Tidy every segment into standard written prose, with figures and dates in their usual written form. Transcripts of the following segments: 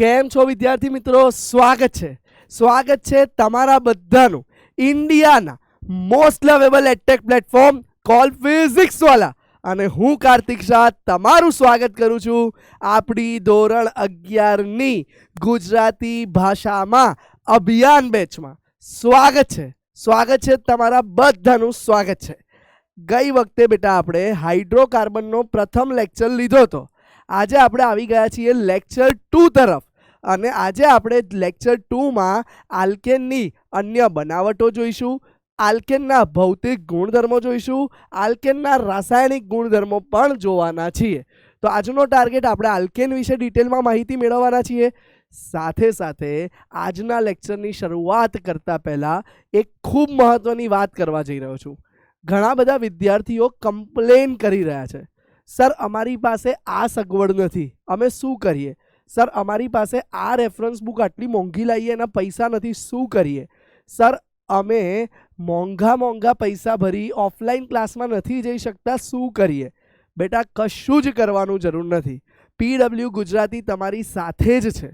કેમ છો વિદ્યાર્થી મિત્રો? સ્વાગત છે તમારા બધાનું ઇન્ડિયાના most lovable edtech platform call Physics Wallah. અને હું કાર્તિક શાહ તમારું સ્વાગત કરું છું આપણી ધોરણ 11ની ગુજરાતી ભાષામાં અભિયાન બેચમાં. સ્વાગત છે તમારા બધાનું સ્વાગત છે. ગઈ વખતે બેટા આપણે હાઇડ્રોકાર્બનનો પ્રથમ લેક્ચર લીધો હતો. આજે આપણે આવી ગયા છીએ લેક્ચર 2 તરફ અને આજે આપણે લેક્ચર 2માં આલ્કેનની અન્ય બનાવટો જોઈશું, આલ્કેનના ભૌતિક ગુણધર્મો જોઈશું, આલ્કેનના રાસાયણિક ગુણધર્મો પણ જોવાના છીએ. તો આજનો ટાર્ગેટ આપણે આલ્કેન વિશે ડિટેલમાં માહિતી મેળવવાના છીએ. સાથે સાથે આજના લેક્ચરની શરૂઆત કરતા પહેલા એક ખૂબ મહત્વની વાત કરવા જઈ રહ્યો છું. ઘણા બધા વિદ્યાર્થીઓ કમ્પ્લેન કરી રહ્યા છે, સર અમારી પાસે આ સગવડ નથી, અમે શું કરીએ? સર અમારી પાસે આ રેફરન્સ બુક આટલી મોંઘી લાવીએ એના પૈસા નથી, શું કરીએ? સર અમે મોંઘા પૈસા ભરી ઓફલાઈન ક્લાસમાં નથી જઈ શકતા, શું કરીએ? બેટા કશું જ કરવાનું જરૂર નથી. PW ગુજરાતી તમારી સાથે જ છે.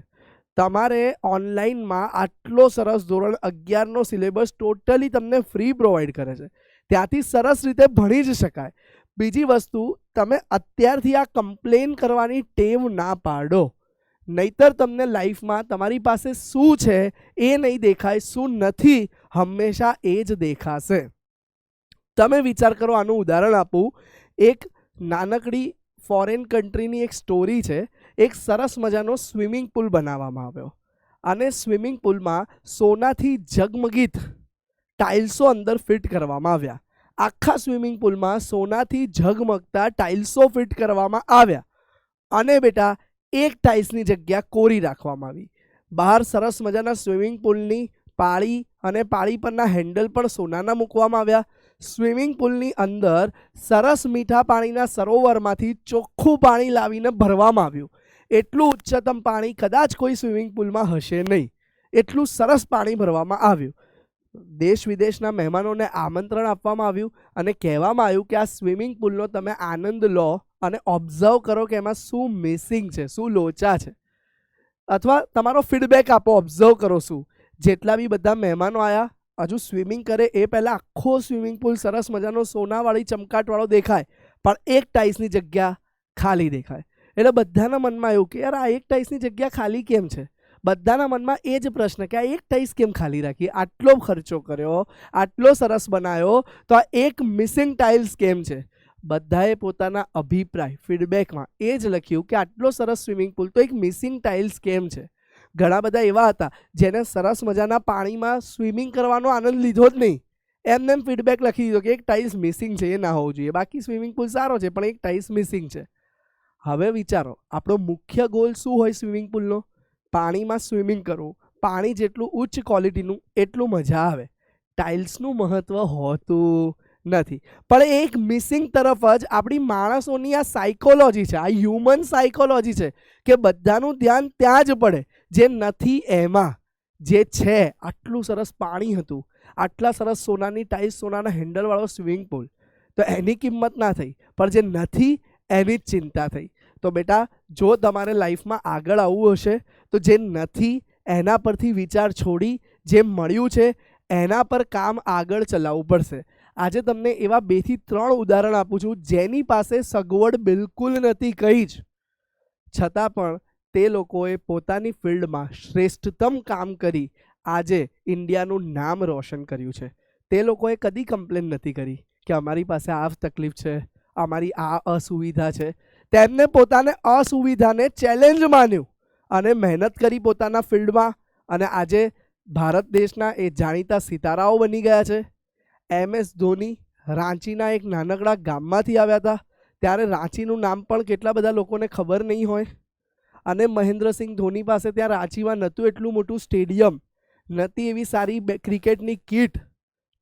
તમારે ઓનલાઈનમાં આટલો સરસ ધોરણ 11નો સિલેબસ ટોટલી તમને ફ્રી પ્રોવાઈડ કરે છે, ત્યાંથી સરસ રીતે ભણી જ શકાય. બીજી વસ્તુ, તમે અત્યારથી આ કમ્પ્લેન કરવાની ટેવ ના પાડો, નહીતર તમને લાઈફમાં તમારી પાસે શું છે એ નહીં દેખાય, શું નથી હંમેશા એ જ દેખાશે. તમે વિચાર કરો, આનું ઉદાહરણ આપું. એક નાનકડી ફોરેન કન્ટ્રીની એક સ્ટોરી છે. એક સરસ મજાનો સ્વિમિંગ પુલ બનાવવામાં આવ્યો અને સ્વિમિંગ પુલમાં સોનાથી ઝગમગીત ટાઇલ્સો અંદર ફિટ કરવામાં આવ્યા. આખા સ્વિમિંગ પુલમાં સોનાથી ઝગમગતા ટાઇલ્સો ફિટ કરવામાં આવ્યા અને બેટા એક ટાઇલ્સની જગ્યા કોરી રાખવામાં આવી. બહાર સરસ મજાના સ્વિમિંગ પુલની પાળી અને પાળી પરના હેન્ડલ પણ સોનાના મૂકવામાં આવ્યા. સ્વિમિંગ પુલની અંદર સરસ મીઠા પાણીના સરોવરમાંથી ચોખ્ખું પાણી લાવીને ભરવામાં આવ્યું. એટલું ઉચ્ચતમ પાણી કદાચ કોઈ સ્વિમિંગ પુલમાં હશે નહીં, એટલું સરસ પાણી ભરવામાં આવ્યું. દેશ વિદેશના મહેમાનોને આમંત્રણ આપવામાં આવ્યું અને કહેવામાં આવ્યું કે આ સ્વિમિંગ પુલનો તમે આનંદ લો અને ઓબ્ઝર્વ કરો કે એમાં શું મિસિંગ છે, શું લોચા છે, અથવા તમારો ફીડબેક આપો, ઓબ્ઝર્વ કરો શું. જેટલા બી બધા મહેમાનો આવ્યા, હજુ સ્વિમિંગ કરે એ પહેલાં આખો સ્વિમિંગ પુલ સરસ મજાનો સોનાવાળી ચમકાટવાળો દેખાય, પણ એક ટાઇલ્સની જગ્યા ખાલી દેખાય. એટલે બધાના મનમાં એવું કે યાર આ એક ટાઇલ્સની જગ્યા ખાલી કેમ છે? બધાના મનમાં એ જ પ્રશ્ન કે આ એક ટાઇલ્સ કેમ ખાલી રાખી? આટલો ખર્ચો કર્યો, આટલો સરસ બનાવ્યો, તો આ એક મિસિંગ ટાઇલ્સ કેમ છે? બધાએ પોતાના અભિપ્રાય ફીડબેકમાં એ જ લખ્યું કે આટલો સરસ સ્વિમિંગ પુલ, તો એક મિસિંગ ટાઇલ્સ કેમ છે? ઘણા બધા એવા હતા જેને સરસ મજાના પાણીમાં સ્વિમિંગ કરવાનો આનંદ લીધો જ નહીં, એમને એમ ફીડબેક લખી દીધો કે એક ટાઇલ્સ મિસિંગ છે, એ ના હોવું જોઈએ, બાકી સ્વિમિંગ પુલ સારો છે પણ એક ટાઇલ્સ મિસિંગ છે. હવે વિચારો, આપણો મુખ્ય ગોલ શું હોય સ્વિમિંગ પુલનો? પાણીમાં સ્વિમિંગ કરવું. પાણી જેટલું ઉચ્ચ ક્વોલિટીનું એટલું મજા આવે. ટાઇલ્સનું મહત્વ હોતું નથી, પણ એક મિસિંગ તરફ જ આપણી માણસોની આ સાયકોલોજી છે, આ હ્યુમન સાયકોલોજી છે કે બધાનું ધ્યાન ત્યાં જ પડે જે નથી એમાં. જે છે આટલું સરસ પાણી હતું, આટલા સરસ સોનાની ટાઇલ્સ, સોનાના હેન્ડલવાળો સ્વિમિંગ પુલ, તો એની કિંમત ના થઈ, પણ જે નથી એની જ ચિંતા થઈ. તો બેટા જો તમારે લાઈફમાં આગળ આવવું હશે તો જે નથી એના પરથી વિચાર છોડી જે મળ્યું છે એના પર કામ આગળ ચલાવવું પડશે. આજે તમને એવા 2 થી 3 ઉદાહરણ આપું છું જેની પાસે સગવડ બિલકુલ નથી કંઈ જ, છતાં પણ તે લોકોએ પોતાની ફિલ્ડમાં શ્રેષ્ઠતમ કામ કરી આજે ઇન્ડિયાનું નામ રોશન કર્યું છે. તે લોકોએ કદી કમ્પ્લેન નથી કરી કે અમારી પાસે આ તકલીફ છે, અમારી આ અસુવિધા છે. તેમને પોતાને અસુવિધાને ચેલેન્જ માન્યું અને મહેનત કરી પોતાના ફિલ્ડમાં, અને આજે ભારત દેશના એ જાણીતા સિતારાઓ બની ગયા છે. MS ધોની રાંચીના એક નાનકડા ગામમાંથી આવ્યા હતા, ત્યારે રાંચીનું નામ પણ કેટલા બધા લોકોને ખબર નહીં હોય. અને મહેન્દ્રસિંહ ધોની પાસે ત્યાં રાંચીમાં નહોતું એટલું મોટું સ્ટેડિયમ, નહોતી એવી સારી ક્રિકેટની કિટ,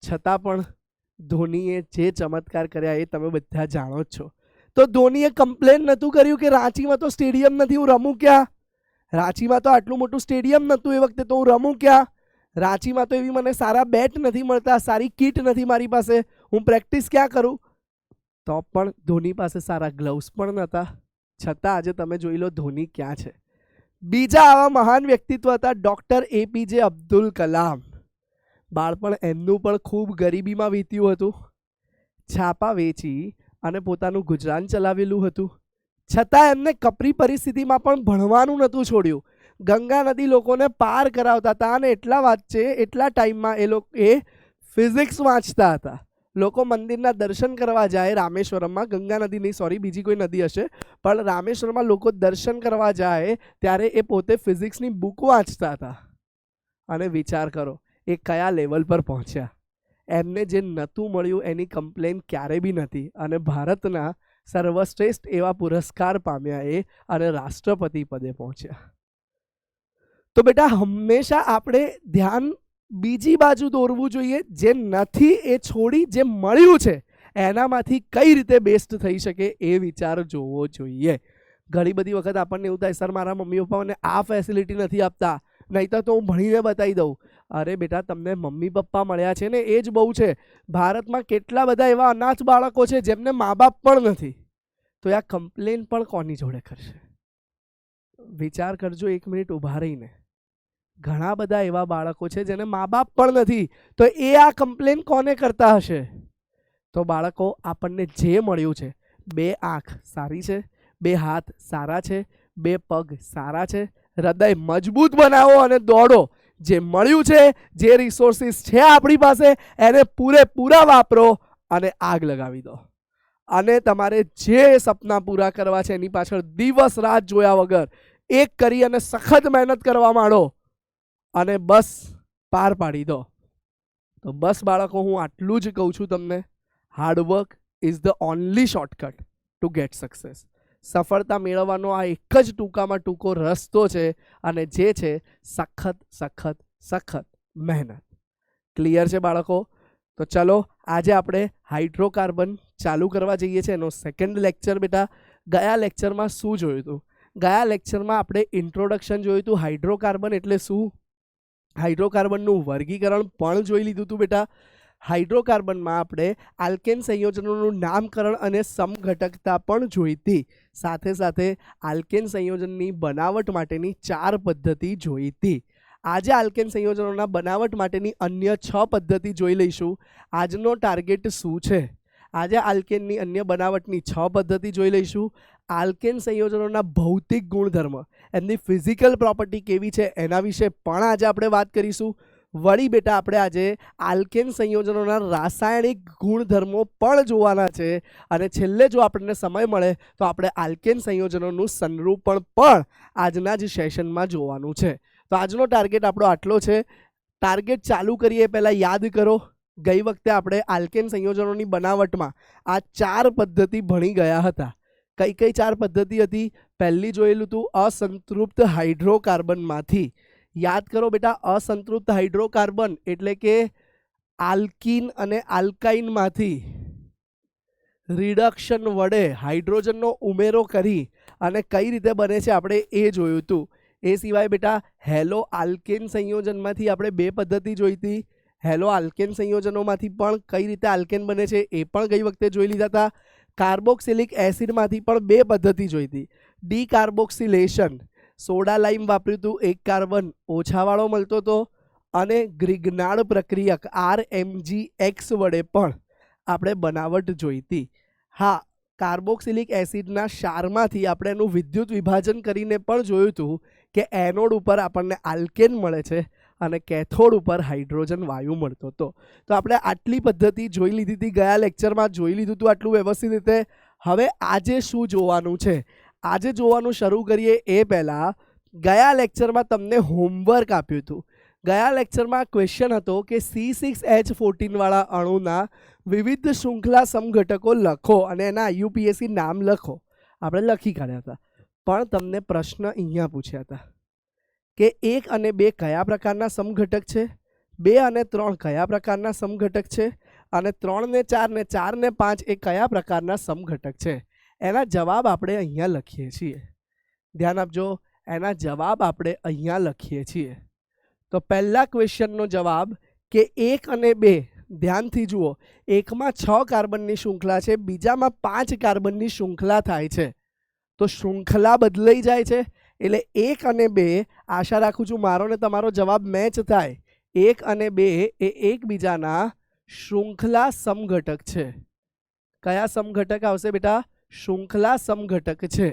છતાં પણ ધોનીએ જે ચમત્કાર કર્યા એ તમે બધા જાણો જ છો. તો ધોનીએ કમ્પ્લેન નહોતું કર્યું કે રાંચીમાં તો સ્ટેડિયમ નથી, હું રમું ક્યાં? રાંચીમાં તો આટલું મોટું સ્ટેડિયમ નહોતું એ વખતે, તો હું રમું ક્યાં? રાંચીમાં તો એવી મને સારા બેટ નથી મળતા, સારી કિટ નથી મારી પાસે, હું પ્રેક્ટિસ ક્યાં કરું? તો પણ ધોની પાસે સારા ગ્લવ્સ પણ નહોતા, છતાં આજે તમે જોઈ લો ધોની ક્યાં છે. બીજા આવા મહાન વ્યક્તિત્વ હતા ડૉક્ટર APJ અબ્દુલ કલામ. બાળપણ એમનું પણ ખૂબ ગરીબીમાં વીત્યું હતું. છાપા વેચી અને પોતાનું ગુજરાન ચલાવેલું હતું. છતાં એમને કપરી પરિસ્થિતિમાં પણ ભણવાનું નહોતું છોડ્યું. ગંગા નદી લોકોને પાર કરાવતા હતા અને એટલા ટાઈમમાં એ ફિઝિક્સ વાંચતા હતા. લોકો મંદિરના દર્શન કરવા જાય રામેશ્વરમમાં, ગંગા નદી નહીં, સોરી, બીજી કોઈ નદી હશે, પણ રામેશ્વરમાં લોકો દર્શન કરવા જાય ત્યારે એ પોતે ફિઝિક્સની બુક વાંચતા હતા. અને વિચાર કરો એ કયા લેવલ પર પહોંચ્યા. એમને જે નહોતું મળ્યું એની કમ્પ્લેન ક્યારે બી નથી અને ભારતના સર્વશ્રેષ્ઠ એવા પુરસ્કાર પામ્યા એ અને રાષ્ટ્રપતિ પદે પહોંચ્યા. તો બેટા હંમેશા આપણે ધ્યાન બીજી બાજુ દોરવું જોઈએ. જે નથી એ છોડી જે મળ્યું છે એનામાંથી કઈ રીતે બેસ્ટ થઈ શકે એ વિચાર જોવો જોઈએ. ઘણી બધી વખત આપણને એવું થાય, સર મારા મમ્મી પપ્પા મને આ ફેસિલિટી નથી આપતા, નહીં તો હું ભણીને બતાવી દઉં. અરે બેટા, તમને મમ્મી પપ્પા મળ્યા છે ને એ જ બહુ છે. ભારતમાં કેટલા બધા એવા અનાથ બાળકો છે જેમને મા બાપ પણ નથી. તો આ કમ્પ્લેન પણ કોની જોડે કરશે? વિચાર કરજો એક મિનિટ ઊભા રહીને. ઘણા બધા એવા બાળકો છે જેને મા બાપ પણ નથી, તો એ આ કમ્પ્લેન કોને કરતા હશે? તો બાળકો, આપણને જે મળ્યું છે, 2 આંખ સારી છે, 2 હાથ સારા છે, 2 પગ સારા છે, હૃદય મજબૂત બનાવો અને દોડો. જે મળ્યું છે, જે રિસોર્સિસ છે આપણી પાસે, એને પૂરેપૂરા વાપરો અને આગ લગાવી દો. અને તમારે જે સપના પૂરા કરવા છે એની પાછળ દિવસ રાત જોયા વગર એક કરી અને સખત મહેનત કરવા માંડો અને બસ પાર પાડી દો. તો બસ બાળકો, હું આટલું જ કહું છું તમને. Hard work is the only shortcut two gate success. સફળતા મેળવવાનો આ એક જ ટૂંકામાં ટૂંકો રસ્તો છે અને જે છે સખત મહેનત. ક્લિયર છે બાળકો? તો ચલો આજે આપણે હાઇડ્રોકાર્બન ચાલુ કરવા જઈએ છીએ. એનો સેકન્ડ લેક્ચર. બેટા ગયા લેક્ચરમાં શું જોયું હતું? ગયા લેક્ચરમાં આપણે ઇન્ટ્રોડક્શન જોયું હતું. હાઇડ્રોકાર્બન એટલે શું, હાઇડ્રોકાર્બનનું વર્ગીકરણ પણ જોઈ લીધું હતું. બેટા હાઇડ્રોકાર્બનમાં આપણે આલ્કેન સંયોજનોનું નામકરણ અને સમઘટકતા પણ જોઈ હતી. સાથે સાથે આલ્કેન સંયોજનની બનાવટ માટેની 4 પદ્ધતિ જોઈ હતી. આજે આલ્કેન સંયોજનોના બનાવટ માટેની અન્ય 6 પદ્ધતિ જોઈ લઈશું. આજનો ટાર્ગેટ શું છે? આજે આલ્કેનની અન્ય બનાવટની 6 પદ્ધતિ જોઈ લઈશું. આલ્કેન સંયોજનોના ભૌતિક ગુણધર્મ, એમની ફિઝિકલ પ્રોપર્ટી કેવી છે એના વિશે પણ આજે આપણે વાત કરીશું. વળી બેટા આપણે આજે આલ્કેન સંયોજનોના રાસાયણિક ગુણધર્મો પણ જોવાના છે. અને છેલ્લે જો આપણને સમય મળે તો આપણે આલ્કેન સંયોજનોનું સંરૂપણ પણ આજના જ સેશનમાં જોવાનું છે. તો આજનો ટાર્ગેટ આપણો આટલો છે. ટાર્ગેટ ચાલુ કરીએ પહેલાં યાદ કરો, ગઈ વખતે આપણે આલ્કેન સંયોજનોની બનાવટમાં આ 4 પદ્ધતિ ભણી ગયા હતા. કઈ 4 પદ્ધતિ હતી? પહેલી જોયેલું હતું અસંતૃપ્ત હાઇડ્રોકાર્બનમાંથી. યાદ કરો બેટા, અસંતૃપ્ત હાઇડ્રોકાર્બન એટલે કે આલ્કીન અને આલ્કાઇનમાંથી રિડક્શન વડે હાઇડ્રોજનનો ઉમેરો કરી અને કઈ રીતે બને છે આપણે એ જોયું હતું. એ સિવાય બેટા હેલો આલ્કેન સંયોજનમાંથી આપણે 2 પદ્ધતિ જોઈ હતી. હેલો આલ્કેન સંયોજનોમાંથી પણ કઈ રીતે આલ્કેન બને છે એ પણ ગઈ વખતે જોઈ લીધા હતા. કાર્બોક્સિલિક એસિડમાંથી પણ 2 પદ્ધતિ જોઈ હતી. ડીકાર્બોક્સિલેશન, સોડા લાઈમ વાપર્યું હતું, 1 કાર્બન ઓછાવાળો મળતો હતો. અને ગ્રિગ્નાર્ડ પ્રક્રિયક RMGX વડે પણ આપણે બનાવટ જોઈ હતી. હા, કાર્બોક્સિલિક એસિડના ક્ષારમાંથી આપણે એનું વિદ્યુત વિભાજન કરીને પણ જોયું હતું કે એનોડ ઉપર આપણને આલ્કેન મળે છે અને કેથોડ ઉપર હાઇડ્રોજન વાયુ મળતો હતો. તો આપણે આટલી પદ્ધતિ જોઈ લીધી હતી, ગયા લેક્ચરમાં જોઈ લીધું હતું આટલું વ્યવસ્થિત રીતે. હવે આજે શું જોવાનું છે? આજે જોવાનું શરૂ કરીએ એ પહેલાં ગયા લેક્ચરમાં તમને હોમવર્ક આપ્યું હતું. ગયા લેક્ચરમાં ક્વેશ્ચન હતો કે C6H14 વાળા અણુના વિવિધ શૃંખલા સમઘટકો લખો અને એના IUPAC નામ લખો. આપણે લખી કાઢ્યા હતા. પણ તમને પ્રશ્ન અહીંયા પૂછ્યા હતા કે 1 અને 2 કયા પ્રકારના સમઘટક છે, 2 અને 3 કયા પ્રકારના સમઘટક છે અને 3 ને 4 ને 4 ને 5 એ કયા પ્રકારના સમઘટક છે. એના જવાબ આપણે અહીંયા લખીએ છીએ. ધ્યાન આપજો, એના જવાબ આપણે અહીંયા લખીએ છીએ. તો પહેલા ક્વેશ્ચનનો જવાબ કે 1 અને 2, ધ્યાનથી જુઓ, એકમાં 6 કાર્બનની શૃંખલા છે, બીજામાં 5 કાર્બનની શૃંખલા થાય છે. તો શૃંખલા બદલાઈ જાય છે એટલે 1 અને 2 આશા રાખું છું મારો ને તમારો જવાબ મેચ થાય. 1 અને 2 એ એકબીજાના શૃંખલા સમઘટક છે. કયા સમઘટક આવશે બેટા? શૃંખલા સમઘટક છે.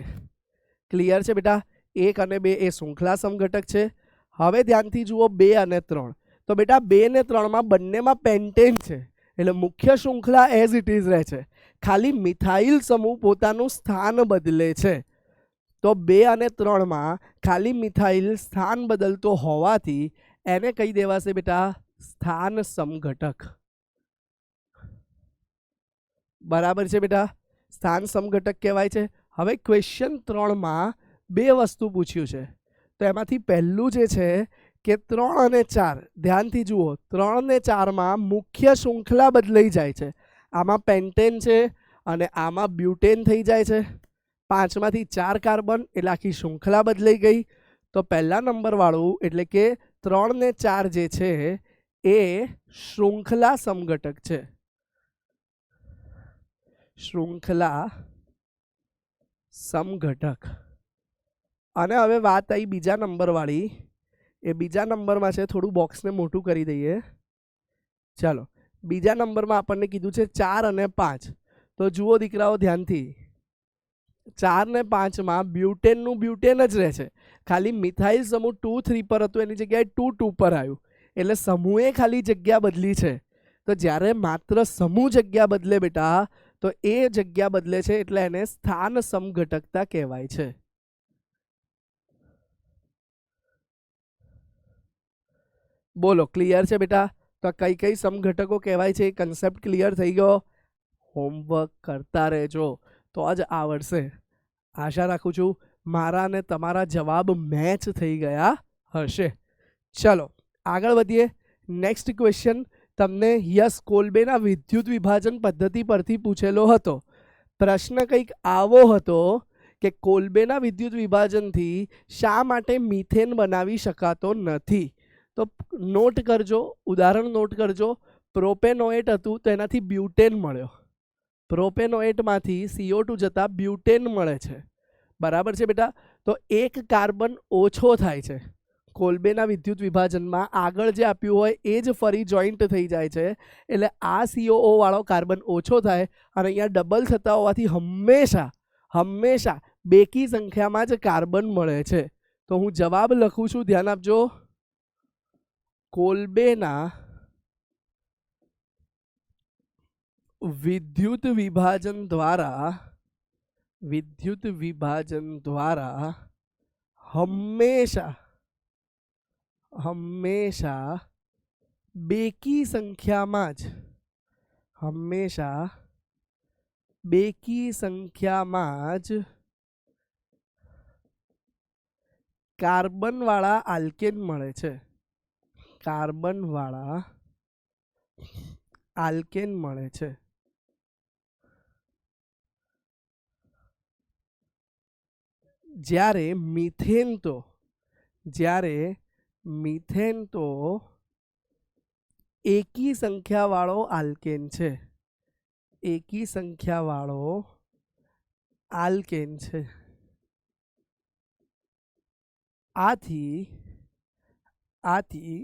ક્લિયર છે બેટા? 1 અને 2 એ શૃંખલા સમઘટક છે. હવે ધ્યાનથી જુઓ 2 અને 3. તો બેટા 2 ને 3 માં બંનેમાં પેન્ટેન છે એટલે મુખ્ય શૃંખલા એઝ ઇટ ઇઝ રહે છે. ખાલી મિથાઇલ સમૂહ પોતાનું સ્થાન બદલે છે. તો 2 અને 3 માં ખાલી મિથાઇલ સ્થાન બદલતો હોવાથી એને કહી દેવાશે બેટા સ્થાન સમઘટક. બરાબર છે બેટા? સ્થાન સમઘટક કહેવાય છે. હવે ક્વેશ્ચન 3 માં 2 વસ્તુ પૂછ્યું છે. તો એમાંથી પહેલું જે છે કે 3 અને 4, ધ્યાનથી જુઓ, 3 ને 4 માં મુખ્ય શૃંખલા બદલાઈ જાય છે. આમાં પેન્ટેન છે અને આમાં બ્યુટેન થઈ જાય છે. 5 માંથી 4 કાર્બન એટલે આખી શૃંખલા બદલાઈ ગઈ. તો પહેલા નંબર વાળું એટલે કે 3 ને 4 જે છે એ શૃંખલા સમઘટક છે. શૃંખલા સમઘટક. અને હવે વાત આવી બીજા નંબર વાળી. એ બીજા નંબરમાં છે, થોડું બોક્સને મોટું કરી દઈએ. ચાલો, બીજા નંબરમાં આપણને કીધું છે 4 અને 5. તો જુઓ દીકરાઓ ધ્યાનથી, 4 ને 5 માં બ્યુટેનનું બ્યુટેન જ રહે છે. ખાલી મિથાઇલ સમૂહ 2 3 પર હતું એની જગ્યાએ 2 2 પર આવ્યું એટલે સમૂહે ખાલી જગ્યા બદલી છે. તો જ્યારે માત્ર સમૂહ જગ્યા બદલે બેટા તો એ જગ્યા બદલે છે એટલે એને સ્થાન સમઘટકતા કહેવાય છે. બોલો, ક્લિયર છે બેટા? તો કઈ કઈ સમઘટકો કહેવાય છે, કન્સેપ્ટ ક્લિયર થઈ ગયો? હોમવર્ક કરતા રહેજો તો જ આવડશે. આશા રાખું છું મારા અને તમારા જવાબ મેચ થઈ ગયા હશે. ચલો આગળ વધીએ. નેક્સ્ટ ક્વેશ્ચન તમને યસ કોલ્બેના વિદ્યુત વિભાજન પદ્ધતિ પરથી પૂછેલો હતો. પ્રશ્ન કંઈક આવો હતો કે કોલ્બેના વિદ્યુત વિભાજનથી શા માટે મિથેન બનાવી શકાતો નથી? તો નોટ કરજો, ઉદાહરણ નોટ કરજો. પ્રોપેનોએટ હતું તો એનાથી બ્યુટેન મળ્યો. પ્રોપેનોએટમાંથી CO2 જતા બ્યુટેન મળે છે. બરાબર છે બેટા? તો એક કાર્બન ઓછો થાય છે. કોલ્બેના વિદ્યુત વિભાજનમાં આગળ જે આપ્યું હોય એ જ ફરી જોઈન્ટ થઈ જાય છે એટલે આ COO વાળો કાર્બન ઓછો થાય અને અહીંયા ડબલ થતા હોવાથી હંમેશા બેકી સંખ્યામાં જ કાર્બન મળે છે. તો હું જવાબ લખું છું, ધ્યાન આપજો. કોલ્બેના વિદ્યુત વિભાજન દ્વારા હંમેશા બેકી સંખ્યામાં જ કાર્બન વાળા આલ્કેન મળે છે. જ્યારે મિથેન તો એકી સંખ્યાવાળો આલ્કેન છે. આથી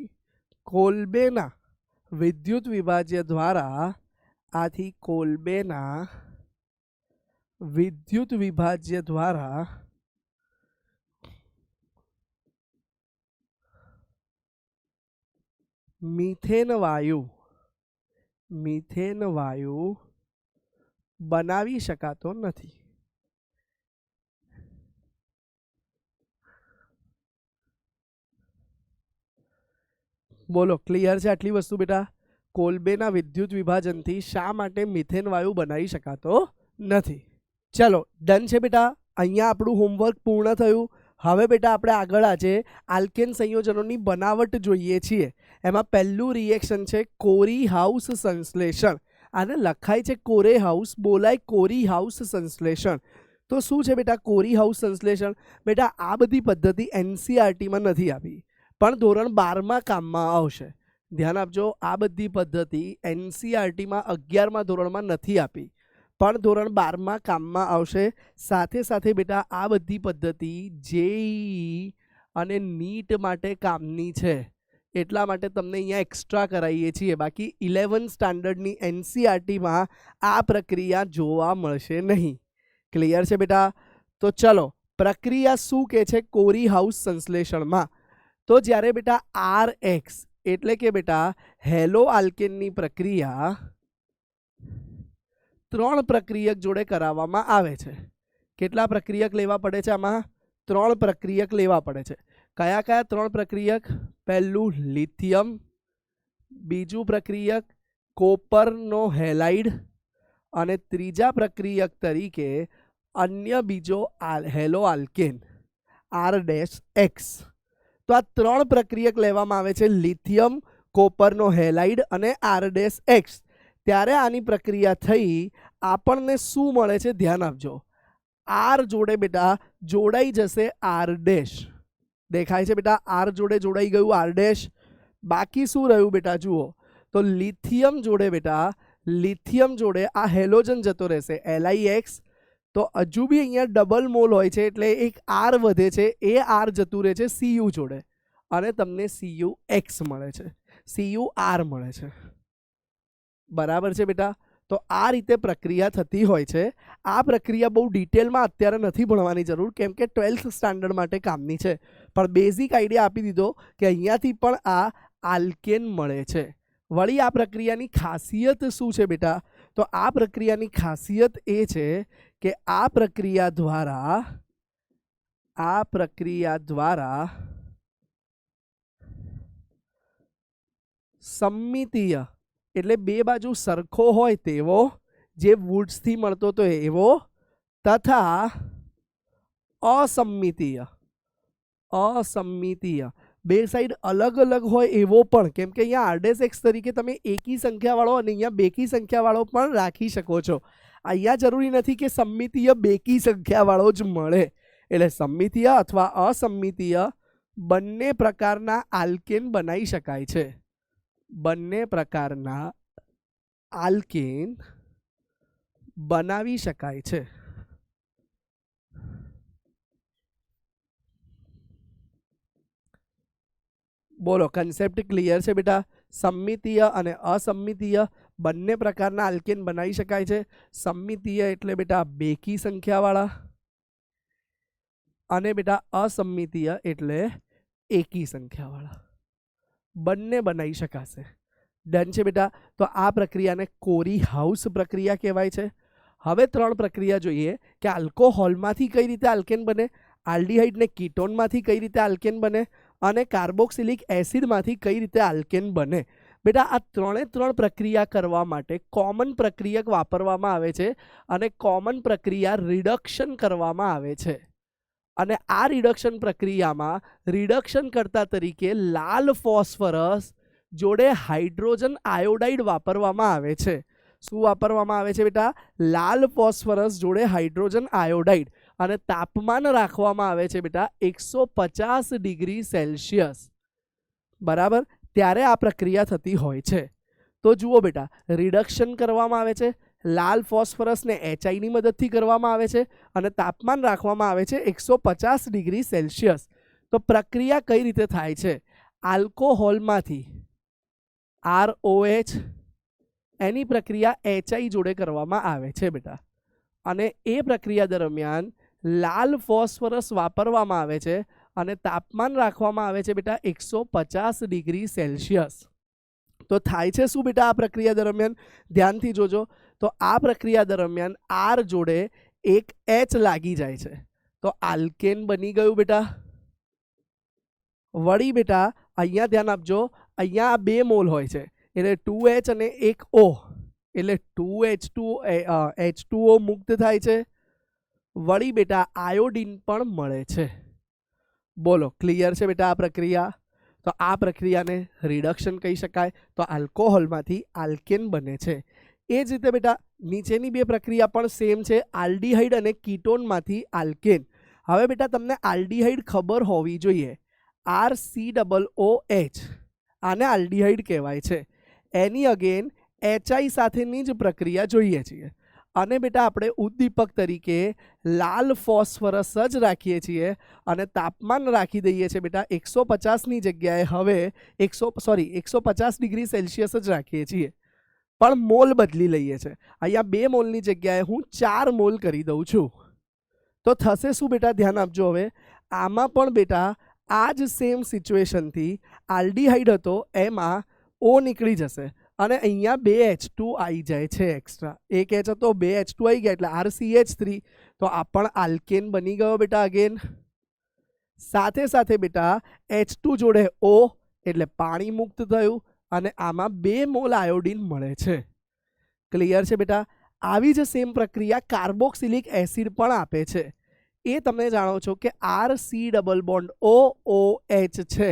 કોલ્બેના વિદ્યુત વિભાજ્ય દ્વારા મિથેન વાયુ બનાવી શકાતો નથી. બોલો, ક્લિયર છે આટલી વસ્તુ બેટા? કોલ્બેના વિદ્યુત વિભાજનથી શા માટે મિથેન વાયુ બનાવી શકાતો નથી? ચલો ડન છે બેટા. અહીંયા આપણું હોમવર્ક પૂર્ણ થયું. હવે બેટા આપણે આગળ આજે આલ્કેન સંયોજનોની બનાવટ જોઈએ છીએ. એમાં પહેલું રિએક્શન છે કોરી હાઉસ સંશ્લેષણ. આને લખાય છે કોરે હાઉસ, બોલાય કોરી હાઉસ સંશ્લેષણ. તો શું છે બેટા કોરી હાઉસ સંશ્લેષણ? બેટા આ બધી પદ્ધતિ NCERTમાં નથી આપી પણ ધોરણ 12માં કામમાં આવશે. ધ્યાન આપજો, આ બધી પદ્ધતિ NCERTમાં 11મા ધોરણમાં નથી આપી પણ ધોરણ 12માં કામમાં આવશે. સાથે સાથે બેટા આ બધી પદ્ધતિ જેઈ અને નીટ માટે કામની છે, એટલા માટે તમને અહીંયા એક્સ્ટ્રા કરાવીએ છીએ. બાકી 11 સ્ટાન્ડર્ડની NCERTમાં આ પ્રક્રિયા જોવા મળશે નહીં. ક્લિયર છે બેટા? તો ચલો, પ્રક્રિયા શું કહે છે કોરી હાઉસ સંશ્લેષણમાં? તો જ્યારે બેટા RX એટલે કે બેટા હેલો આલ્કેનની પ્રક્રિયા 3 પ્રક્રિયક જોડે કરાવવામાં આવે છે. કેટલા પ્રક્રિયક લેવા પડે છે આમાં? 3 પ્રક્રિયક લેવા પડે છે. કયા કયા 3 પ્રક્રિયક? પહેલું લિથિયમ, બીજું પ્રક્રિયક કોપરનો હેલાઇડ અને ત્રીજા પ્રક્રિયક તરીકે અન્ય બીજો હેલો આલ્કેન R-X. તો આ 3 પ્રક્રિયક લેવામાં આવે છે, લિથિયમ, કોપરનો હેલાઇડ અને R-X. ત્યારે આની પ્રક્રિયા થઈ આપણને શું મળે છે ધ્યાન આપજો. R જોડે બેટા જોડાઈ જશે R-. દેખાય છે બેટા? R જોડે જોડાઈ ગયું R-. બાકી શું રહ્યું બેટા જુઓ તો લિથિયમ જોડે બેટા લિથિયમ જોડે આ હેલોજન જતો રહેશે LiX. તો હજુ બી અહીંયા ડબલ મોલ હોય છે એટલે એક R વધે છે, એ R જતું રહે છે Cu જોડે અને તમને CuX મળે છે, CuR મળે છે. બરાબર છે બેટા? તો આ રીતે પ્રક્રિયા થતી હોય છે. આ પ્રક્રિયા બહુ ડિટેલમાં અત્યારે નથી ભણવાની જરૂર, કેમ કે 12th સ્ટાન્ડર્ડ માટે કામની છે, પણ બેઝિક આઈડિયા આપી દીધો કે અહીંયાથી પણ આ આલ્કેન મળે છે. વળી આ પ્રક્રિયાની ખાસિયત શું છે બેટા? તો આ પ્રક્રિયાની ખાસિયત એ છે કે આ પ્રક્રિયા દ્વારા સમમિતીય એટલે બે બાજુ સરખો હોય તેવો, જે વુડ્સથી મળતો તો એવો, તથા અસમમિતીય બે સાઈડ અલગ અલગ હોય એવો પણ, કેમ કે અહીંયા R-X તરીકે તમે એકી સંખ્યાવાળો અને અહીંયા બેકી સંખ્યાવાળો પણ રાખી શકો છો. અહીંયા જરૂરી નથી કે સમમિતીય બેકી સંખ્યાવાળો જ મળે. એટલે સમમિતીય અથવા અસમમિતીય બંને પ્રકારના આલ્કેન બનાવી શકાય છે. બંને પ્રકારના આલ્કેન બનાવી શકાય છે. બોલો, કન્સેપ્ટ ક્લિયર છે બેટા? સમમિતીય અને અસમમિતીય બંને પ્રકારના આલ્કેન બનાવી શકાય છે. સમમિતીય એટલે બેટા બેકી સંખ્યાવાળા અને બેટા અસમમિતીય એટલે એકી સંખ્યાવાળા. બંને બનાવી શકાશે. ડન છે બેટા? તો આ પ્રક્રિયાને કોરી હાઉસ પ્રક્રિયા કહેવાય છે. હવે 3 પ્રક્રિયા જોઈએ કે આલ્કોહોલમાંથી કઈ રીતે આલ્કેન બને, આલ્ડીહાઇડ ને કીટોનમાંથી કઈ રીતે આલ્કેન બને અને કાર્બોક્સિલિક એસિડમાંથી કઈ રીતે આલ્કેન બને. બેટા આ 3 પ્રક્રિયા કરવા માટે કોમન પ્રક્રિયક વાપરવામાં આવે છે અને કોમન પ્રક્રિયા રિડક્શન કરવામાં આવે છે. અને આ રિડક્શન પ્રક્રિયામાં રિડક્શન કરતા તરીકે લાલ ફોસ્ફરસ જોડે હાઇડ્રોજન આયોડાઇડ વાપરવામાં આવે છે. શું વાપરવામાં આવે છે બેટા? લાલ ફોસ્ફરસ જોડે હાઇડ્રોજન આયોડાઇડ. અને તાપમાન રાખવામાં આવે છે બેટા 150 ડિગ્રી સેલ્સિયસ. બરાબર? ત્યારે આ પ્રક્રિયા થતી હોય છે. તો જુઓ બેટા, રિડક્શન કરવામાં આવે છે, લાલ ફોસ્ફરસને HI ની મદદથી કરવામાં આવે છે અને તાપમાન રાખવામાં આવે છે 150 ડિગ્રી સેલ્સિયસ. તો પ્રક્રિયા કઈ રીતે થાય છે? આલ્કોહોલમાંથી ROH એની પ્રક્રિયા HI જોડે કરવામાં આવે છે બેટા. અને એ પ્રક્રિયા દરમિયાન લાલ ફોસ્ફરસ વાપરવામાં આવે છે અને તાપમાન રાખવામાં આવે છે બેટા 150 ડિગ્રી સેલ્સિયસ. તો થાય છે શું બેટા આ પ્રક્રિયા દરમિયાન? ધ્યાનથી જોજો. તો આ પ્રક્રિયા દરમિયાન R જોડે એક H લાગી જાય છે, તો આલ્કેન બની ગયું બેટા. વળી બેટા અહીંયા ધ્યાન આપજો, અહીંયા 2 મોલ હોય છે એટલે 2H અને 1 O એટલે 2H2O મુક્ત થાય છે. વળી બેટા આયોડીન પણ મળે છે. બોલો, ક્લિયર છે બેટા આ પ્રક્રિયા? તો આ પ્રક્રિયાને રિડક્શન કહી શકાય. તો આલ્કોહોલમાંથી આલ્કેન બને છે. એ જ રીતે બેટા નીચેની 2 પ્રક્રિયા પણ સેમ છે, આલ્ડીહાઇડ અને કીટોનમાંથી આલ્કેન. હવે બેટા તમને આલ્ડીહાઇડ ખબર હોવી જોઈએ. RCOOH આને આલ્ડીહાઇડ કહેવાય છે. એની અગેન HI સાથેની જ પ્રક્રિયા જોઈએ છીએ. અને બેટા આપણે ઉદ્દીપક તરીકે લાલ ફોસ્ફરસ જ રાખીએ છીએ અને તાપમાન રાખી દઈએ છીએ બેટા 150ની જગ્યાએ હવે 150 ડિગ્રી સેલ્સિયસ જ રાખીએ છીએ, પણ મોલ બદલી લઈએ છીએ. અહીંયા 2 મોલની જગ્યાએ હું 4 મોલ કરી દઉં છું. તો થશે શું બેટા, ધ્યાન આપજો. હવે આમાં પણ બેટા આ જ સેમ સિચ્યુએશનથી આલ્ડીહાઇડ હતો એમાં ઓ નીકળી જશે અને અહીંયા 2H2 આવી જાય છે એક્સ્ટ્રા. એક H હતો 2H2 આવી ગયા એટલે RCH3, તો આ પણ આલ્કેન બની ગયો બેટા અગેન. સાથે સાથે બેટા H2 જોડે O એટલે પાણી મુક્ત થયું અને આમાં 2 મોલ આયોડીન મળે છે. ક્લિયર છે બેટા? આવી જ સેમ પ્રક્રિયા કાર્બોક્સિલિક એસિડ પણ આપે છે. એ તમે જાણો છો કે RC ડબલ બોન્ડ OOH છે,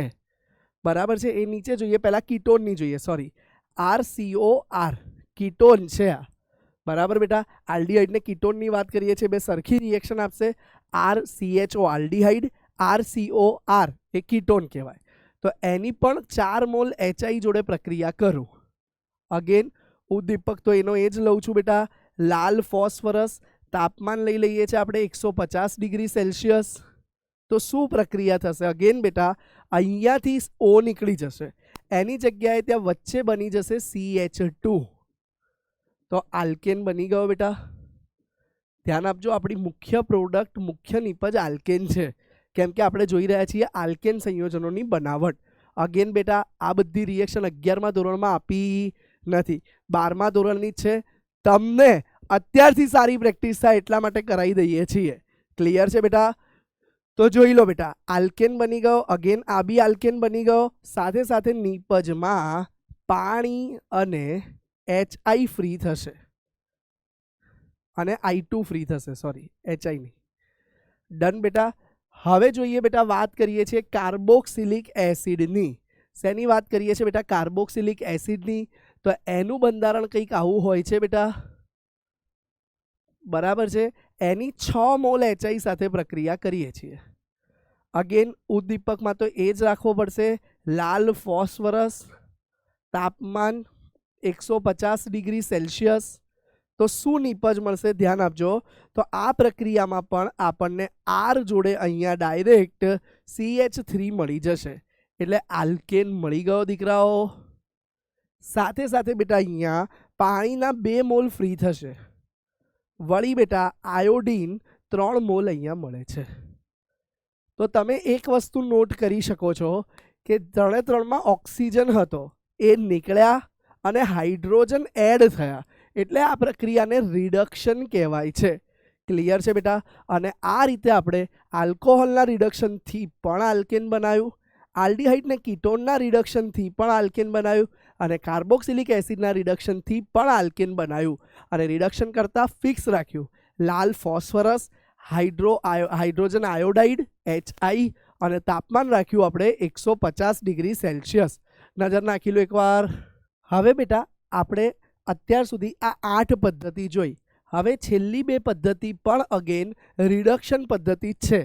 બરાબર છે. એ નીચે જોઈએ, પહેલા કીટોનની જોઈએ, સોરી, RCOR કીટોન છે આ, બરાબર બેટા. આલ્ડીહાઇડને કીટોનની વાત કરીએ છીએ, બે સરખી રિએક્શન આપશે. RCHO આલ્ડીહાઇડ, RCOR એ કીટોન કહેવાય. તો એની પણ 4 મોલ HI જોડે પ્રક્રિયા કરું. અગેન ઉદ્દીપક તો એનો એ જ લઉં છું બેટા, લાલ ફોસ્ફરસ. તાપમાન લઈ લઈએ છીએ આપણે 150 ડિગ્રી સેલ્સિયસ. તો શું પ્રક્રિયા થશે? અગેન બેટા અહીંયાથી O નીકળી જશે, એની જગ્યાએ ત્યાં વચ્ચે બની જશે CH2, તો આલ્કેન બની ગયો બેટા. ધ્યાન આપજો, આપણી મુખ્ય પ્રોડક્ટ, મુખ્ય નિપજ આલ્કેન છે, કેમ કે આપણે જોઈ રહ્યા છીએ આલ્કેન સંયોજનોની બનાવટ. અગેન બેટા આ બધી રિએક્શન 11મા ધોરણમાં આપી નથી, 12મા ધોરણની જ છે. તમને અત્યારથી સારી પ્રેક્ટિસ થાય એટલા માટે કરાવી દઈએ છીએ. ક્લિયર છે બેટા? તો જોઈ લો બેટા, આલ્કેન બની ગયો. અગેન આ બી આલ્કેન બની ગયો. સાથે સાથે નિપજમાં પાણી અને HI ફ્રી થશે અને I2 ફ્રી થશે, સોરી HI નહીં. ડન બેટા. હવે જોઈએ બેટા, વાત કરીએ છીએ કાર્બોક્સિલિક એસિડની. શેની વાત કરીએ છીએ બેટા? કાર્બોક્સિલિક એસિડની. તો એનું બંધારણ કંઈક આવું હોય છે બેટા, બરાબર છે. એની 6 મોલ HI સાથે પ્રક્રિયા કરીએ છીએ. અગેન ઉદ્દીપકમાં તો એ જ રાખવો પડશે, લાલ ફોસ્ફરસ, તાપમાન 150 ડિગ્રી સેલ્સિયસ. તો શું નિપજ મળશે? ધ્યાન આપજો. તો આ પ્રક્રિયામાં પણ આપણને R જોડે અહીંયા ડાયરેક્ટ CH3 મળી જશે, એટલે આલ્કેન મળી ગયો દીકરાઓ. સાથે સાથે બેટા અહીંયા પાણીના 2 મોલ ફ્રી થશે. વળી બેટા આયોડીન 3 મોલ અહીંયા મળે છે. તો તમે એક વસ્તુ નોટ કરી શકો છો કે 3માં ઓક્સિજન હતો, એ નીકળ્યા અને હાઇડ્રોજન એડ થયા, એટલે આ પ્રક્રિયાને રિડક્શન કહેવાય છે. ક્લિયર છે બેટા? અને આ રીતે આપણે આલ્કોહોલના રિડક્શનથી પણ આલ્કેન બનાવ્યું, આલ્ડીહાઇડને કીટોનના રિડક્શનથી પણ આલ્કેન બનાવ્યું અને કાર્બોક્સિલિક એસિડના રિડક્શનથી પણ આલ્કેન બનાવ્યું. અને રિડક્શન કરતાં ફિક્સ રાખ્યું, લાલ ફોસ્ફરસ, હાઇડ્રોજન આયોડાઇડ HI અને તાપમાન રાખ્યું આપણે 150 ડિગ્રી સેલ્સિયસ. નજર નાખી લો એકવાર. હવે બેટા આપણે અત્યાર સુધી આ 8 પદ્ધતિ જોઈ. હવે છેલ્લી 2 પદ્ધતિ પણ અગેન રિડક્શન પદ્ધતિ છે,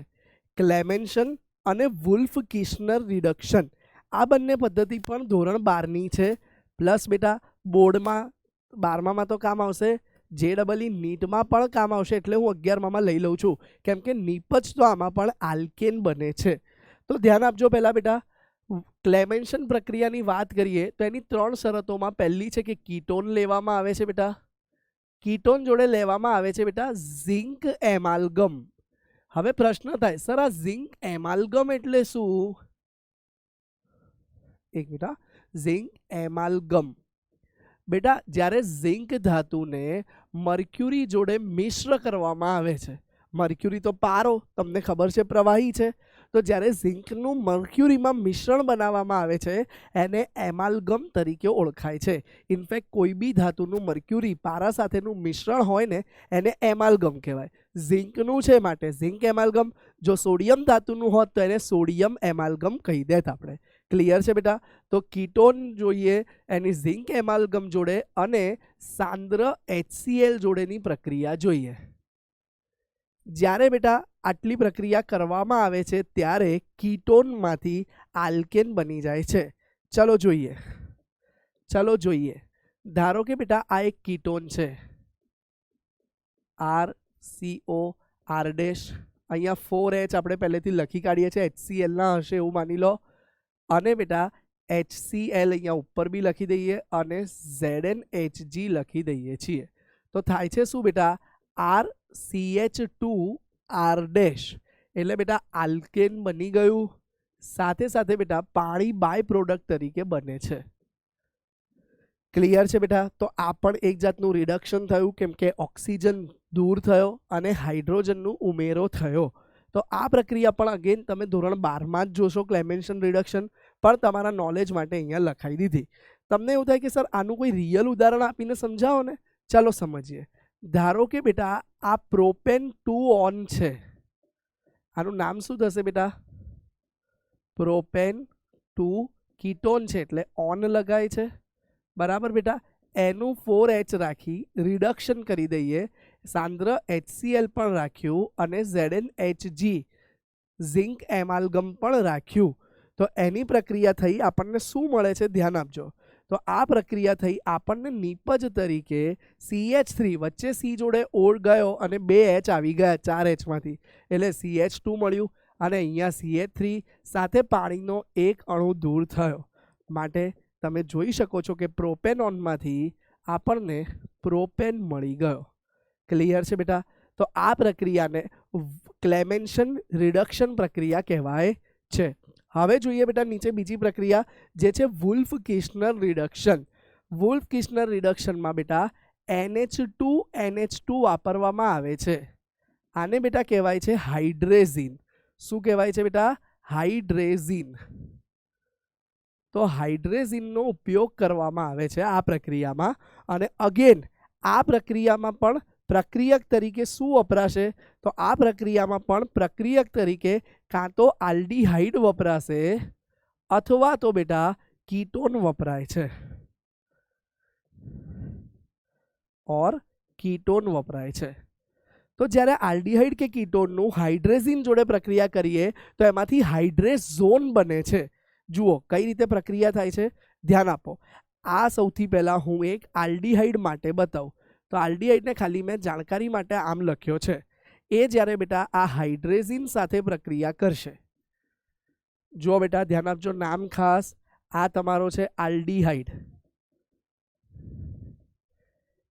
ક્લેમેન્શન અને વુલ્ફ કિશ્નર રિડક્શન. આ બંને પદ્ધતિ પણ ધોરણ 12ની છે. પ્લસ બેટા બોર્ડમાં 12માં તો કામ આવશે, JEE નીટમાં પણ કામ આવશે, એટલે હું 11માં લઈ લઉં છું, કેમ કે નિપજ તો આમાં પણ આલ્કેન બને છે. તો ધ્યાન આપજો. પહેલાં બેટા ક્લેમેન્શન પ્રક્રિયાની વાત કરીએ તો એની 3 શરતોમાં પહેલી છે કે કીટોન લેવામાં આવે છે બેટા. કીટોન જોડે લેવામાં આવે છે બેટા ઝિંક એમાલ્ગમ. હવે પ્રશ્ન થાય, સર આ ઝિંક એમાલ્ગમ એટલે શું? એક બેટા, ઝિંક એમાલ્ગમ બેટા જ્યારે ઝિંક ધાતુને મર્ક્યુરી જોડે મિશ્ર કરવામાં આવે છે. મર્ક્યુરી તો પારો, તમને ખબર છે, પ્રવાહી છે. તો જ્યારે ઝિંકનું મર્ક્યુરીમાં મિશ્રણ બનાવવામાં આવે છે એને એમાલ્ગમ તરીકે ઓળખાય છે. ઇનફેક્ટ કોઈ બી ધાતુનું મર્ક્યુરી પારા સાથેનું મિશ્રણ હોય ને એને એમાલ્ગમ કહેવાય. ઝિંકનું છે માટે ઝિંક એમાલ્ગમ. જો સોડિયમ ધાતુનું હોત તો એને સોડિયમ એમાલ્ગમ કહી દેત આપણે. ક્લિયર છે બેટા? તો કીટોન જોઈએ એની ઝિંક એમાલ્ગમ જોડે અને સાંદ્ર HCl જોડેની પ્રક્રિયા જોઈએ. જ્યારે બેટા આટલી પ્રક્રિયા કરવામાં આવે છે ત્યારે કીટોનમાંથી આલ્કેન બની જાય છે. ચલો જોઈએ. ધારો કે બેટા આ એક કીટોન છે, RCOR ડેશ, અહીંયા 4H આપણે પહેલેથી લખી કાઢીએ છીએ, HCl ના હશે એવું માની લો, અને બેટા HCl અહીંયા ઉપર બી લખી દઈએ અને ZnHg લખી દઈએ છીએ. તો થાય છે શું બેટા, RCH2R ડેશ, એટલે બેટા આલ્કેન બની ગયું. સાથે સાથે બેટા પાણી બાય પ્રોડક્ટ તરીકે બને છે. ક્લિયર છે બેટા? તો આ પણ એક જાતનું રિડક્શન થયું, કેમ કે ઓક્સિજન દૂર થયો અને હાઇડ્રોજનનું ઉમેરો થયો. તો આ પ્રક્રિયા પણ અગેન તમે ધોરણ 12માં જ જોશો, ક્લેમેન્શન રિડક્શન, પણ તમારા નોલેજ માટે અહીંયા લખાઈ દીધી. તમને એવું થાય કે સર આનું કોઈ રિયલ ઉદાહરણ આપીને સમજાવો ને, ચાલો સમજીએ. ધારો કે બેટા આ પ્રોપેન 2 ઓન છે, આનું નામ શું થશે બેટા? પ્રોપેન 2 કીટોન છે એટલે ઓન લગાય છે, બરાબર બેટા. એનું 4H રાખી રિડક્શન કરી દઈએ, સાંદ્ર HCl પણ રાખ્યું અને ZnHg ઝિંક એમાલ્ગમ પણ રાખ્યું. તો એની પ્રક્રિયા થઈ, આપણને શું મળે છે ધ્યાન આપજો. તો આ પ્રક્રિયા થઈ આપણને નીપજ તરીકે CH3, વચ્ચે C જોડે O ગયો અને 2H આવી ગયા 4Hમાંથી, એટલે CH2 મળ્યું અને અહીંયા CH3 સાથે પાણીનો એક અણુ દૂર થયો. માટે તમે જોઈ શકો છો કે પ્રોપેનોનમાંથી આપણને પ્રોપેન મળી ગયો. ક્લિયર છે બેટા? તો આ પ્રક્રિયાને ક્લેમેન્શન રિડક્શન પ્રક્રિયા કહેવાય છે. હવે જોઈએ બેટા નીચે બીજી પ્રક્રિયા, જે છે વુલ્ફ-કિર્ચનર રિડક્શન. વુલ્ફ-કિર્ચનર રિડક્શનમાં બેટા NH2 વાપરવામાં આવે છે. આને બેટા કહેવાય છે હાઇડ્રેઝિન. શું કહેવાય છે બેટા? હાઇડ્રેઝિન. તો હાઇડ્રેઝિનનો ઉપયોગ કરવામાં આવે છે આ પ્રક્રિયામાં. અને અગેન આ પ્રક્રિયામાં પણ પ્રક્રિયક તરીકે શું વપરાશે? તો આ પ્રક્રિયામાં પણ પ્રક્રિયક તરીકે કાં તો આલ્ડીહાઇડ વપરાશે અથવા તો બેટા કીટોન વપરાય છે, ઓર કીટોન વપરાય છે. તો જ્યારે આલ્ડીહાઇડ કે કીટોનનું હાઇડ્રેઝિન જોડે પ્રક્રિયા કરીએ તો એમાંથી હાઇડ્રેઝોન બને છે. જુઓ કઈ રીતે પ્રક્રિયા થાય છે, ધ્યાન આપો. આ સૌથી પહેલા હું એક આલ્ડીહાઇડ માટે બતાવું. તો આલ્ડીહાઇડને ખાલી મેં જાણકારી માટે આમ લખ્યો છે. એ જ્યારે બેટા આ હાઇડ્રેઝિન સાથે પ્રક્રિયા કરશે, જુઓ બેટા ધ્યાન આપજો, નામ ખાસ. આ તમારો છે આલ્ડીહાઇડ.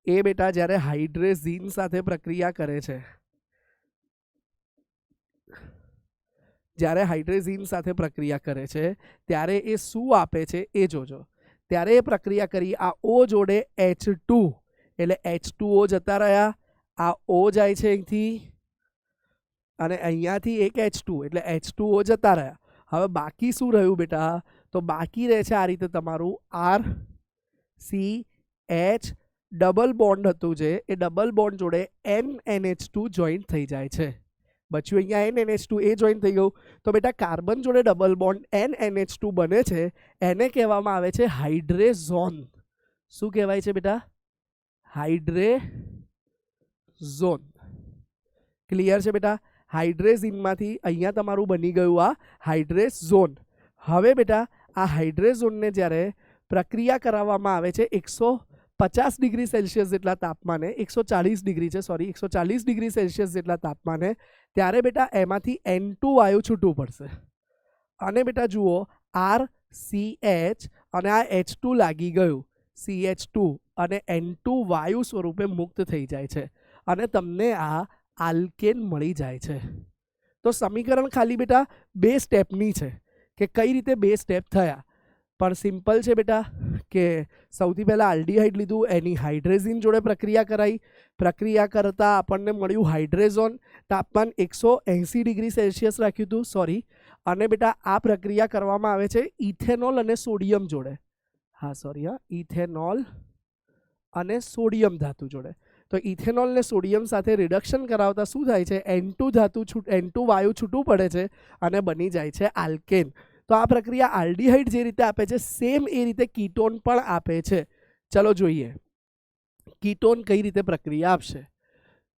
એ બેટા જ્યારે હાઇડ્રેઝિન સાથે પ્રક્રિયા કરે છે, જ્યારે હાઇડ્રેઝિન સાથે પ્રક્રિયા કરે છે ત્યારે એ શું આપે છે એ જોજો. ત્યારે એ પ્રક્રિયા કરી આ O જોડે H2, એટલે H2O જતા રહ્યા, આ O જાય છે અહીંથી અને અહીંયાથી એક H2, એટલે H2O જતા રહ્યા. હવે બાકી શું રહ્યું બેટા? તો બાકી રહે છે આ રીતે તમારું RCH ડબલ બોન્ડ હતું, જે એ ડબલ બોન્ડ જોડે NNH2 જોઈન્ટ થઈ જાય છે. બચ્યું અહીંયા NNH2, એ જોઈન્ટ થઈ ગયું. તો બેટા કાર્બન જોડે ડબલ બોન્ડ NNH2 બને છે, એને કહેવામાં આવે છે હાઇડ્રેઝોન. શું કહેવાય છે બેટા? હાઇડ્રેઝોન. ક્લિયર છે બેટા? હાઇડ્રેઝિનમાંથી અહીંયા તમારું બની ગયું આ હાઇડ્રેઝોન. હવે બેટા આ હાઇડ્રેઝોનને જ્યારે પ્રક્રિયા કરાવવામાં આવે છે 150 ડિગ્રી સેલ્સિયસ જેટલા તાપમાને, 140 ડિગ્રી છે, સોરી 140 ડિગ્રી સેલ્સિયસ જેટલા તાપમાને, ત્યારે બેટા એમાંથી N2 વાયુ છૂટવું પડશે. અને બેટા જુઓ RCH અને આ H2 લાગી ગયું, CH2 અને N2 વાયુ સ્વરૂપે મુક્ત થઈ જાય છે અને તમને આ આલ્કેન મળી જાય છે. તો સમીકરણ ખાલી બેટા 2 સ્ટેપની છે કે કઈ રીતે 2 સ્ટેપ થયા, પણ સિમ્પલ છે બેટા કે સૌથી પહેલાં આલ્ડીહાઇડ લીધું, એની હાઇડ્રેઝિન જોડે પ્રક્રિયા કરાઈ, પ્રક્રિયા કરતાં આપણને મળ્યું હાઇડ્રેઝોન, તાપમાન 180 ડિગ્રી સેલ્સિયસ રાખ્યું હતું, સોરી. અને બેટા આ પ્રક્રિયા કરવામાં આવે છે ઇથેનોલ અને સોડિયમ જોડે, હા સોરી હા, ઇથેનોલ અને સોડિયમ ધાતુ જોડે. તો ઇથેનોલ ને સોડિયમ સાથે રિડક્શન કરાવતા શું થાય છે? N2 વાયુ છૂટું પડે છે અને બની જાય છે આલ્કેન. તો આ પ્રક્રિયા આલ્ડીહાઇડ જે રીતે આપે છે સેમ એ રીતે કીટોન પણ આપે છે. ચલો જોઈએ કીટોન કઈ રીતે પ્રક્રિયા આપશે.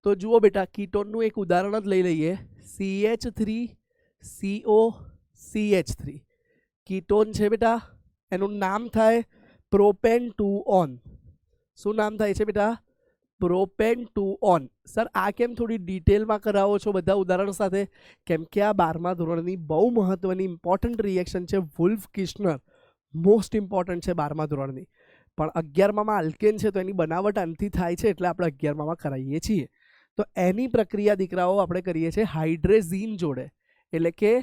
તો જુઓ બેટા કીટોનનું એક ઉદાહરણ જ લઈ લઈએ, CH3COCH3 કીટોન છે બેટા. એનું નામ થાય પ્રોપેન 2 ઓન. શું નામ થાય છે બેટા? Propane two on. સર આ કેમ થોડી ડિટેલમાં કરાવો છો બધા ઉદાહરણ સાથે? કેમ કે આ 12મા ધોરણની બહુ મહત્વની ઇમ્પોર્ટન્ટ રિએક્શન છે. વુલ્ફ કિશ્નર મોસ્ટ ઇમ્પોર્ટન્ટ છે 12મા ધોરણની. પણ 11મામાં આલ્કેન છે તો એની બનાવટ આનથી થાય છે એટલે આપણે 11મામાં કરાવીએ છીએ. તો એની પ્રક્રિયા દીકરાઓ આપણે કરીએ છીએ હાઇડ્રેઝીન જોડે, એટલે કે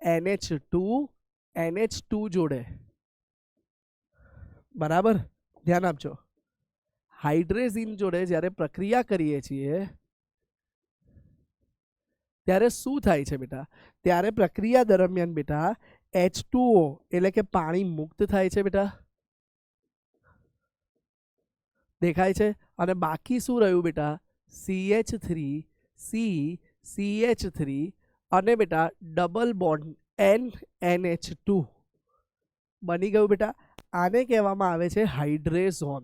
NH2 જોડે. બરાબર, ધ્યાન આપજો. હાઇડ્રેઝીન જોડે જ્યારે પ્રક્રિયા કરીએ છીએ ત્યારે શું થાય છે બેટા? ત્યારે પ્રક્રિયા દરમિયાન બેટા H2O એટલે કે પાણી મુક્ત થાય છે બેટા, દેખાય છે. અને બાકી શું રહ્યું બેટા? CH3 અને બેટા ડબલ બોન્ડ NH2 બની ગયું બેટા. આને કહેવામાં આવે છે હાઇડ્રેઝોન.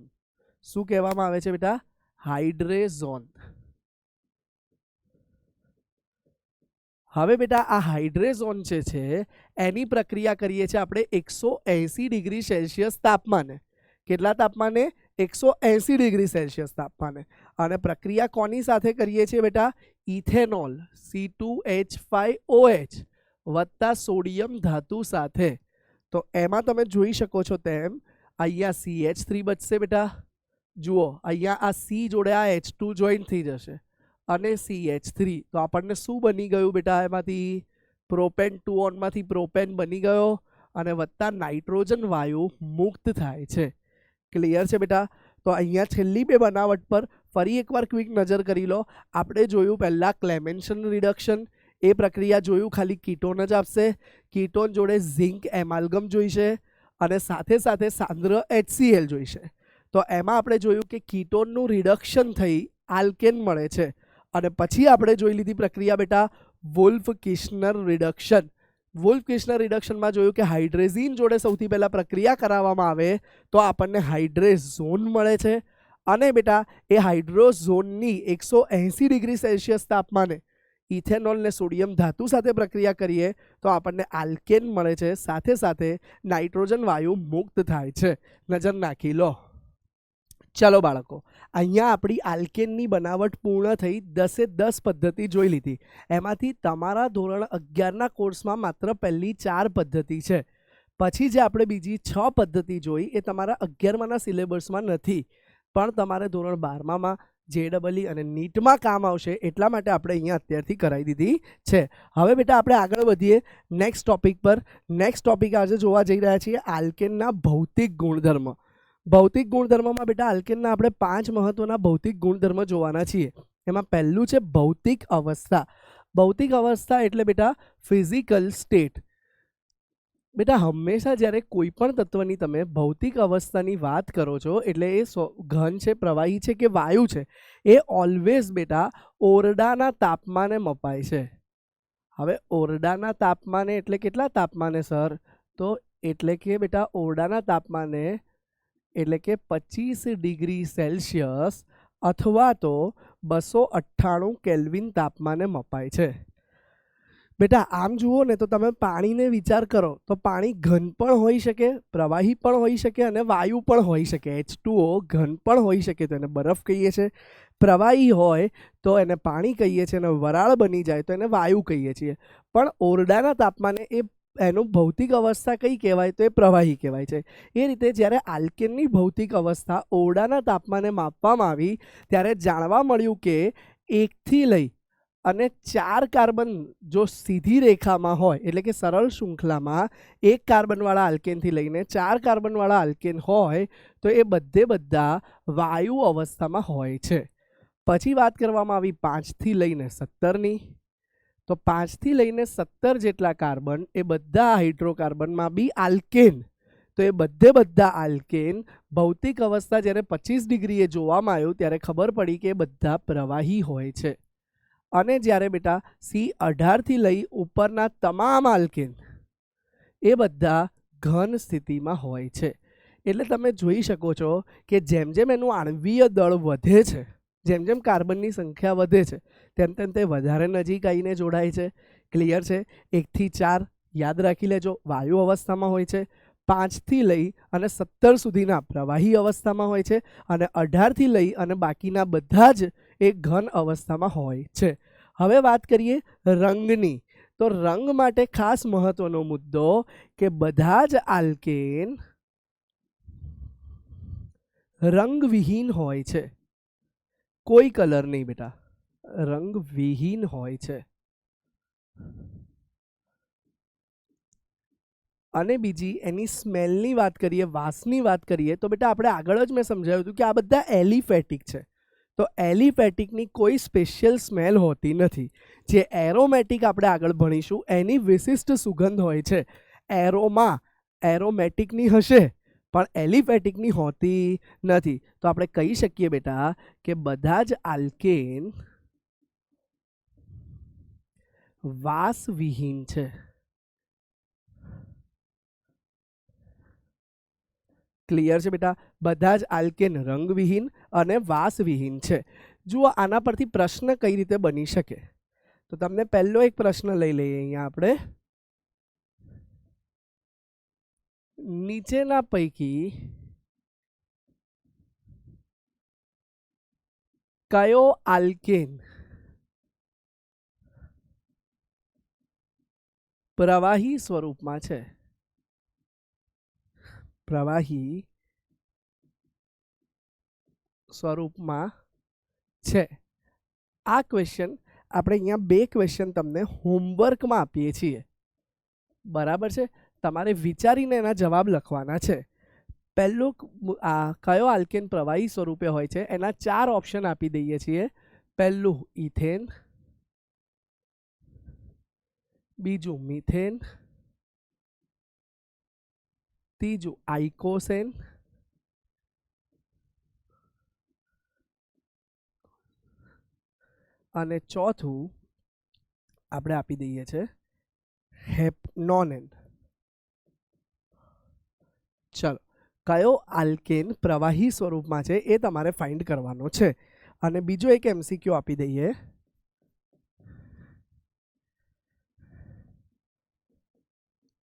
શું કહેવામાં આવે છે બેટા? હાઇડ્રેઝોન. હવે બેટા આ હાઇડ્રેઝોન જે છે એની પ્રક્રિયા કરીએ છીએ આપણે 180 ડિગ્રી સેલ્સિયસ તાપમાને. કેટલા તાપમાને? 180 ડિગ્રી સેલ્સિયસ તાપમાને. અને પ્રક્રિયા કોની સાથે કરીએ છીએ બેટા? ઇથેનોલ C2H5OH વત્તા સોડિયમ ધાતુ સાથે. તો એમાં તમે જોઈ શકો છો તેમ અહીંયા CH3 બચશે બેટા. જુઓ અહીંયા આ C જોડે આ H2 જોઈન્ટ થઈ જશે અને CH3. તો આપણને શું બની ગયું બેટા? એમાંથી પ્રોપેન ટુ ઓનમાંથી પ્રોપેન બની ગયો અને વત્તા નાઇટ્રોજન વાયુ મુક્ત થાય છે. ક્લિયર છે બેટા? તો અહીંયા છેલ્લી બે બનાવટ પર ફરી એકવાર ક્વિક નજર કરી લો. આપણે જોયું પહેલાં ક્લેમેન્શન રિડક્શન, એ પ્રક્રિયા જોયું, ખાલી કીટોન જ આપશે. કીટોન જોડે ઝિંક એમાલ્ગમ જોઈશે અને સાથે સાથે સાંદ્ર HCl જોઈશે. તો એમાં આપણે જોયું કે કીટોનનું રિડક્શન થઈ આલ્કેન મળે છે. અને પછી આપણે જોઈ લીધી પ્રક્રિયા બેટા વુલ્ફ કિશ્નર રિડક્શન. વુલ્ફ કિશ્નર રિડક્શનમાં જોયું કે હાઇડ્રેઝીન જોડે સૌથી પહેલાં પ્રક્રિયા કરાવવામાં આવે તો આપણને હાઇડ્રેઝોન મળે છે. અને બેટા એ હાઇડ્રોઝોનની 180 ડિગ્રી સેલ્સિયસ તાપમાને ઇથેનોલ ને સોડિયમ ધાતુ સાથે પ્રક્રિયા કરીએ તો આપણને આલ્કેન મળે છે. સાથે સાથે નાઇટ્રોજન વાયુ મુક્ત થાય છે. નજર નાખી લો. ચલો બાળકો, અહીંયા આપણી આલ્કેનની બનાવટ પૂર્ણ થઈ. 10 પદ્ધતિ જોઈ લીધી. એમાંથી તમારા ધોરણ 11ના કોર્સમાં માત્ર પહેલી 4 પદ્ધતિ છે. પછી જે આપણે બીજી 6 પદ્ધતિ જોઈ એ તમારા 11માના સિલેબસમાં નથી, પણ તમારે ધોરણ 12મામાં JEE અને નીટમાં કામ આવશે એટલા માટે આપણે અહીંયા અત્યારથી કરાવી દીધી છે. હવે બેટા આપણે આગળ વધીએ નેક્સ્ટ ટોપિક પર. નેક્સ્ટ ટોપિક આજે જોવા જઈ રહ્યા છીએ આલ્કેનના ભૌતિક ગુણધર્મ. ભૌતિક ગુણધર્મમાં બેટા આલ્કેનના આપણે 5 મહત્વના ભૌતિક ગુણધર્મ જોવાના છીએ. એમાં પહેલું છે ભૌતિક અવસ્થા. ભૌતિક અવસ્થા એટલે બેટા ફિઝિકલ સ્ટેટ. બેટા હંમેશા જ્યારે કોઈ પણ તત્વની તમે ભૌતિક અવસ્થાની વાત કરો છો એટલે એ ઘન છે, પ્રવાહી છે કે વાયુ છે, એ ઓલવેઝ બેટા ઓરડાના તાપમાને મપાય છે. હવે ઓરડાના તાપમાને એટલે કેટલા તાપમાને સર? તો એટલે કે બેટા ઓરડાના તાપમાને એટલે કે 25 ડિગ્રી સેલ્સિયસ અથવા તો 298 કેલ્વિન તાપમાને મપાય છે. બેટા આમ જુઓ ને તો તમે પાણીને વિચાર કરો તો પાણી ઘન પણ હોઈ શકે, પ્રવાહી પણ હોઈ શકે અને વાયુ પણ હોઈ શકે. H2O ઘન પણ હોઈ શકે તો એને બરફ કહીએ છીએ, પ્રવાહી હોય તો એને પાણી કહીએ છીએ અને વરાળ બની જાય તો એને વાયુ કહીએ છીએ. પણ ઓરડાના તાપમાને એનું ભૌતિક અવસ્થા કઈ કહેવાય? તો એ પ્રવાહી કહેવાય છે. એ રીતે જ્યારે આલ્કેનની ભૌતિક અવસ્થા ઓરડાના તાપમાને માપવામાં આવી ત્યારે જાણવા મળ્યું કે 1 થી લઈ અને 4 કાર્બન જો સીધી રેખામાં હોય એટલે કે સરળ શૃંખલામાં 1 કાર્બનવાળા આલ્કેનથી લઈને 4 કાર્બનવાળા આલ્કેન હોય તો એ બધા વાયુ અવસ્થામાં હોય છે. પછી વાત કરવામાં આવી 5 થી લઈને 17ની. તો 5 થી લઈને 17 જેટલા કાર્બન એ બધા હાઇડ્રોકાર્બનમાં બી આલ્કેન. તો એ બધા આલ્કેન ભૌતિક અવસ્થા જ્યારે 25 ડિગ્રીએ જોવામાં આવ્યું ત્યારે ખબર પડી કે બધા પ્રવાહી હોય છે. અને જ્યારે બેટા C18 થી લઈ ઉપરના તમામ આલ્કેન એ બધા ઘન સ્થિતિમાં હોય છે. એટલે તમે જોઈ શકો છો કે જેમ જેમ એનું આણ્વીય દળ વધે છે, જેમ જેમ કાર્બનની સંખ્યા વધે છે તેમ તેમ તે વધારે નજીક આવીને જોડાય છે. ક્લિયર છે? 1 થી 4 યાદ રાખી લેજો વાયુ અવસ્થામાં હોય છે. 5થી લઈ અને 17 સુધીના પ્રવાહી અવસ્થામાં હોય છે અને 18થી લઈ અને બાકીના બધા જ એ ઘન અવસ્થામાં હોય છે. હવે વાત કરીએ રંગની. તો રંગ માટે ખાસ મહત્વનો મુદ્દો કે બધા જ આલ્કેન રંગવિહીન હોય છે. કોઈ કલર નહીં બેટા, રંગવિહીન હોય છે. અને બીજી એની સ્મેલની વાત કરીએ, વાસની વાત કરીએ, તો બેટા આપણે આગળ જ મેં સમજાવ્યું હતું કે આ બધા એલિફેટિક છે. તો એલિફેટિકની કોઈ સ્પેશિયલ સ્મેલ હોતી નથી. જે એરોમેટિક આપણે આગળ ભણીશું એની વિશિષ્ટ સુગંધ હોય છે. એરોમેટિકની હશે પણ એલિફેટિકની હોતી નથી. તો આપણે કહી શકીએ બેટા કે બધા જ આલ્કેન વાસવિહીન છે. ક્લિયર છે બેટા? બધા જ આલ્કેન રંગવિહીન અને વાસવિહીન છે. જુઓ આના પરથી પ્રશ્ન કઈ રીતે બની શકે. તો તમને પહેલો એક પ્રશ્ન લઈ લઈએ. અહીંયા આપણે નીચેના પૈકી કયો આલ્કેન પ્રવાહી સ્વરૂપમાં છે? પ્રવાહી સ્વરૂપમાં છે. આ ક્વેશ્ચન આપણે અહીંયા 2 ક્વેશ્ચન તમને હોમવર્કમાં આપીએ છીએ. બરાબર છે? તમારે વિચારીને એના જવાબ લખવાના છે. પહેલું કયો આલ્કેન પ્રવાહી સ્વરૂપે હોય છે એના 4 ઓપ્શન આપી દઈએ છીએ. પહેલું ઇથેન, બીજું મિથેન, ત્રીજું આઇકોસેન, અને ચોથું આપણે આપી દઈએ છીએ હેપનોનેન. ચલો, કયો આલ્કેન પ્રવાહી સ્વરૂપમાં છે એ તમારે ફાઇન્ડ કરવાનો છે. અને બીજો એક MCQ આપી દઈએ.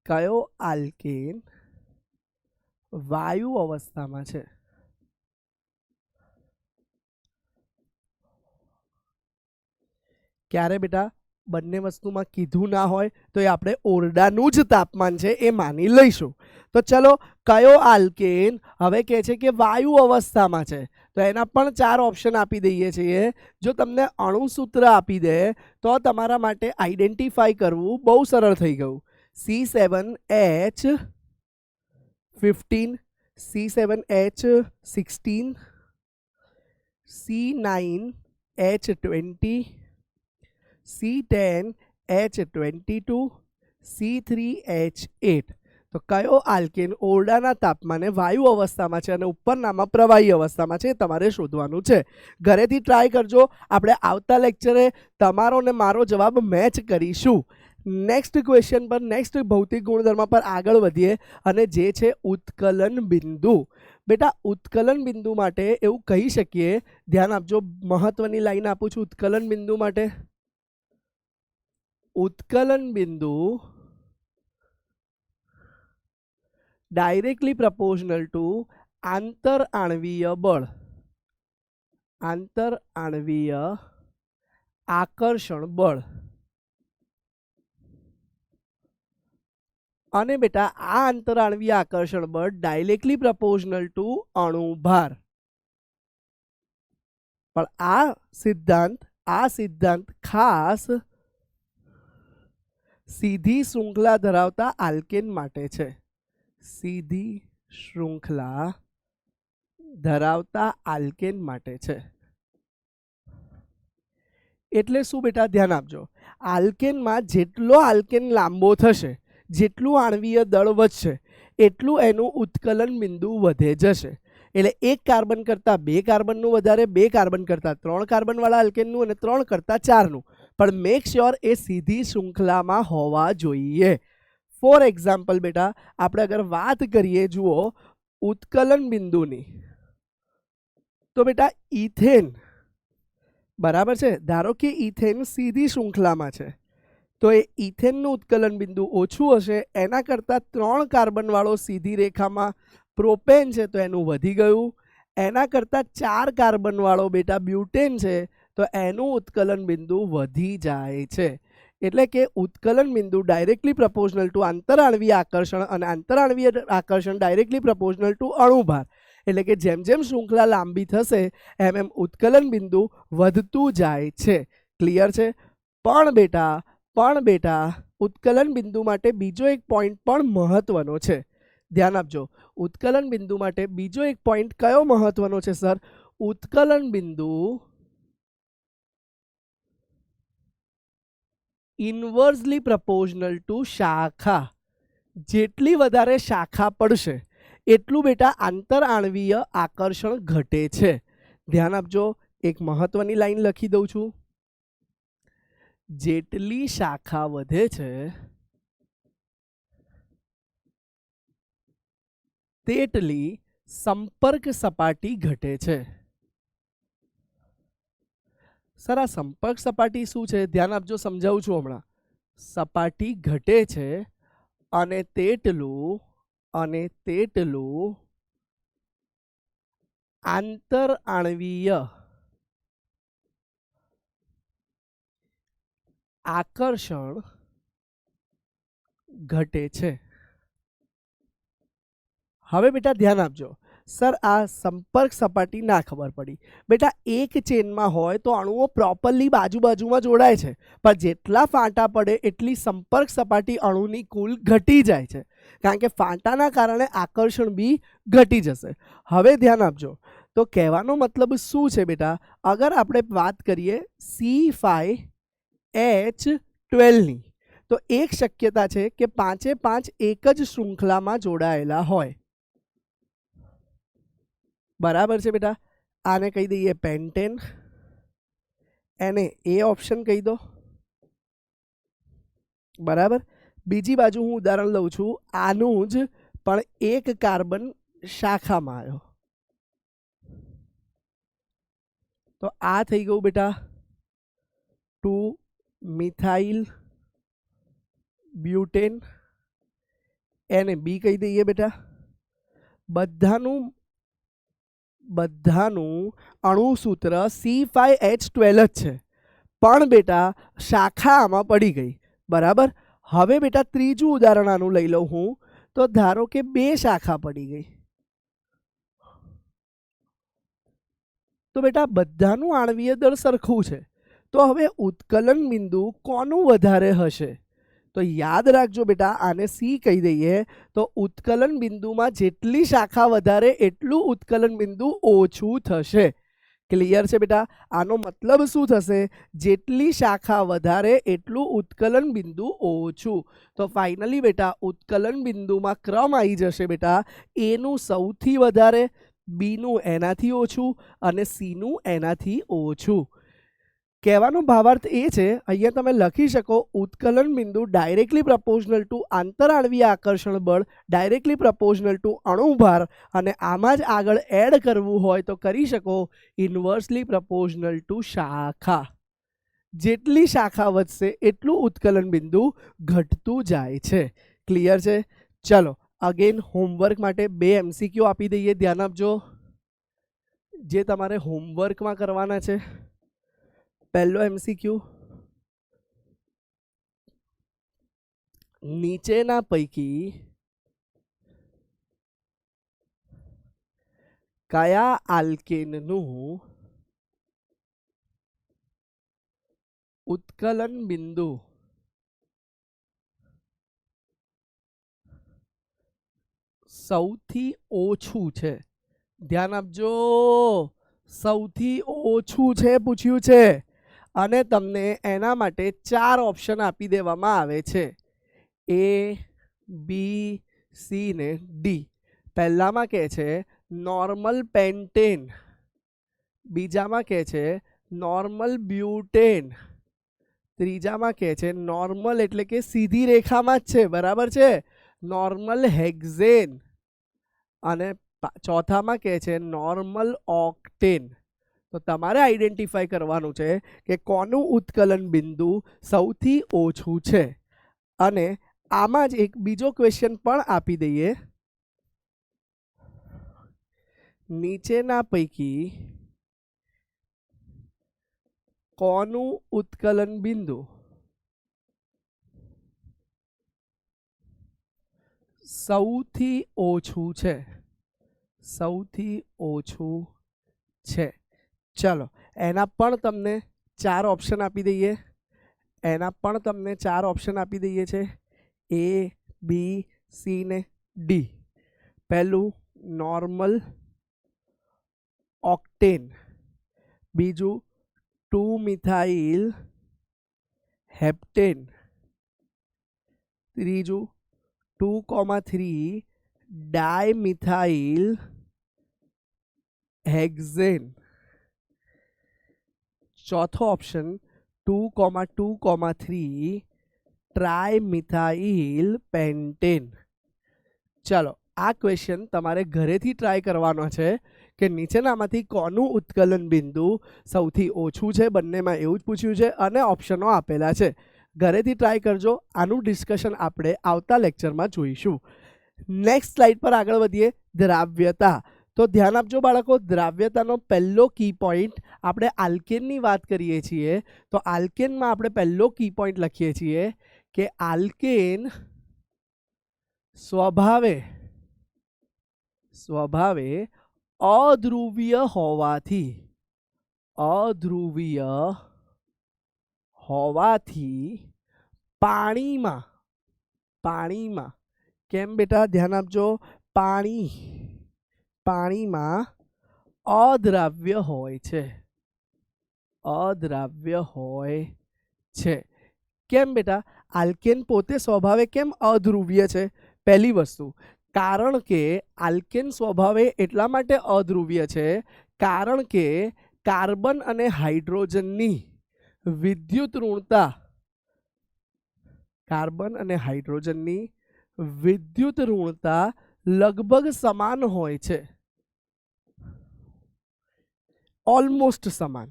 કયો આલ્કેન વાયુ અવસ્થામાં છે? ક્યારે બેટા બંને વસ્તુમાં કીધું ના હોય તો એ આપણે ઓરડાનું જ તાપમાન છે એ માની લઈશું. તો ચલો, કયો આલ્કેન હવે કહે છે કે વાયુ અવસ્થામાં છે, તો એના પણ 4 ઓપ્શન આપી દઈએ છીએ. જો તમને અણુસૂત્ર આપી દે તો તમારા માટે આઈડેન્ટિફાઈ કરવું બહુ સરળ થઈ ગયું. C7H15, C7H16, C9H20, C10H22, C3H8. તો કયો આલ્કેન ઓરડાના તાપમાને વાયુ અવસ્થામાં છે અને ઉપરનામાં પ્રવાહી અવસ્થામાં છે તમારે શોધવાનું છે. ઘરેથી ટ્રાય કરજો. આપણે આવતા લેક્ચરે તમારો ને મારો જવાબ મેચ કરીશું. નેક્સ્ટ ક્વેશ્ચન પર, નેક્સ્ટ ભૌતિક ગુણધર્મ પર આગળ વધીએ અને જે છે ઉત્કલન બિંદુ. બેટા ઉત્કલન બિંદુ માટે એવું કહી શકીએ, ધ્યાન આપજો, મહત્વની લાઈન આપું છું ઉત્કલન બિંદુ માટે. ઉત્કલન બિંદુ ડાયરેક્ટલી પ્રપોર્શનલ ટુ આંતરઆણવીય બળ, આંતરઆણવીય આકર્ષણ બળ. અને બેટા આ આંતરઆણવીય આકર્ષણ બળ ડાયરેક્ટલી પ્રપોર્શનલ ટુ અણુભાર. પણ આ સિદ્ધાંત ખાસ સીધી શૃંખલા ધરાવતા આલ્કેન માટે છે. સીધી શૃંખલા ધરાવતા આલ્કેન માટે છે. એટલે શું બેટા ધ્યાન આપજો, આલ્કેનમાં જેટલો આલ્કેન લાંબો થશે, જેટલું આણવીય દળ વધશે એટલું એનું ઉત્કલન બિંદુ વધે જશે. એટલે 1 કાર્બન કરતાં 2 કાર્બનનું વધારે, 2 કાર્બન કરતાં 3 કાર્બનવાળા આલ્કેનનું અને 3 કરતાં 4નું. પણ મેક શ્યોર એ સીધી શૃંખલામાં હોવા જોઈએ. ફોર એક્ઝામ્પલ બેટા આપણે અગર વાત કરીએ, જુઓ ઉત્કલન બિંદુની, તો બેટા ઇથેન, બરાબર છે, ધારો કે ઇથેન સીધી શૃંખલામાં છે, તો એ ઇથેનનું ઉત્કલન બિંદુ ઓછું હશે. એના કરતાં 3 કાર્બનવાળો સીધી રેખામાં પ્રોપેન છે તો એનું વધી ગયું. એના કરતાં 4 કાર્બનવાળો બેટા બ્યુટેન છે તો એનું ઉત્કલન બિંદુ વધી જાય છે. એટલે કે ઉત્કલન બિંદુ ડાયરેક્ટલી પ્રપોઝનલ ટુ આંતરાણવીય આકર્ષણ અને આંતરાણવીય આકર્ષણ ડાયરેક્ટલી પ્રપોઝનલ ટુ અણુભાર. એટલે કે જેમ જેમ શૃંખલા લાંબી થશે એમ એમ ઉત્કલન બિંદુ વધતું જાય છે. ક્લિયર છે? પણ બેટા ઉત્કલન બિંદુ માટે બીજો એક પોઈન્ટ પણ મહત્વનો છે. ધ્યાન આપજો. ઉત્કલન બિંદુ માટે બીજો એક પોઈન્ટ કયો મહત્વનો છે સર? ઉત્કલન બિંદુ ઇન્વર્સલી પ્રપોઝનલ ટુ શાખા. જેટલી વધારે શાખા પડશે એટલું બેટા આંતરઆણવીય આકર્ષણ ઘટે છે. ધ્યાન આપજો. એક મહત્વની લાઈન લખી દઉં છું. જેટલી શાખા વધે છે તેટલી સંપર્ક સપાટી ઘટે છે. સર આ સંપર્ક સપાટી શું છે? ધ્યાન આપજો, સમજાવું છું હમણાં. સપાટી ઘટે છે અને તેટલું આંતરઆણવીય આકર્ષણ ઘટે છે. હવે બેટા ધ્યાન આપજો. સર આ સંપર્ક સપાટી ના ખબર પડી. બેટા એક ચેનમાં હોય તો અણુઓ પ્રોપરલી બાજુમાં જોડાય છે, પણ જેટલા ફાંટા પડે એટલી સંપર્ક સપાટી અણુની કુલ ઘટી જાય છે, કારણ કે ફાંટાના કારણે આકર્ષણ બી ઘટી જશે. હવે ધ્યાન આપજો. તો કહેવાનો મતલબ શું છે બેટા? અગર આપણે વાત કરીએ C5H12ની તો એક શક્યતા છે કે 5 એક જ શૃંખલામાં જોડાયેલા હોય. બરાબર છે બેટા? આને કહી દઈએ પેન્ટેન, એને એ ઓપ્શન કહી દો. બરાબર. બીજી બાજુ હું ઉદાહરણ લઉં છું. આનું જ પણ એક કાર્બન શાખામાં આવ્યો તો આ થઈ ગયું બેટા 2 મિથાઇલ બ્યુટેન. એને બી કહી દઈએ બેટા. બધાનું અણુસૂત્ર C5H12 જ છે, પણ બેટા શાખા આમાં પડી ગઈ. બરાબર. હવે બેટા ત્રીજું ઉદાહરણ આનું લઈ લઉં હું. તો ધારો કે 2 શાખા પડી ગઈ. તો બેટા બધાનું આણવીય દળ સરખું છે, તો હવે ઉત્કલન બિંદુ કોનું વધારે હશે? તો યાદ રાખજો બેટા, આને સી કહી દઈએ. તો ઉત્કલન બિંદુમાં જેટલી શાખા વધારે એટલું ઉત્કલન બિંદુ ઓછું થશે. ક્લિયર છે બેટા? આનો મતલબ શું થશે? જેટલી શાખા વધારે એટલું ઉત્કલન બિંદુ ઓછું. તો ફાઇનલી બેટા ઉત્કલન બિંદુમાં ક્રમ આવી જશે બેટા. એનું સૌથી વધારે, બીનું એનાથી ઓછું અને સીનું એનાથી ઓછું. કહેવાનો ભાવાર્થ એ છે, અહીંયા તમે લખી શકો ઉત્કલન બિંદુ ડાયરેક્ટલી પ્રપોઝનલ ટુ આંતરાણવીય આકર્ષણ બળ, ડાયરેક્ટલી પ્રપોઝનલ ટુ અણુભાર, અને આમાં જ આગળ એડ કરવું હોય તો કરી શકો ઇન્વર્સલી પ્રપોઝનલ ટુ શાખા. જેટલી શાખા વધશે એટલું ઉત્કલન બિંદુ ઘટતું જાય છે. ક્લિયર છે? ચલો અગેન હોમવર્ક માટે 2 MCQ આપી દઈએ. ધ્યાન આપજો, જે તમારે હોમવર્કમાં કરવાના છે. પહેલો MCQ, નીચેના પૈકી કયા આલ્કેનનું ઉત્કલન બિંદુ સૌથી ઓછું છે? ધ્યાન આપજો, સૌથી ઓછું છે પૂછ્યું છે, અને તમને એના માટે 4 ઓપ્શન આપી દેવામાં આવે છે, A, B, C ને D. પહેલામાં કહે છે નોર્મલ પેન્ટેન, બીજામાં કહે છે નોર્મલ બ્યુટેન, ત્રીજામાં કહે છે નોર્મલ એટલે કે સીધી રેખામાં જ છે, બરાબર છે, નોર્મલ હેક્ઝેન, અને ચોથામાં કહે છે નોર્મલ ઓક્ટેન. તો તમારે આઈડેન્ટિફાઈ કરવાનું છે કે કોનું ઉત્કલન બિંદુ સૌથી ઓછું છે. અને આમાં જ એક બીજો ક્વેશ્ચન પણ આપી દઈએ. નીચેના પૈકી કોનું ઉત્કલન બિંદુ સૌથી ઓછું છે? સૌથી ઓછું છે. ચલો એના પણ તમને 4 ઓપ્શન આપી દઈએ. છે A, B, C ને D. પહેલું નોર્મલ ઓક્ટેન, બીજું 2 મિથાઇલ હેપ્ટેન, ત્રીજું 2,3 ડાયમિથાઇલ હેક્ઝેન, ચોથો ઓપ્શન 2,2,3 ટ્રાયમિથાઇલ પેન્ટેન. ચાલો આ ક્વેશ્ચન તમારે ઘરેથી ટ્રાય કરવાનો છે કે નીચેનામાંથી કોનું ઉત્કલન બિંદુ સૌથી ઓછું છે. બંનેમાં એવું જ પૂછ્યું છે અને ઓપ્શનો આપેલા છે. ઘરેથી ટ્રાય કરજો. આનું ડિસ્કશન આપણે આવતા લેક્ચરમાં જોઈશું. નેક્સ્ટ સ્લાઇડ પર આગળ વધીએ. દ્રાવ્યતા. તો ધ્યાન આપજો બાળકો, દ્રાવ્યતાનો પહેલો કી પોઈન્ટ, આપણે આલ્કેનની વાત કરીએ છીએ તો આલ્કેનમાં આપણે પહેલો કી પોઈન્ટ લખીએ છીએ કે આલ્કેન સ્વભાવે અધ્રુવીય હોવાથી પાણીમાં કેમ બેટા ધ્યાન આપજો, પાણીમાં અદ્રાવ્ય હોય છે. કેમ બેટા આલ્કેન પોતે સ્વભાવે કેમ અધ્રુવીય છે? પહેલી વસ્તુ, કારણ કે આલ્કેન સ્વભાવે એટલા માટે અધ્રુવીય છે કારણ કે કાર્બન અને હાઇડ્રોજનની વિદ્યુત ઋણતા લગભગ સમાન હોય છે, ઓલમોસ્ટ સમાન.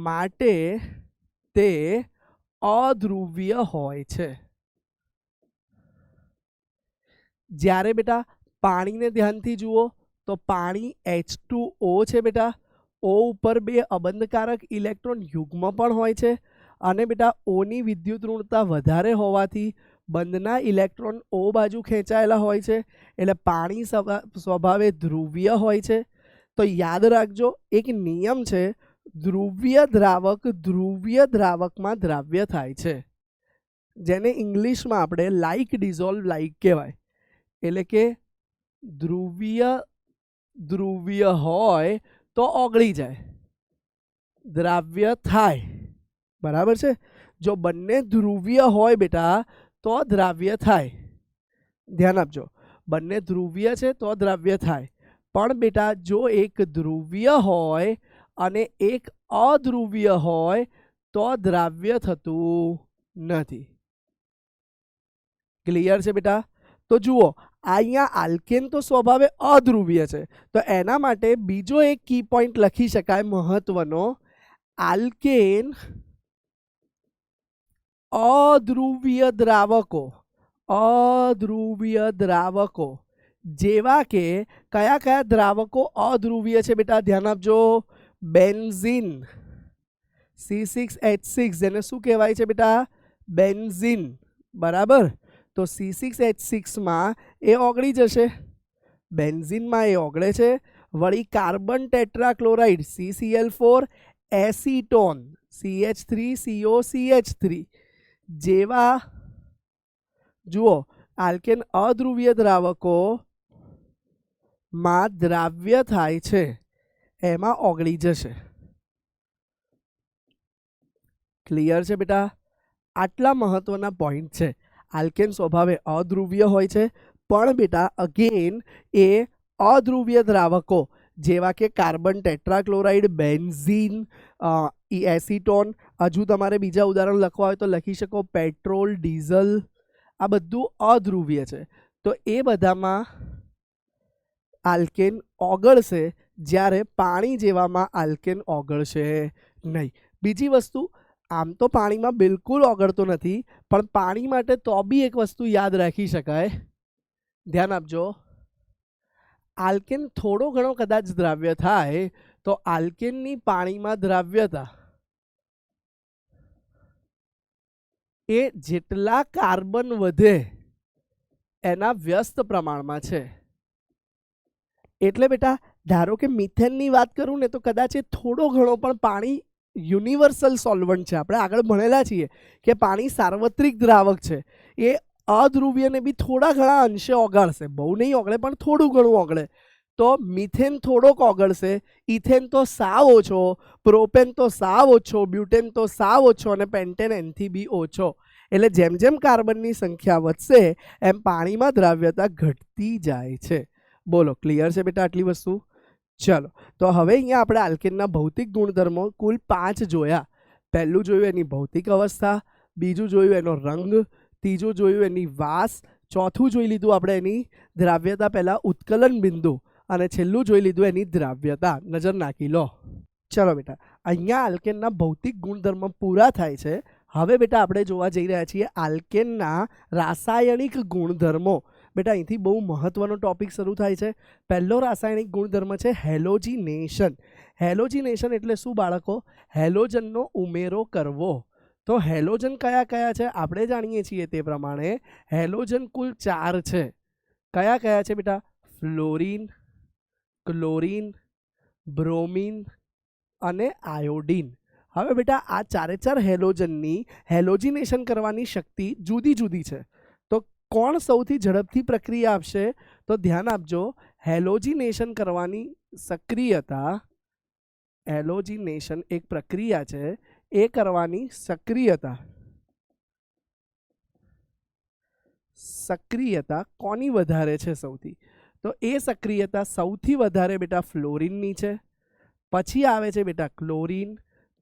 માટે તે અધ્રુવીય હોય છે. જ્યારે બેટા પાણીને ધ્યાનથી જુઓ તો પાણી H2O છે બેટા. O ઉપર 2 અબંધકારક ઇલેક્ટ્રોન યુગ્મ પણ હોય છે અને બેટા ઓની વિદ્યુત ઋણતા વધારે હોવાથી બંધના ઇલેક્ટ્રોન O બાજુ ખેંચાયેલા હોય છે. એટલે પાણી સ્વભાવે ધ્રુવીય હોય છે. તો યાદ રાખજો, એક નિયમ છે, ધ્રુવીય દ્રાવકમાં દ્રાવ્ય થાય છે, જેને ઇંગ્લિશમાં આપણે લાઇક ડિઝોલ્વ લાઇક કહેવાય. એટલે કે ધ્રુવીય હોય તો ઓગળી જાય, દ્રાવ્ય થાય. બરાબર છે? જો બંને ધ્રુવીય હોય બેટા તો દ્રાવ્ય થાય. ધ્યાન આપજો, બંને ધ્રુવીય છે તો દ્રાવ્ય થાય. પણ બેટા જો એક ધ્રુવીય હોય અને એક અધ્રુવીય હોય તો દ્રાવ્ય થતું નથી. ક્લિયર છે બેટા? તો જુઓ, અહીંયા આલ્કેન તો સ્વભાવે અધ્રુવીય છે, તો એના માટે બીજો એક કી પોઈન્ટ લખી શકાય મહત્વનો. આલ્કેન અધ્રુવીય દ્રાવકો જેવા કે કયા દ્રાવકો અધ્રુવીય છે બેટા? ધ્યાન આપજો. બેન્ઝીન C6H6, જેને શું કહેવાય છે બેટા? બેન્ઝીન. બરાબર? તો C6H6માં એ ઓગળી જશે, બેન્ઝીનમાં એ ઓગળે છે. વળી carbon tetrachloride CCl4, acetone CH3COCH3 જેવા જુઓ આલ્કેન અધ્રુવીય દ્રાવકોમાં દ્રાવ્ય થાય છે, એમાં ઓગળી જશે. ક્લિયર છે બેટા? આટલા મહત્વના પોઈન્ટ છે. આલ્કેન સ્વભાવે અધ્રુવીય હોય છે, પણ બેટા અગેન એ અધ્રુવીય દ્રાવકો જેવા કે કાર્બન ટેટ્રાક્લોરાઇડ, બેન્ઝીન, એસીટોન, હજુ તમારે બીજા ઉદાહરણ લખવા હોય તો લખી શકો, પેટ્રોલ, ડીઝલ, આ બધું અધ્રુવીય છે. તો એ બધામાં આલ્કેન ઓગળશે, જ્યારે પાણી જેવામાં આલ્કેન ઓગળશે નહીં. બીજી વસ્તુ, આમ તો પાણીમાં બિલકુલ ઓગળતો નથી, પણ પાણી માટે તો બી એક વસ્તુ યાદ રાખી શકાય, ધ્યાન આપજો. આલ્કેન થોડો ઘણો કદાચ દ્રાવ્ય થાય તો આલ્કેનની પાણીમાં દ્રાવ્યતા એ જેટલા કાર્બન વધે એના વ્યસ્ત પ્રમાણમાં છે. એટલે બેટા ધારો કે મિથેનની વાત કરું ને તો કદાચ એ થોડો ઘણો પણ પાણી યુનિવર્સલ સોલ્વન્ટ છે. આપણે આગળ ભણેલા છીએ કે પાણી સાર્વત્રિક દ્રાવક છે. એ અધ્રુવ્યને બી થોડા ઘણા અંશે ઓગાળશે, બહુ નહીં ઓગળે પણ થોડું ઘણું ઓગળે. તો મિથેન થોડોક ઓગળશે, ઇથેન તો સાવ ઓછો, પ્રોપેન તો સાવ ઓછો, બ્યુટેન તો સાવ ઓછો અને પેન્ટેન એનથી બી ઓછો. એટલે જેમ જેમ કાર્બનની સંખ્યા વધશે એમ પાણીમાં દ્રાવ્યતા ઘટતી જાય છે. બોલો, ક્લિયર છે બેટા આટલી વસ્તુ? ચલો, તો હવે અહીંયા આપણે આલ્કેનના ભૌતિક ગુણધર્મો કુલ 5 જોયા. પહેલું જોયું એની ભૌતિક અવસ્થા, બીજું જોયું એનો રંગ, ત્રીજું જોયું એની વાસ, ચોથું જોઈ લીધું આપણે એની દ્રાવ્યતા પહેલાં ઉત્કલન બિંદુ, અને છેલ્લું જોઈ લીધું એની દ્રાવ્યતા. નજર નાખી લો. ચલો બેટા, અહીંયા આલ્કેનના ભૌતિક ગુણધર્મ પૂરા થાય છે. હવે બેટા આપણે જોવા જઈ રહ્યા છીએ આલ્કેનના રાસાયણિક ગુણધર્મો. બેટા અહીંથી બહુ મહત્વનો ટોપિક શરૂ થાય છે. પહેલો રાસાયણિક ગુણધર્મ છે હેલોજિનેશન. હેલોજિનેશન એટલે શું બાળકો? હેલોજનનો ઉમેરો કરવો. તો હેલોજન કયા કયા છે આપણે જાણીએ છીએ તે પ્રમાણે હેલોજન કુલ 4 છે. કયા કયા છે બેટા? ફ્લોરિન, ક્લોરિન, બ્રોમિન અને આયોડિન. હવે બેટા આ 4 હેલોજનની હેલોજિનેશન કરવાની શક્તિ જુદી જુદી છે. તો કોણ સૌથી ઝડપથી પ્રક્રિયા આપશે? તો ધ્યાન આપજો, હેલોજિનેશન કરવાની સક્રિયતા, હેલોજિનેશન એક પ્રક્રિયા છે, એ કરવાની સક્રિયતા કોની વધારે છે સૌથી? તો એ સક્રિયતા સૌથી વધારે બેટા ફ્લોરિનની છે, પછી આવે છે બેટા ક્લોરિન,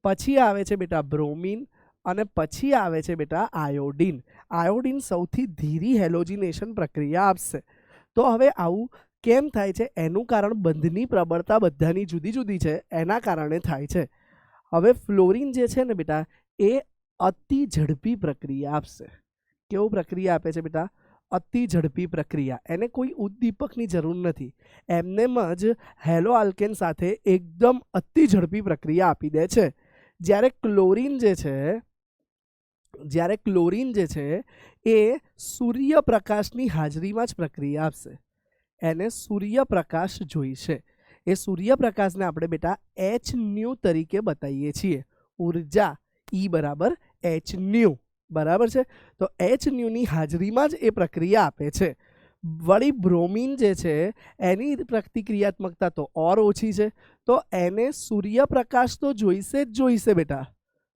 પછી આવે છે બેટા બ્રોમિન અને પછી આવે છે બેટા આયોડિન. આયોડિન સૌથી ધીરી હેલોજિનેશન પ્રક્રિયા આપશે. તો હવે આવું કેમ થાય છે? એનું કારણ બંધની પ્રબળતા બધાની જુદી જુદી છે, એના કારણે થાય છે. હવે ફ્લોરિન જે છે ને બેટા એ અતિ ઝડપી પ્રક્રિયા આપશે. કેવું પ્રક્રિયા આપે છે બેટા? અતિ ઝડપી પ્રક્રિયા. એને કોઈ ઉદ્દીપકની જરૂર નથી, એમનેમ જ હેલો આલ્કેન સાથે એકદમ અતિ ઝડપી પ્રક્રિયા આપી દે છે. જ્યારે ક્લોરિન જે છે એ સૂર્યપ્રકાશની હાજરીમાં જ પ્રક્રિયા આપશે. એને સૂર્યપ્રકાશ જોઈશે. એ સૂર્યપ્રકાશને આપણે બેટા hν તરીકે બતાવીએ છીએ. ઉર્જા E બરાબર hν, બરાબર છે? તો hν ની હાજરીમાં જ એ પ્રક્રિયા આપે છે. વળી બ્રોમિન જે છે એની પ્રતિક્રિયાત્મકતા તો ઓર ઓછી છે, તો એને સૂર્યપ્રકાશ તો જોઈશે જ જોઈશે બેટા.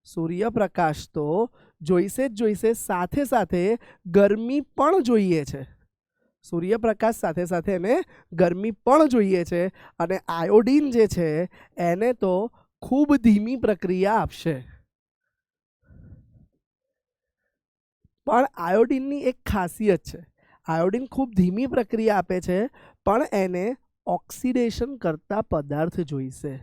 સૂર્યપ્રકાશ તો જોઈશે જ જોઈશે, સાથે સાથે ગરમી પણ જોઈએ છે. સૂર્યપ્રકાશ સાથે સાથે એને ગરમી પણ જોઈએ છે. અને આયોડિન જે છે એને તો ખૂબ ધીમી પ્રક્રિયા આપશે. પણ આયોડિનની એક ખાસિયત છે, આયોડિન ખૂબ ધીમી પ્રક્રિયા આપે છે, પણ એને ઓક્સિડેશન કરતા પદાર્થ જોઈશે.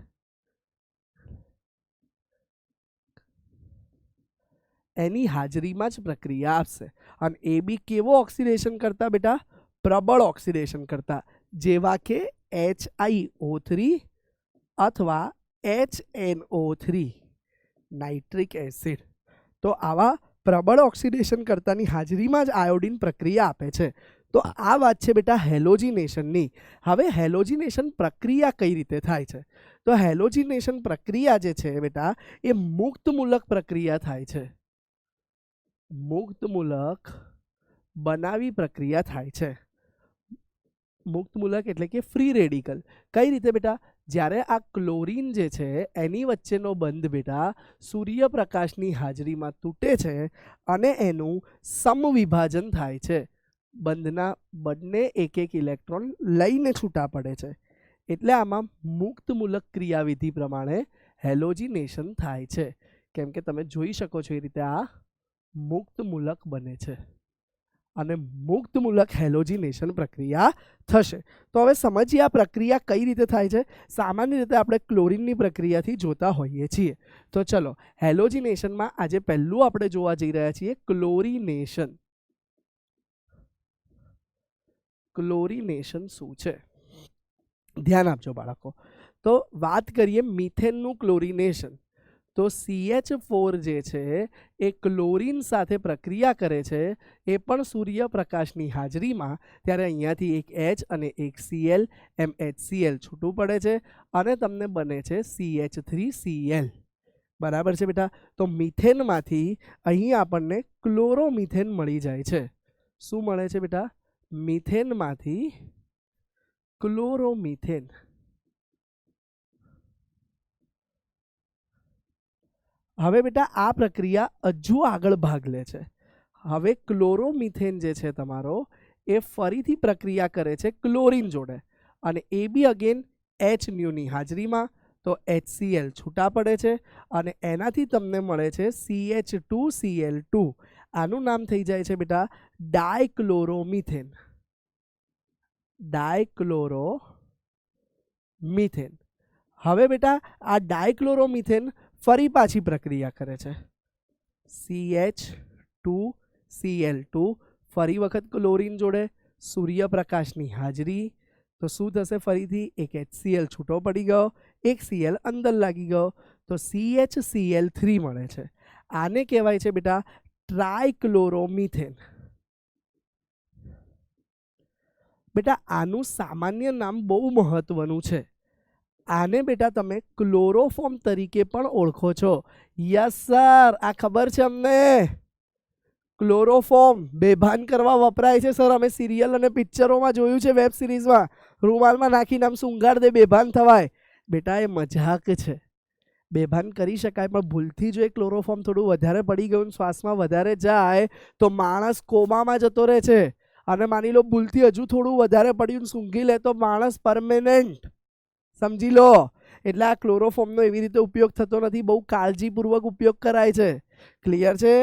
એની હાજરીમાં જ પ્રક્રિયા આપશે. અને એ બી કેવો ઓક્સિડેશન કરતા બેટા? પ્રબળ ઓક્સિડેશન કરતા, જેવા કે HiO3 અથવા HNO3 નાઇટ્રિક એસિડ. તો આવા પ્રબળ ઓક્સિડેશન કરતાની હાજરીમાં જ આયોડિન પ્રક્રિયા આપે છે. તો આ વાત છે બેટા હેલોજિનેશનની. હવે હેલોજિનેશન પ્રક્રિયા કઈ રીતે થાય છે? તો હેલોજિનેશન પ્રક્રિયા જે છે બેટા એ મુક્તમૂલક પ્રક્રિયા થાય છે. મુક્તમૂલક બનાવી પ્રક્રિયા થાય છે. મુક્તમૂલક એટલે કે ફ્રી રેડિકલ. કઈ રીતે બેટા? જ્યારે આ ક્લોરિન જે છે એની વચ્ચેનો બંધ બેટા સૂર્યપ્રકાશની હાજરીમાં તૂટે છે અને એનું સમવિભાજન થાય છે. બંધના બંને એક એક ઇલેક્ટ્રોન લઈને છૂટા પડે છે. એટલે આમાં મુક્તમૂલક ક્રિયાવિધિ પ્રમાણે હેલોજિનેશન થાય છે. કેમ કે તમે જોઈ શકો છો એ રીતે આ મુક્તમૂલક બને છે. અને મુક્તમૂલક હેલોજિનેશન પ્રક્રિયા થશે. તો હવે સમજીએ આ પ્રક્રિયા કઈ રીતે થાય છે. સામાન્ય રીતે આપણે ક્લોરીનની પ્રક્રિયાથી જોતા હોઈએ છીએ. તો ચલો હેલોજિનેશનમાં આજે પહેલું આપણે જોવા જઈ રહ્યા છીએ ક્લોરિનેશન. ક્લોરિનેશન શું છે ધ્યાન આપજો બાળકો. તો વાત કરીએ મિથેનનું ક્લોરિનેશન. તો CH4 જે છે એ ક્લોરીન સાથે પ્રક્રિયા કરે છે, એ પણ સૂર્યપ્રકાશની હાજરીમાં. ત્યારે અહીંયાથી એક H અને એક Cl, એમ HCl છૂટું પડે છે અને તમને બને છે CH3Cl. બરાબર છે બેટા. તો મિથેનમાંથી અહીં આપણને ક્લોરોમિથેન મળી જાય છે. શું મળે છે બેટા? મિથેનમાંથી ક્લોરોમિથેન. હવે બેટા આ પ્રક્રિયા હજુ આગળ ભાગ લે છે. હવે ક્લોરોમિથેન જે છે તમારો એ ફરીથી પ્રક્રિયા કરે છે ક્લોરીન જોડે, અને એ બી અગેન HNUની હાજરીમાં. તો HCl છૂટા પડે છે અને એનાથી તમને મળે છે CH2Cl2. આનું નામ થઈ જાય છે બેટા ડાયક્લોરોમિથેન. ડાયક્લોરોમિથેન. હવે બેટા આ ડાયક્લોરોમિથેન ફરી પાછી પ્રક્રિયા કરે છે. CH2Cl2 ફરી વખત ક્લોરીન જોડે, સૂર્યપ્રકાશની હાજરી. તો શું થશે? ફરીથી એક HCl છૂટો પડી ગયો, એક Cl અંદર લાગી ગયો, તો CHCl3 મળે છે. આને કહેવાય છે બેટા ટ્રાયક્લોરોમિથેન. બેટા આનું સામાન્ય નામ બહુ મહત્વનું છે. આને બેટા તમે ક્લોરોફોર્મ તરીકે પણ ઓળખો છો. યસ સર, આ ખબર છે અમને. ક્લોરોફોર્મ બેભાન કરવા વપરાય છે સર. અમે સિરિયલ અને પિક્ચરોમાં જોયું છે, વેબ સિરીઝમાં. રૂમાલમાં નાખીને આમ સુંગાડ દે, બેભાન થવાય. બેટા એ મજાક છે. બેભાન કરી શકાય, પણ ભૂલથી જો એ ક્લોરોફોર્મ થોડું વધારે પડી ગયું, શ્વાસમાં વધારે જાય તો માણસ કોમામાં જતો રહે છે. અને માની લો ભૂલથી હજુ થોડું વધારે પડ્યું, સૂંઘી લે તો માણસ પરમેનન્ટ. સમજી લો. એટલે આ ક્લોરોફોર્મનો એવી રીતે ઉપયોગ થતો નથી, બહુ કાળજીપૂર્વક ઉપયોગ કરાય છે. ક્લિયર છે?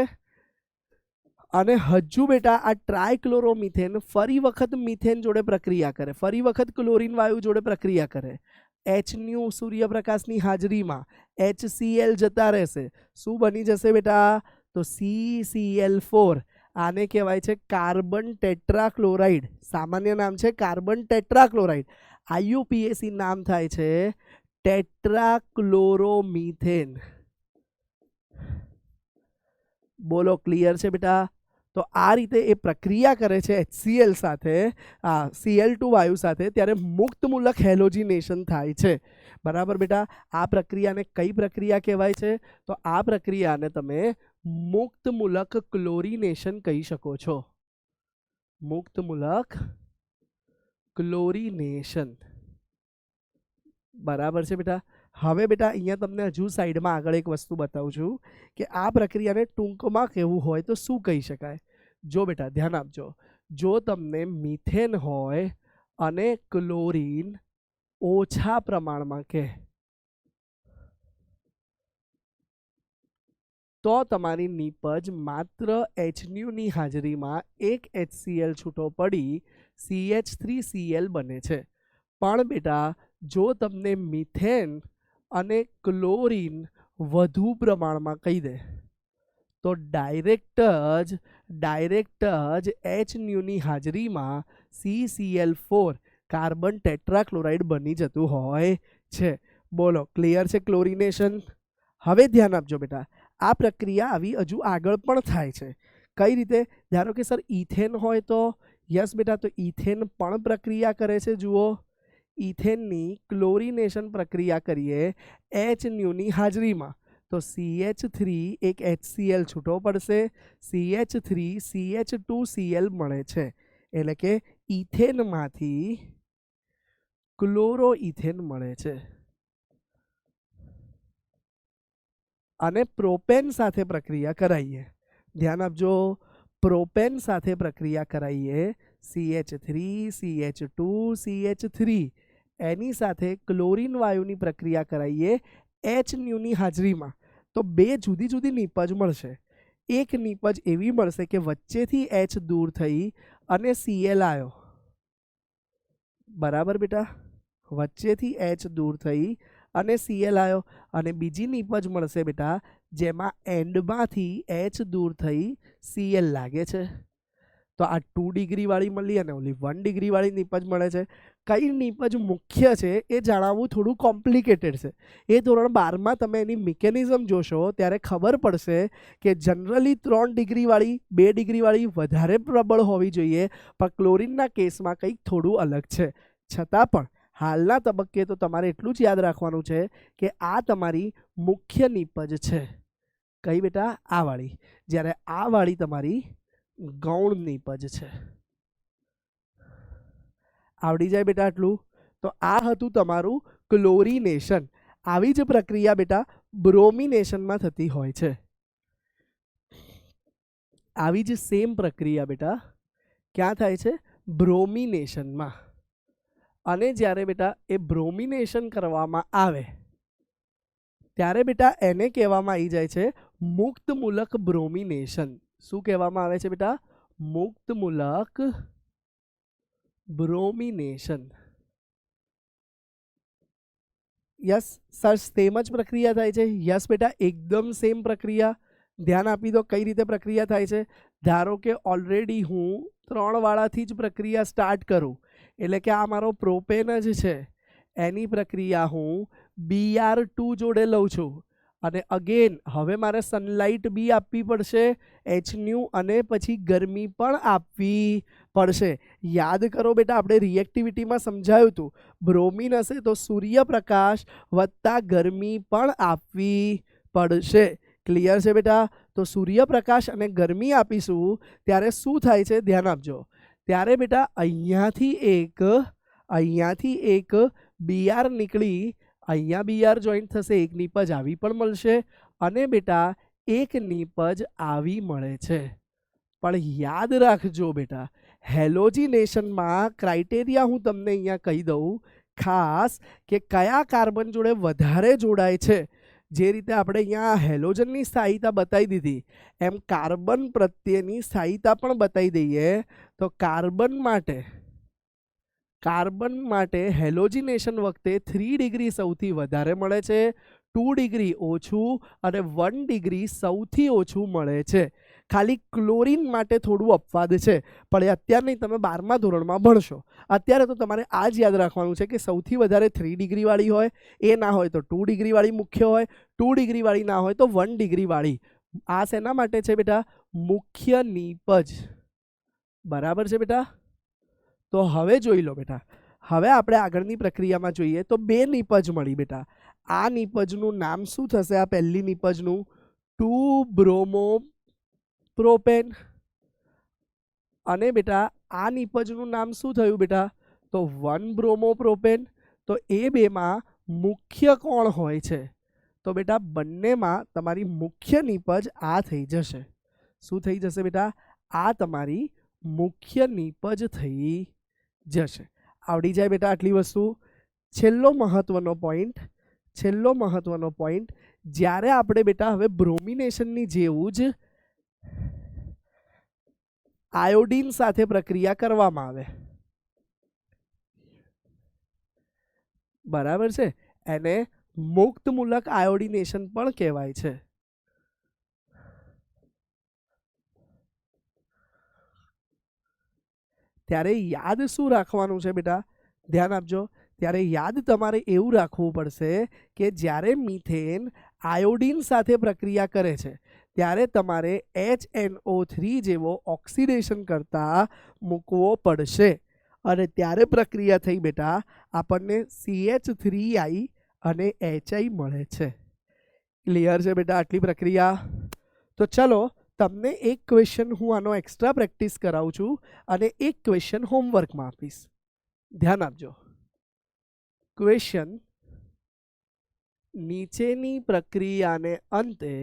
અને હજુ બેટા આ ટ્રાયક્લોરોમિથેન ફરી વખત મિથેન જોડે પ્રક્રિયા કરે, ફરી વખત ક્લોરીન વાયુ જોડે પ્રક્રિયા કરે. HNU સૂર્યપ્રકાશની હાજરીમાં HCl જતા રહેશે. શું બની જશે બેટા? તો CCl4. આને કહેવાય છે કાર્બન ટેટ્રાક્લોરાઇડ. સામાન્ય નામ છે કાર્બન ટેટ્રાક્લોરાઇડ. IUPAC નામ થાય છે ટેટ્રાક્લોરોમિથેન. બોલો ક્લિયર છે બેટા? તો આ રીતે એ પ્રક્રિયા કરે છે HCl સાથે, Cl2 વાયુ સાથે. ત્યારે મુક્તમૂલક હેલોજિનેશન થાય છે. બરાબર બેટા? આ પ્રક્રિયાને કઈ પ્રક્રિયા કહેવાય છે? તો આ પ્રક્રિયાને તમે મુક્તમૂલક ક્લોરિનેશન કહી શકો છો. મુક્તમૂલક ક્લોરિનેશન. બરાબર છે બેટા? હવે બેટા અહીંયા તમને હજુ સાઈડમાં આગળ એક વસ્તુ બતાવું છું કે આ પ્રક્રિયાને ટૂંકમાં કહેવું હોય તો શું કહી શકાય. જો બેટા ધ્યાન આપજો. જો તમને મિથેન હોય અને ક્લોરીન ઓછા પ્રમાણમાં કહે, તો તમારી નીપજ માત્ર HNUની હાજરીમાં એક HCl છૂટો પડી CH3Cl બને છે. પણ બેટા જો તમને મિથેન અને ક્લોરીન વધુ પ્રમાણમાં કહી દે, તો ડાયરેક્ટ જ HNUની હાજરીમાં CCl4 કાર્બન ટેટ્રાક્લોરાઇડ બની જતું હોય છે. બોલો ક્લિયર છે ક્લોરિનેશન? હવે ધ્યાન આપજો બેટા, આ પ્રક્રિયા આવી હજુ આગળ પણ થાય છે. કઈ રીતે? ધારો કે સર ઇથેન હોય તો, યસ બેટા, તો ઇથેન પણ પ્રક્રિયા કરે છે. જુઓ, ઇથેનની ક્લોરિનેશન પ્રક્રિયા કરીએ HNUની હાજરીમાં, તો CH3 એક HCl છૂટો પડશે, CH3 CH2Cl મળે છે. એટલે કે ઇથેનમાંથી ક્લોરોઇથેન મળે છે. અને પ્રોપેન સાથે પ્રક્રિયા કરાવીએ. ધ્યાન આપજો, પ્રોપેન સાથે પ્રક્રિયા કરાવીએ CH3 CH2 CH3, એની સાથે ક્લોરીન વાયુની પ્રક્રિયા કરાવીએ HNUની હાજરીમાં, તો બે જુદી જુદી નીપજ મળશે. એક નીપજ એવી મળશે કે વચ્ચેથી H દૂર થઈ અને Cl આવ્યો, બરાબર બેટા, વચ્ચેથી H દૂર થઈ અને Cl આવ્યો. અને બીજી નીપજ મળશે બેટા જેમાં એન્ડમાંથી H દૂર થઈ Cl લાગે છે. તો આ 2 ડિગ્રી વાળી મળી અને ઓલી 1 ડિગ્રી વાળી નીપજ મળે છે. કઈ નીપજ મુખ્ય છે એ જાણવું થોડું કોમ્પ્લિકેટેડ છે. એ ધોરણ 12માં તમે એની મિકેનિઝમ જોશો ત્યારે ખબર પડશે કે જનરલી 3 ડિગ્રી વાળી 2 ડિગ્રી વાળી વધારે પ્રબળ હોવી જોઈએ, પણ ક્લોરીનના કેસમાં કંઈક થોડું અલગ છે. છતાં પણ હાલના તબક્કે તો તમારે એટલું જ યાદ રાખવાનું છે કે આ તમારી મુખ્ય નીપજ છે. કઈ બેટા? આ વાળી. જ્યારે આ વાળી તમારી ગૌણ નીપજ છે. આવડી જાય બેટા આટલું? તો આ હતું તમારું ક્લોરિનેશન. આવી જ પ્રક્રિયા બેટા બ્રોમિનેશનમાં થતી હોય છે. આવી જ સેમ પ્રક્રિયા બેટા ક્યાં થાય છે? બ્રોમિનેશનમાં. અને જ્યારે બેટા એ બ્રોમિનેશન કરવામાં આવે ત્યારે બેટા એને કહેવામાં આવી જાય છે મુક્તમૂલક બ્રોમિનેશન. શું કહેવામાં આવે છે બેટા? મુક્તમૂલક બ્રોમિનેશન. યસ સર, સેમ જ પ્રક્રિયા થાય છે. યસ બેટા, એકદમ સેમ પ્રક્રિયા. ધ્યાન આપી દો કઈ રીતે પ્રક્રિયા થાય છે. ધારો કે ઓલરેડી હું 3 વાળાથી જ પ્રક્રિયા સ્ટાર્ટ કરું, એટલે કે આ મારો પ્રોપેન જ છે, એની પ્રક્રિયા હું Br2 જોડે લઉં છું. અને અગેન હવે મારે સનલાઇટ બી આપવી પડશે, Hν, અને પછી ગરમી પણ આપવી પડશે. યાદ કરો બેટા, આપણે રિએક્ટિવિટીમાં સમજાયું હતું, બ્રોમિન હશે તો સૂર્યપ્રકાશ વત્તા ગરમી પણ આપવી પડશે. ક્લિયર છે બેટા? તો સૂર્યપ્રકાશ અને ગરમી આપીશું ત્યારે શું થાય છે ધ્યાન આપજો. ત્યારે બેટા અહીંયાથી એક Br નીકળી, અહીંયા Br જોઈન્ટ થશે, એક નીપજ આવી પણ મળશે, અને બેટા એક નીપજ આવી મળે છે. પણ યાદ રાખજો બેટા, હેલોજિનેશનમાં ક્રાઇટેરિયા હું તમને અહીંયા કહી દઉં ખાસ, કે કયા કાર્બન જોડે વધારે જોડાય છે. જે રીતે આપણે અહીંયા હેલોજનની સ્થાયીતા બતાવી દીધી, એમ કાર્બન પ્રત્યેની સ્થાયીતા પણ બતાવી દઈએ. તો કાર્બન માટે હેલોજિનેશન વખતે 3 ડિગ્રી સૌથી વધારે મળે છે, 2 ડિગ્રી ઓછું અને 1 ડિગ્રી સૌથી ઓછું મળે છે. ખાલી ક્લોરીન માટે થોડું અપવાદ છે, પણ એ અત્યારે નહીં, તમે 12મા ધોરણમાં ભણશો. અત્યારે તો તમારે આ જ યાદ રાખવાનું છે કે સૌથી વધારે 3 ડિગ્રી વાળી હોય, એ ના હોય તો 2 ડિગ્રી વાળી મુખ્ય હોય, 2 ડિગ્રી વાળી ના હોય તો 1 ડિગ્રી વાળી. આ શેના માટે છે બેટા? મુખ્ય નીપજ. બરાબર છે બેટા? તો હવે જોઈ લો બેટા, હવે આપણે આગળની પ્રક્રિયામાં જોઈએ તો 2 નીપજ મળી બેટા. આ નીપજનું નામ શું થશે? આ પહેલી નીપજનું 2 બ્રોમો પ્રોપેન. અને બેટા આ નીપજનું નામ શું થયું બેટા? તો 1 બ્રોમો પ્રોપેન. તો એ બેમાં મુખ્ય કોણ હોય છે? તો બેટા બંનેમાં તમારી મુખ્ય નીપજ આ થઈ જશે. શું થઈ જશે બેટા? આ તમારી મુખ્ય નીપજ થઈ જશે. આવડી જાય બેટા આટલી વસ્તુ? છેલ્લો મહત્વનો પોઈન્ટ, જ્યારે આપણે બેટા હવે બ્રોમિનેશનની જેવું જ આયોડીન સાથે પ્રક્રિયા કરવામાં આવે, બરાબર છે, એને મુક્તમૂલક આયોડિનેશન પણ કહેવાય છે. ત્યારે યાદ શું રાખવાનું છે બેટા? ધ્યાન આપજો. ત્યારે યાદ તમારે એવું રાખવું પડશે કે જ્યારે મિથેન આયોડીન સાથે પ્રક્રિયા કરે છે ત્યારે તમારે HNO3 જેવો ઓક્સિડેશન કરતા મૂકવો પડશે. અને ત્યારે પ્રક્રિયા થઈ બેટા આપણને CH3I અને HI મળે છે. ક્લિયર છે બેટા આટલી પ્રક્રિયા? તો ચલો તમને એક ક્વેશ્ચન હું આનો એક્સ્ટ્રા પ્રેક્ટિસ કરાવું છું અને એક ક્વેશ્ચન હોમવર્કમાં આપીશ. ધ્યાન આપજો. ક્વેશ્ચન: નીચેની પ્રક્રિયાને અંતે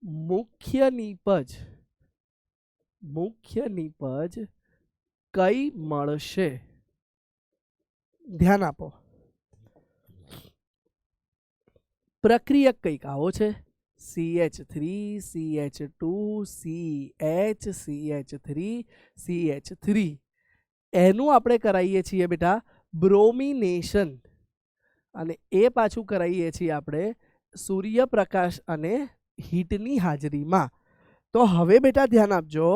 મુખ્ય નીપજ કઈ મળશે? ધ્યાન આપો. પ્રક્રિયક કંઈક આવો છે, CH3 CH2 CH3 CH3, એનું આપણે કરાવીએ છીએ બેટા બ્રોમિનેશન, અને એ પાછું કરાવીએ છીએ આપણે સૂર્યપ્રકાશ અને હીટની હાજરીમાં. તો હવે બેટા ધ્યાન આપજો,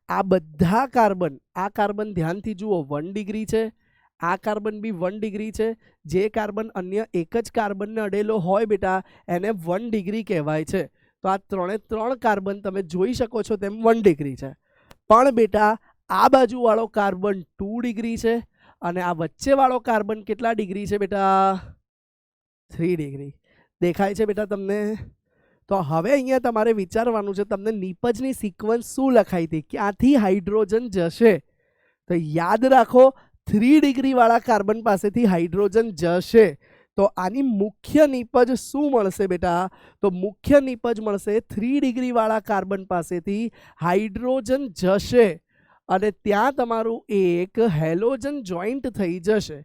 આ બધા કાર્બન, આ કાર્બન ધ્યાનથી જુઓ 1 ડિગ્રી છે, આ કાર્બન બી 1 ડિગ્રી છે. જે કાર્બન અન્ય એક જ કાર્બનને અડેલો હોય બેટા એને 1 ડિગ્રી કહેવાય છે. તો આ 3 કાર્બન તમે જોઈ શકો છો તેમ 1 ડિગ્રી છે. પણ બેટા આ બાજુવાળો કાર્બન 2 ડિગ્રી છે, અને આ વચ્ચેવાળો કાર્બન કેટલા ડિગ્રી છે બેટા? 3 ડિગ્રી. દેખાય છે બેટા તમને? તો હવે અહીંયા તમારે વિચારવાનું છે, તમને નિપજની સિક્વન્સ શું લખાઈ હતી, ક્યાંથી હાઇડ્રોજન જશે? તો યાદ રાખો 3 ડિગ્રી વાળા કાર્બન પાસેથી હાઇડ્રોજન જશે. તો આની મુખ્ય નિપજ શું મળશે બેટા? તો મુખ્ય નિપજ મળશે 3 ડિગ્રી વાળા કાર્બન પાસેથી હાઇડ્રોજન જશે, અને ત્યાં તમારું એક હેલોજન જોઈન્ટ થઈ જશે.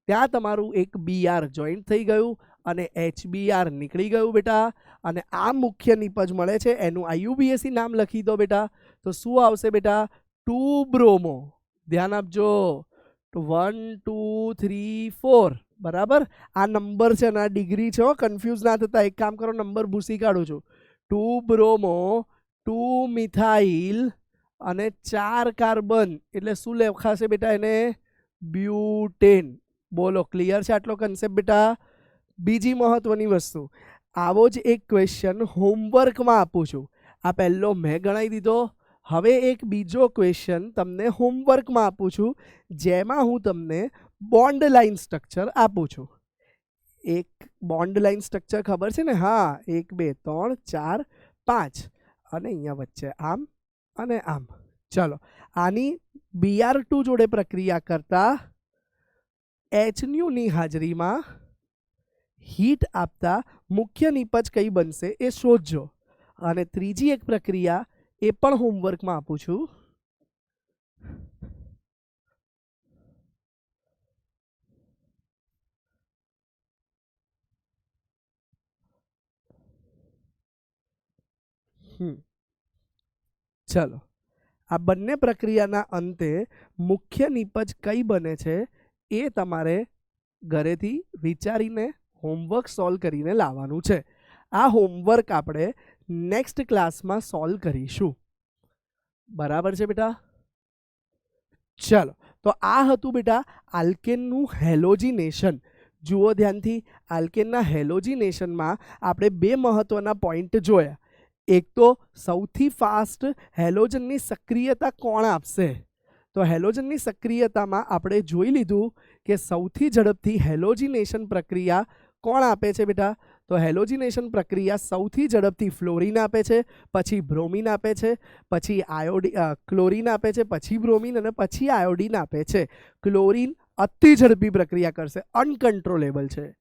ત્યાં તમારું એક બીઆર જોઈન્ટ થઈ ગયું અને HBr નીકળી ગયું બેટા. અને આ મુખ્ય નિપજ મળે છે, એનું IUPAC નામ લખી દો બેટા. તો શું આવશે બેટા? 2 બ્રોમો. ધ્યાન આપજો, 1 2 3 4, બરાબર. આ નંબર છે ને આ ડિગ્રી છે, કન્ફ્યુઝ ના થતા. એક કામ કરો, નંબર ભૂસી કાઢું છું. 2 બ્રોમો, 2 મિથાઇલ અને 4 કાર્બન, એટલે શું લખાશે બેટા એને? બ્યુટેન. બોલો, ક્લિયર છે આટલો કન્સેપ્ટ બેટા? બીજી મહત્વની વસ્તુ, આવો જ એક ક્વેશ્ચન હોમવર્કમાં આપું છું. આ પહેલો મેં ગણાવી દીધો. હવે એક બીજો ક્વેશ્ચન તમને હોમવર્કમાં આપું છું, જેમાં હું તમને બોન્ડ લાઇન સ્ટ્રક્ચર આપું છું. એક બોન્ડ લાઇન સ્ટ્રક્ચર ખબર છે ને? હા, 1 2 3 4 5, અને અહીંયા વચ્ચે આમ અને આમ. ચલો, આની Br2 જોડે પ્રક્રિયા કરતા HNU ની હાજરીમાં હીટ આપતા મુખ્ય નિપજ કઈ બનશે એ શોધજો. અને ત્રીજી એક પ્રક્રિયા એ પણ હોમવર્કમાં આપું છું. ચલો, આ બંને પ્રક્રિયાના અંતે મુખ્ય નિપજ કઈ બને છે એ તમારે ઘરેથી વિચારીને હોમવર્ક સોલ્વ કરીને લાવવાનું છે. આ હોમવર્ક આપણે નેક્સ્ટ ક્લાસમાં સોલ્વ કરીશું. બરાબર છે બેટા? ચલો, તો આ હતું બેટા આલ્કેનનું હેલોજિનેશન. જુઓ ધ્યાનથી, આલ્કેનના હેલોજિનેશનમાં આપણે 2 મહત્વના પોઈન્ટ જોયા. એક તો સૌથી ફાસ્ટ હેલોજનની સક્રિયતા કોણ આપશે? તો હેલોજનની સક્રિયતામાં આપણે જોઈ લીધું કે સૌથી ઝડપથી હેલોજિનેશન પ્રક્રિયા કોણ આપે છે બેટા? તો હેલોજિનેશન પ્રક્રિયા સૌથી ઝડપથી ફ્લોરિન આપે છે, પછી બ્રોમિન આપે છે, પછી ક્લોરિન આપે છે, પછી બ્રોમિન, અને પછી આયોડિન આપે છે. ક્લોરિન અતિ ઝડપી પ્રક્રિયા કરશે, અનકન્ટ્રોલેબલ છે.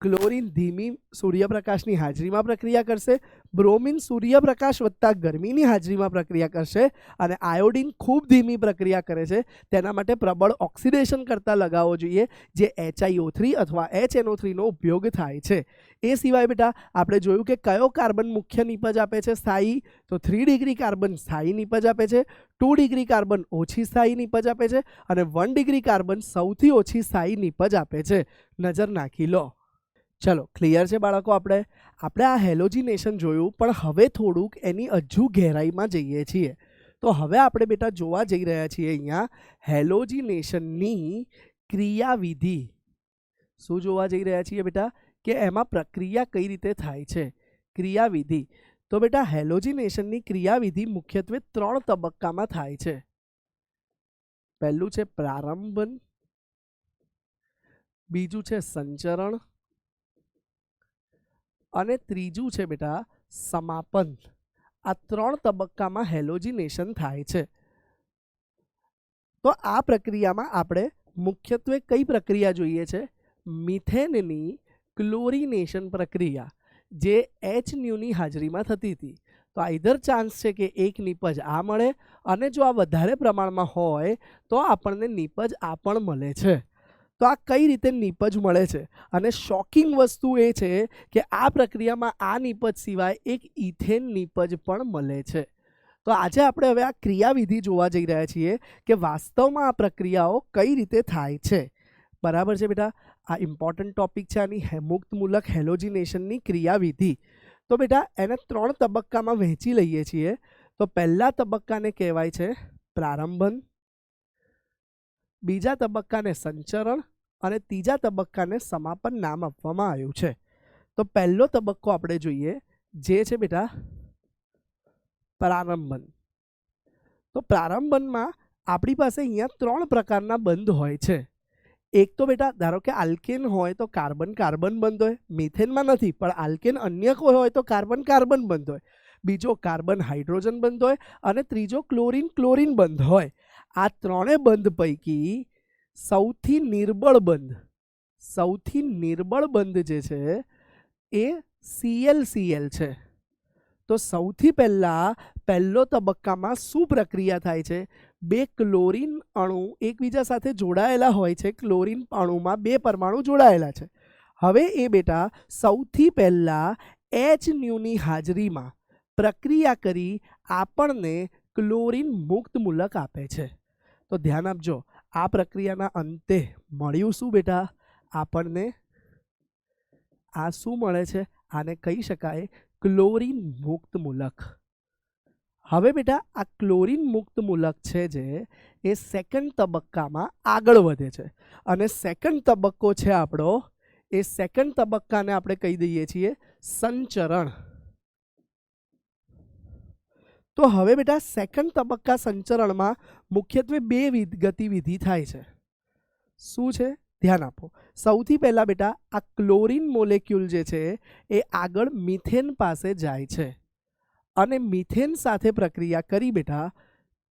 ક્લોરિન ધીમી સૂર્યપ્રકાશની હાજરીમાં પ્રક્રિયા કરશે. બ્રોમિન સૂર્યપ્રકાશ વત્તા ગરમીની હાજરીમાં પ્રક્રિયા કરશે. અને આયોડિન ખૂબ ધીમી પ્રક્રિયા કરે છે, તેના માટે પ્રબળ ઓક્સિડેશન કરતા લગાવવો જોઈએ, જે HiO3 અથવા HNO3 નો ઉપયોગ થાય છે. એ સિવાય બેટા આપણે જોયું કે કયો કાર્બન મુખ્ય નિપજ આપે છે સ્થાયી? તો 3 ડિગ્રી કાર્બન સ્થાયી નિપજ આપે છે, 2 ડિગ્રી કાર્બન ઓછી સ્થાયી નિપજ આપે છે, અને 1 ડિગ્રી કાર્બન સૌથી ઓછી સ્થાયી નિપજ આપે છે. નજર નાખી લો. ચલો, ક્લિયર છે બાળકો? આપણે આ હેલોજિનેશન જોયું, પણ હવે થોડુંક એની હજુ ગહેરાઈમાં જઈએ છીએ. તો હવે આપણે બેટા જોવા જઈ રહ્યા છીએ અહીંયા હેલોજિનેશનની ક્રિયાવિધિ. શું જોવા જઈ રહ્યા છીએ બેટા? કે એમાં પ્રક્રિયા કઈ રીતે થાય છે, ક્રિયાવિધિ. તો બેટા હેલોજિનેશનની ક્રિયાવિધિ મુખ્યત્વે 3 તબક્કામાં થાય છે. પહેલું છે પ્રારંભન, બીજું છે સંચરણ, અને ત્રીજું છે બેટા સમાપન. આ 3 તબક્કામાં હેલોજિનેશન થાય છે. તો આ પ્રક્રિયામાં આપણે મુખ્યત્વે કઈ પ્રક્રિયા જોઈએ છે? મિથેનની ક્લોરિનેશન પ્રક્રિયા, જે HNU ની હાજરીમાં થતી હતી. તો આઈધર ચાન્સ છે કે એક નિપજ આ મળે, અને જો આ વધારે પ્રમાણમાં હોય તો આપણને નિપજ આ પણ મળે છે. તો આ કઈ રીતે નીપજ મળે છે? અને શોકિંગ વસ્તુ એ છે કે આ પ્રક્રિયામાં આ નીપજ સિવાય એક ઇથેન નીપજ પણ મળે છે. તો આજે આપણે હવે આ ક્રિયાવિધિ જોવા જઈ રહ્યા છીએ કે વાસ્તવમાં આ પ્રક્રિયાઓ કઈ રીતે થાય છે. બરાબર છે બેટા? આ ઇમ્પોર્ટન્ટ ટોપિક છે આની મુક્તમૂલક હેલોજિનેશનની ક્રિયાવિધિ. તો બેટા એને 3 તબક્કામાં વહેંચી લઈએ છીએ. તો પહેલા તબક્કાને કહેવાય છે પ્રારંભન, બીજા તબક્કાને સંચરણ અને ત્રીજા તબક્કાને સમાપન નામ આપવામાં આવ્યું છે. તો પહેલો તબક્કો આપણે જોઈએ જે છે બેટા પ્રારંભન. તો પ્રારંભનમાં આપણી પાસે અહીંયા 3 પ્રકારના બંધ હોય છે. એક તો બેટા ધારો કે આલ્કેન હોય તો કાર્બન કાર્બન બંધ હોય, મિથેનમાં નથી પણ આલ્કેન અન્ય કોઈ હોય તો કાર્બન કાર્બન બંધ હોય, બીજો કાર્બન હાઇડ્રોજન બંધ હોય અને ત્રીજો ક્લોરીન ક્લોરીન બંધ હોય. આ 3 બંધ પૈકી સૌથી નિર્બળ બંધ જે છે એ ClCl છે. તો સૌથી પહેલો તબક્કામાં શું પ્રક્રિયા થાય છે? 2 ક્લોરીન અણુ એકબીજા સાથે જોડાયેલા હોય છે. ક્લોરીન અણુમાં 2 પરમાણુ જોડાયેલા છે. હવે એ બેટા સૌથી પહેલા HNUની હાજરીમાં પ્રક્રિયા કરી આપણને ક્લોરીન મુક્ત મૂલક આપે છે. તો ધ્યાન આપજો, આ પ્રક્રિયાના અંતે મળ્યું શું બેટા? આપણને આ શું મળે છે? આને કહી શકાય ક્લોરીન મુક્ત મૂલક. હવે બેટા આ ક્લોરીન મુક્ત મૂલક છે જે એ સેકન્ડ તબક્કામાં આગળ વધે છે અને સેકન્ડ તબક્કો છે આપણો, એ સેકન્ડ તબક્કાને આપણે કહી દઈએ છીએ સંચરણ. તો હવે બેટા સેકન્ડ તબક્કા સંચરણમાં મુખ્યત્વે 2 ગતિવિધિ થાય છે. શું છે? ધ્યાન આપો. સૌથી પહેલા બેટા આ ક્લોરીન મોલેક્યુલ જે છે એ આગળ મિથેન પાસે જાય છે અને મિથેન સાથે પ્રક્રિયા કરી બેટા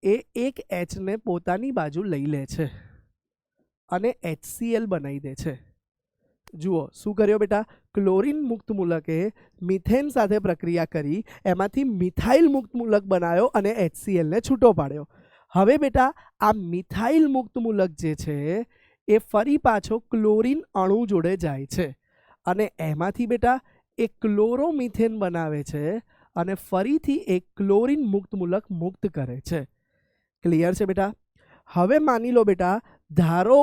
એ એક H ને પોતાની બાજુ લઈ લે છે અને HCl બનાવી દે છે. જુઓ શું કર્યો બેટા? ક્લોરીન મુક્ત મૂલકે મિથેન સાથે પ્રક્રિયા કરી એમાંથી મિથાઇલ મુક્ત મૂલક બનાવ્યો અને HCl ને છૂટો પાડ્યો. હવે બેટા આ મિથાઇલ મુક્ત મૂલક જે છે એ ફરી પાછો ક્લોરીન અણુ જોડે જાય છે અને એમાંથી બેટા એક ક્લોરોમિથેન બનાવે છે અને ફરીથી એક ક્લોરીન મુક્ત મૂલક મુક્ત કરે છે. ક્લિયર છે બેટા? હવે માની લો બેટા ધારો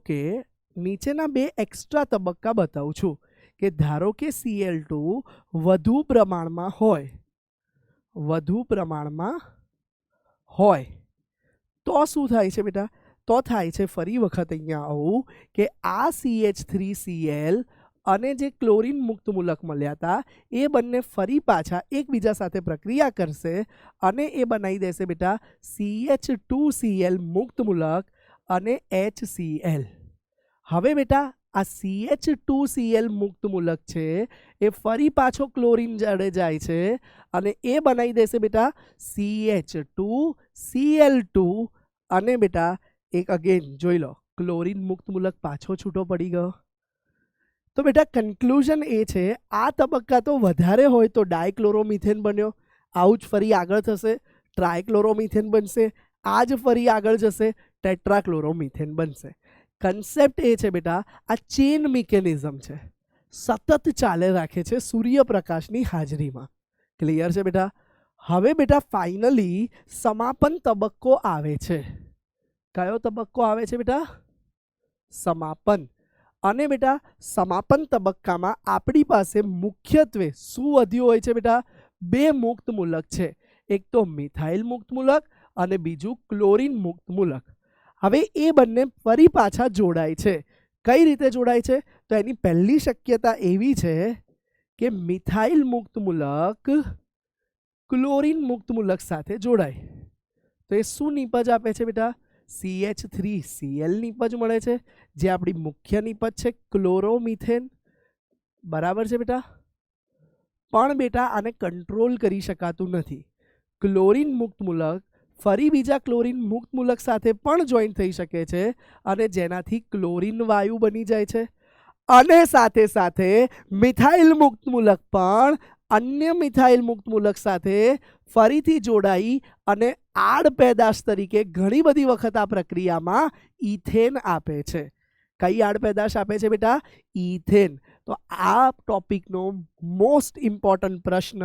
કે નીચેના 2 એક્સ્ટ્રા તબક્કા બતાવું છું કે ધારો કે Cl2 વધુ પ્રમાણમાં હોય તો શું થાય છે બેટા? તો થાય છે ફરી વખત અહીંયા આવું કે આ CH3Cl અને જે ક્લોરીન મુક્ત મૂલક મળ્યા હતા એ બંને ફરી પાછા એકબીજા સાથે પ્રક્રિયા કરશે અને એ બનાવી દેશે બેટા CH2Cl મુક્ત મૂલક અને HCl. હવે બેટા આ CH2Cl મુક્ત મૂલક છે એ ફરી પાછો ક્લોરીન જોડે જાય છે અને એ બનાવી દેશે બેટા CH2Cl2 અને બેટા એક અગેન જોઈ લો ક્લોરીન મુક્ત મૂલક પાછો છૂટો પડી ગયો. તો બેટા કન્ક્લુઝન એ છે આ તબક્કા તો વધારે હોય તો ડાયક્લોરોમિથેન બન્યો, આવું જ ફરી આગળ થશે ટ્રાયક્લોરોમિથેન બનશે, આ જ ફરી આગળ જશે ટેટ્રાક્લોરોમિથેન બનશે. કન્સેપ્ટ એ છે બેટા આ ચેન મિકેનિઝમ છે, સતત ચાલે રાખે છે સૂર્યપ્રકાશની હાજરીમાં. ક્લિયર છે બેટા? હવે બેટા ફાઇનલી સમાપન તબક્કો આવે છે. કયો તબક્કો આવે છે બેટા? સમાપન. અને બેટા સમાપન તબક્કામાં આપણી પાસે મુખ્યત્વે શું વધ્યું હોય છે બેટા? 2 મુક્ત મૂલક છે, એક તો મિથાઇલ મુક્ત મૂલક અને બીજું ક્લોરીન મુક્ત મૂલક. હવે એ બંને ફરી પાછા જોડાય છે. કઈ રીતે જોડાય છે? તો એની પહેલી શક્યતા એવી છે કે મિથાઇલ મુક્ત મૂલક ક્લોરીન મુક્ત મૂલક સાથે જોડાય તો એ શું નીપજ આપે છે બેટા? CH3Cl નીપજ મળે છે જે આપણી મુખ્ય નીપજ છે ક્લોરોમિથેન. બરાબર છે બેટા? પણ બેટા આને કંટ્રોલ કરી શકાતું નથી. ક્લોરીન મુક્ત મૂલક ફરી બીજા ક્લોરીન મુક્ત મૂલક સાથે પણ જોઈન થઈ શકે છે અને જેનાથી ક્લોરીન વાયુ બની જાય છે અને સાથે સાથે મિથાઇલ મુક્ત મૂલક પણ અન્ય મિથાઇલ મુક્ત મૂલક સાથે ફરીથી જોડાઈ અને આડ પેદાશ તરીકે ઘણી બધી વખત આ પ્રક્રિયામાં ઇથેન આપે છે. કઈ આડ પેદાશ આપે છે બેટા? ઇથેન. તો આ ટોપિકનો મોસ્ટ ઇમ્પોર્ટન્ટ પ્રશ્ન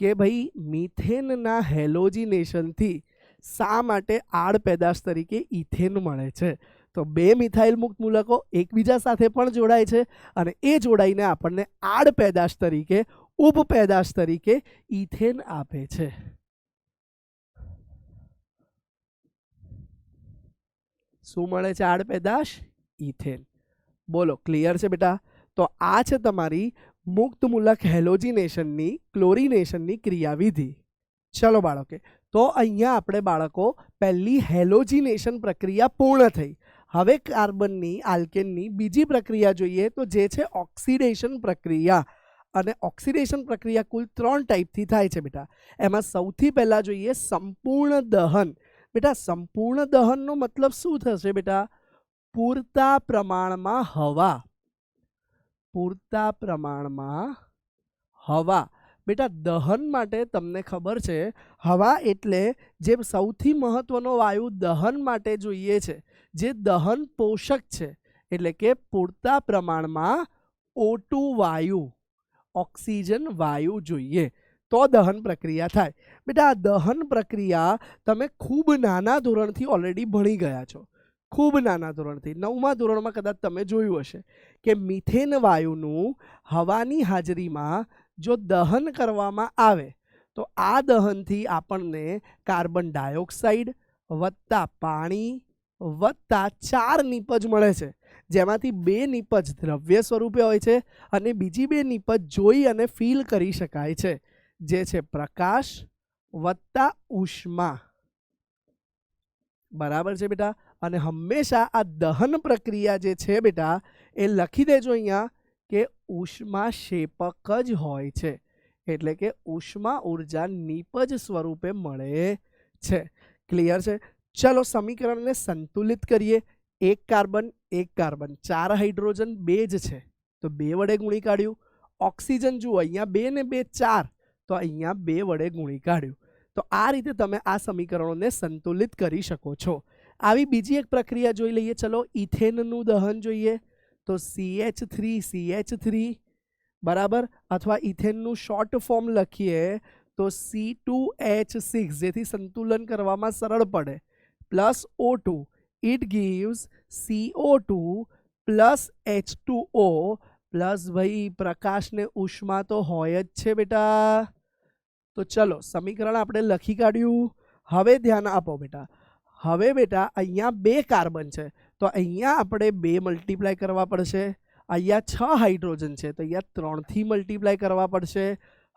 કે ભાઈ મિથેનના હેલોજિનેશનથી શા માટે આડ પેદાશ તરીકે ઇથેન મળે છે? તો બે મિથાઇલ મુક્ત મૂલકો એકબીજા સાથે પણ જોડાય છે અને એ જોડાઈને આપણને આડ પેદાશ તરીકે ઉપપેદાશ તરીકે ઇથેન આપે છે. શું મળે છે આડ પેદાશ? ઇથેન. બોલો, ક્લિયર છે બેટા? તો આ છે તમારી મુક્ત મૂલક હેલોજિનેશનની ક્લોરિનેશનની ક્રિયાવિધિ. ચલો બાળકે, તો અહીંયા આપણે બાળકો પહેલી હેલોજિનેશન પ્રક્રિયા પૂર્ણ થઈ. હવે કાર્બનની આલ્કેનની બીજી પ્રક્રિયા જોઈએ તો જે છે ઓક્સિડેશન પ્રક્રિયા. અને ઓક્સિડેશન પ્રક્રિયા કુલ 3 ટાઈપથી થાય છે બેટા. એમાં સૌથી પહેલા જોઈએ સંપૂર્ણ દહન. બેટા સંપૂર્ણ દહનનો મતલબ શું થશે બેટા? પૂરતા પ્રમાણમાં હવા. પૂરતા પ્રમાણમાં હવા. બેટા દહન માટે તમને ખબર છે હવા એટલે જે સૌથી મહત્વનો વાયુ દહન માટે જોઈએ છે, જે દહન પોષક છે, એટલે કે પૂરતા પ્રમાણમાં O2 વાયુ, ઓક્સિજન વાયુ જોઈએ તો દહન પ્રક્રિયા થાય. બેટા આ દહન પ્રક્રિયા તમે ખૂબ નાના ધોરણથી ઓલરેડી ભણી ગયા છો. ખૂબ નાના ધોરણથી 9મા ધોરણમાં કદાચ તમે જોયું હશે કે મિથેન વાયુનું હવાની હાજરીમાં જો દહન કરવામાં આવે તો આ દહનથી આપણને કાર્બન ડાયોક્સાઇડ વત્તા પાણી વત્તા 4 નીપજ મળે છે, જેમાંથી 2 નીપજ દ્રવ્ય સ્વરૂપે હોય છે અને બીજી 2 નીપજ જોઈ અને ફીલ કરી શકાય છે, જે છે પ્રકાશ વત્તા ઉષ્મા. બરાબર છે બેટા? અને હંમેશા આ દહન પ્રક્રિયા જે છે બેટા એ લખી દેજો અહીંયા કે ઉષ્માક્ષેપક જ હોય છે, એટલે કે ઉષ્મા ઉર્જા નીપજ સ્વરૂપે મળે છે. ક્લિયર છે? ચલો સમીકરણને સંતુલિત કરીએ. 1 કાર્બન 1 કાર્બન, 4 હાઇડ્રોજન 2 જ છે તો 2 વડે ગુણી કાઢ્યું. ઓક્સિજન જુઓ અહીંયા 2 ને 2 4 તો અહીંયા 2 વડે ગુણી કાઢ્યું. તો આ રીતે તમે આ સમીકરણોને સંતુલિત કરી શકો છો. આવી બીજી એક પ્રક્રિયા જોઈ લઈએ. ચલો ઇથેનનું દહન જોઈએ તો CH3CH3 બરાબર, અથવા ઇથેનનું શોર્ટ ફોર્મ લખીએ તો C2H6, જેથી સંતુલન કરવામાં સરળ પડે, plus O2. It gives CO2 plus H2O plus ભાઈ પ્રકાશ ને ઉષ્મા તો હોય જ છે બેટા. તો ચલો સમીકરણ આપણે લખી કાઢ્યું. હવે ધ્યાન આપો બેટા. હવે બેટા અહીંયા 2 કાર્બન છે તો અહીંયા આપણે 2 મલ્ટીપ્લાય કરવા પડશે. અહીંયા 6 હાઇડ્રોજન છે તો અહીંયા 3 થી મલ્ટીપ્લાય કરવા પડશે.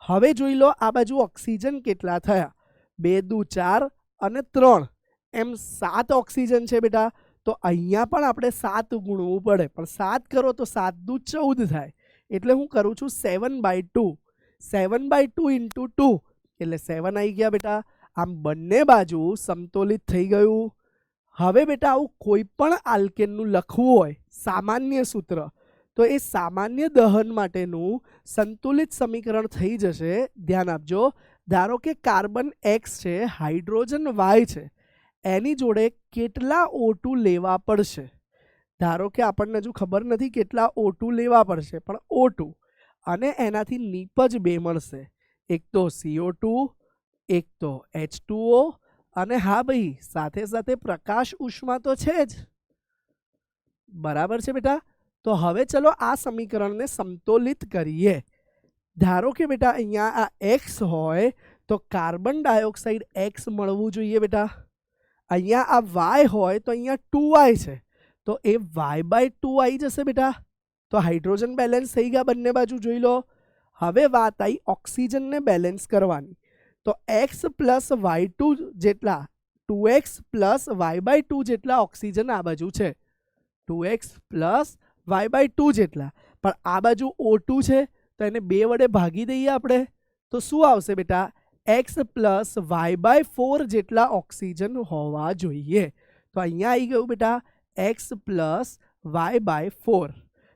હવે જોઈ લો આ બાજુ ઓક્સિજન કેટલા થયા? 2 દુ 4 અને 3 એમ 7 ઓક્સિજન છે બેટા. તો અહીંયા પણ આપણે 7 ગુણવું પડે, પણ 7 કરો તો 7 દુ 14 થાય, એટલે હું કરું છું 7/2. 7/2 ઇન્ટુ 2 એટલે 7 આવી ગયા બેટા. આમ બંને બાજુ સમતોલિત થઈ ગયું. હવે બેટા આવું કોઈ પણ આલ્કેનનું લખવું હોય સામાન્ય સૂત્ર તો એ સામાન્ય દહન માટેનું સંતુલિત સમીકરણ થઈ જશે. ધ્યાન આપજો. ધારો કે કાર્બન X છે, હાઇડ્રોજન Y છે, એની જોડે કેટલા O2 લેવા પડશે? ધારો કે આપણને હજુ ખબર નથી કેટલા O2 લેવા પડશે, પણ O2 અને એનાથી નીપજ 2 મળશે. એક તો CO2, એક તો H2O, અને હા ભાઈ સાથે સાથે પ્રકાશ ઉષ્મા તો છે જ. બરાબર છે બેટા? તો હવે ચલો આ સમીકરણને સમતોલિત કરીએ. ધારો કે બેટા અહીંયા આ X હોય તો કાર્બન ડાયોક્સાઇડ X મળવું જોઈએ બેટા. અહીંયા આ Y હોય તો અહીંયા 2Y છે તો એ Y/2 આવી જશે બેટા. તો હાઇડ્રોજન બેલેન્સ થઈ ગયા બંને બાજુ, જોઈ લો. હવે વાત આવી ઓક્સિજનને બેલેન્સ કરવાની. તો X પ્લસ Y2 જેટલા 2X પ્લસ Y/2 જેટલા ઓક્સિજન આ બાજુ છે, 2X પ્લસ Y/2 જેટલા. પણ આ બાજુ O2 છે તો એને 2 વડે ભાગી દઈએ આપણે તો શું આવશે બેટા? X પ્લસ Y/4 જેટલા ઓક્સિજન હોવા જોઈએ. તો અહીંયા આવી ગયું બેટા X પ્લસ Y/4.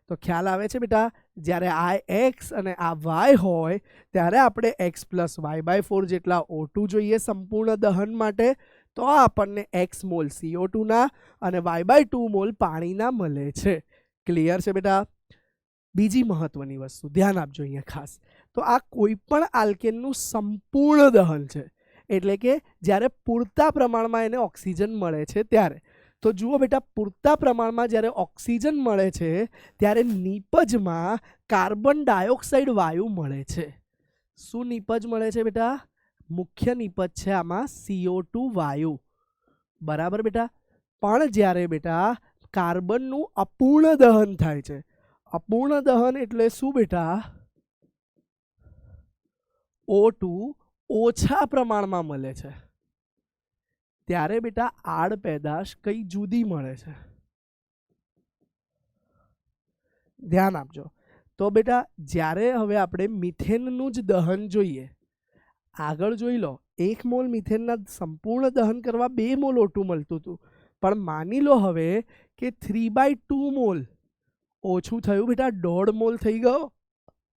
તો ખ્યાલ આવે છે બેટા? જ્યારે આ એક્સ અને આ વાય હોય ત્યારે આપણે એક્સ પ્લસ y/4 જેટલા O2 જોઈએ સંપૂર્ણ દહન માટે, તો આપણને એક્સ મોલ CO2ના અને y/2 મોલ પાણીના મળે છે. ક્લિયર છે બેટા? બીજી મહત્વની વસ્તુ ધ્યાન આપજો અહીંયા ખાસ, તો આ કોઈ પણ આલ્કેનનું સંપૂર્ણ દહન છે, એટલે કે જ્યારે પૂરતા પ્રમાણમાં એને ઓક્સિજન મળે છે ત્યારે. તો જુઓ બેટા, પૂરતા પ્રમાણમાં જ્યારે ઓક્સિજન મળે છે ત્યારે નીપજમાં કાર્બન ડાયોક્સાઇડ વાયુ મળે છે. શું નીપજ મળે છે બેટા? મુખ્ય નીપજ છે આમાં CO2 વાયુ. બરાબર બેટા? પણ જ્યારે બેટા કાર્બનનું અપૂર્ણ દહન થાય છે, અપૂર્ણ દહન એટલે શું બેટા? O2 ઓછા પ્રમાણમાં મળે છે ત્યારે બેટા આડ પેદાશ કઈ જુદી મળે છે. ધ્યાન આપજો. તો બેટા જ્યારે હવે આપણે મિથેનનું જ દહન જોઈએ, આગળ જોઈ લો, 1 મોલ મિથેનના સંપૂર્ણ દહન કરવા 2 મોલ O2 મળતું હતું, પણ માની લો હવે કે 3/2 મોલ ઓછું થયું બેટા, 1.5 મોલ થઈ ગયો.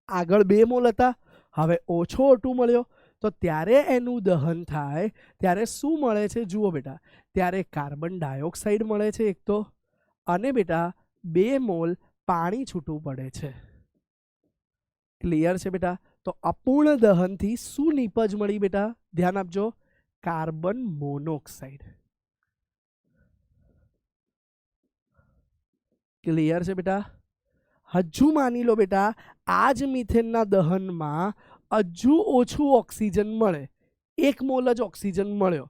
આગળ 2 મોલ હતા, હવે ઓછો O2 મળ્યો, તો ત્યારે એનું દહન થાય ત્યારે શું મળે છે? જુઓ બેટા, ત્યારે કાર્બન ડાયોક્સાઇડ મળે છે એક તો, અને બેટા 2 મોલ પાણી છૂટું પડે છે. ક્લિયર છે બેટા? તો અપૂર્ણ દહનથી શું નીપજ મળી બેટા? ધ્યાન આપજો, કાર્બન મોનોક્સાઇડ. ક્લિયર છે બેટા? હજુ માની લો બેટા આ જ મિથેનના દહનમાં હજુ ઓછું ઓક્સિજન મળે, 1 મોલ જ ઓક્સિજન મળ્યો,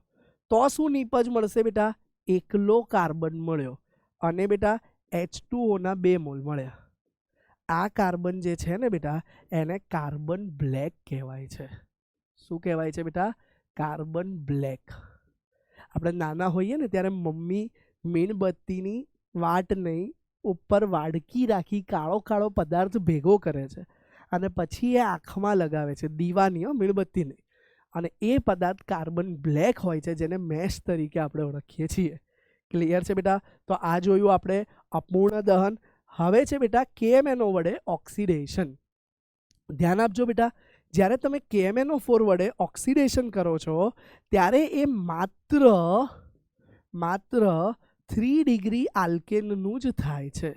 તો શું નીપજ મળશે બેટા? એકલો કાર્બન મળ્યો, અને બેટા H2O ના 2 મોલ મળ્યા. આ કાર્બન જે છે ને બેટા એને કાર્બન બ્લેક કહેવાય છે. શું કહેવાય છે બેટા? Carbon black. આપણે નાના હોઈએ ને ત્યારે મમ્મી મીણબત્તીની વાટ નહીં, ઉપર વાડકી રાખી કાળો કાળો પદાર્થ ભેગો કરે છે અને પછી એ આંખમાં લગાવે છે, દીવાની મીણબત્તી નહીં, અને એ પદાર્થ કાર્બન બ્લેક હોય છે, જેને મેશ તરીકે આપણે ઓળખીએ છીએ. ક્લિયર છે બેટા? તો આ જોયું આપણે અપૂર્ણ દહન. હવે છે બેટા KMNO વડે ઓક્સિડેશન. ધ્યાન આપજો બેટા, જ્યારે તમે KMNO4 વડે ઓક્સિડેશન કરો છો ત્યારે એ માત્ર 3 ડિગ્રી આલ્કેનનું જ થાય છે.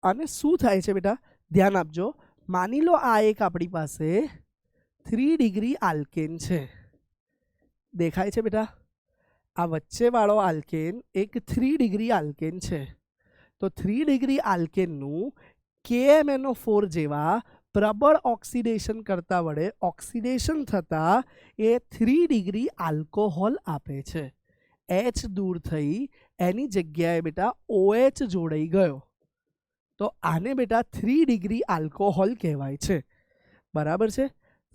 અને શું થાય છે બેટા? ધ્યાન આપજો, માની લો આ એક આપણી પાસે 3 ડિગ્રી આલ્કેન છે, દેખાય છે બેટા? આ વચ્ચેવાળો આલ્કેન એક 3 ડિગ્રી આલ્કેન છે. તો 3 ડિગ્રી આલ્કેનનું KMNO4 જેવા પ્રબળ ઓક્સિડેશન કરતા વડે ઓક્સિડેશન થતા એ 3 ડિગ્રી આલ્કોહોલ આપે છે. H દૂર થઈ એની જગ્યાએ બેટા OH જોડાઈ ગયો, તો આને બેટા 3 ડિગ્રી આલ્કોહોલ કહેવાય છે. બરાબર છે?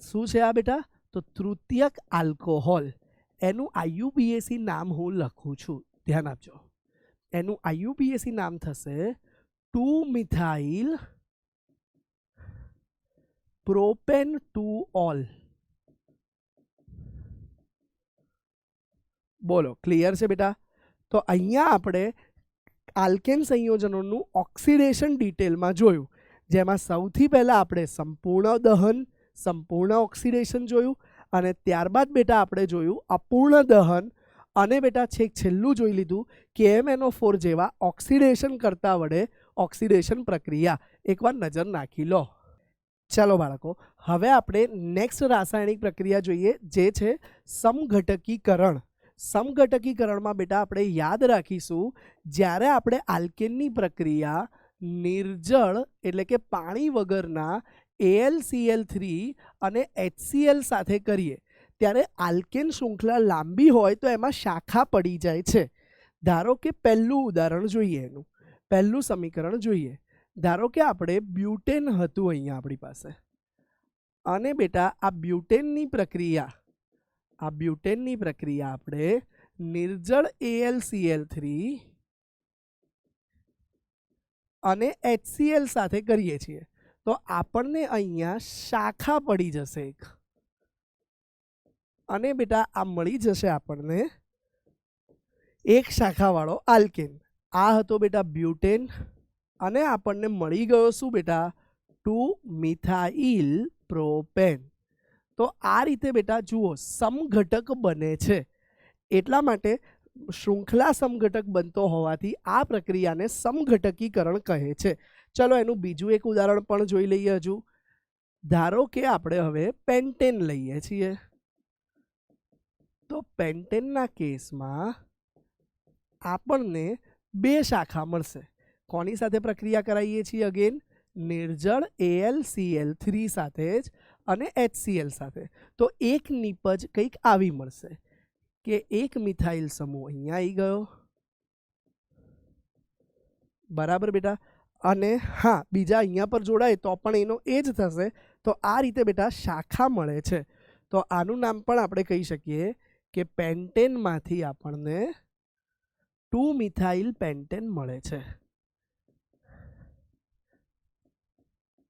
શું છે આ બેટા? તો તૃતીયક આલ્કોહોલ. એનું IUPAC નામ હું લખું છું, ધ્યાન આપજો. એનું IUPAC નામ થશે 2-મિથાઇલ પ્રોપેન-2-ઓલ. બોલો, ક્લિયર છે બેટા? તો અહીંયા આપણે આલ્કેન સંયોજનોનું ઓક્સિડેશન ડિટેલમાં જોયું, જેમાં સૌથી પહેલાં આપણે સંપૂર્ણ દહન, સંપૂર્ણ ઓક્સિડેશન જોયું, અને ત્યારબાદ બેટા આપણે જોયું અપૂર્ણ દહન, અને બેટા છેક છેલ્લું જોઈ લીધું KMNO4 જેવા ઓક્સિડેશન કરતા વડે ઓક્સિડેશન પ્રક્રિયા. એકવાર નજર નાખી લો. ચાલો બાળકો, હવે આપણે નેક્સ્ટ રાસાયણિક પ્રક્રિયા જોઈએ, જે છે સમઘટકીકરણ. સમઘટકીકરણમાં બેટા આપણે યાદ રાખીશું, જ્યારે આપણે આલ્કેનની પ્રક્રિયા નિર્જળ એટલે કે પાણી વગરના AlCl3 અને HCl સાથે કરીએ ત્યારે આલ્કેન શૃંખલા લાંબી હોય તો એમાં શાખા પડી જાય છે. ધારો કે પહેલું ઉદાહરણ જોઈએ, એનું પહેલું સમીકરણ જોઈએ. ધારો કે આપણે બ્યુટેન હતું અહીંયા આપણી પાસે, અને બેટા આ બ્યુટેનની પ્રક્રિયા આપણે નિર્જળ AlCl3 અને HCl સાથે કરીએ છીએ, તો આપણને અહીંયા શાખા પડી જશે એક, અને બેટા આ મળી જશે આપણને એક શાખાવાળો આલ્કેન. આ હતો બેટા બ્યુટેન અને આપણને મળી ગયો શું બેટા 2 મિથાઇલ પ્રોપેન. તો આ રીતે બેટા જુઓ સમઘટક બને છે, એટલા માટે શૃંખલા સમઘટક બનતો હોવાથી આ પ્રક્રિયાને સમઘટકીકરણ કહે છે. ચલો એનું બીજું એક ઉદાહરણ પણ જોઈ લઈએ. હજુ ધારો કે આપણે હવે પેન્ટેન લઈએ છીએ, તો પેન્ટેનના કેસમાં આપણને 2 શાખા મળશે. કોની સાથે પ્રક્રિયા કરાવીએ છીએ? અગેન નિર્જળ AlCl3 સાથે જ અને HCl સાથે. તો એક નિપજ કંઈક આવી મળશે કે એક મિથાઇલ સમૂહ અહીંયા આવી ગયો, બરાબર બેટા, અને હા બીજા અહીંયા પર જોડાય તો પણ એનો એ જ થશે. તો આ રીતે બેટા શાખા મળે છે. તો આનું નામ પણ આપણે કહી શકીએ કે પેન્ટેનમાંથી આપણને 2 મિથાઇલ પેન્ટેન મળે છે.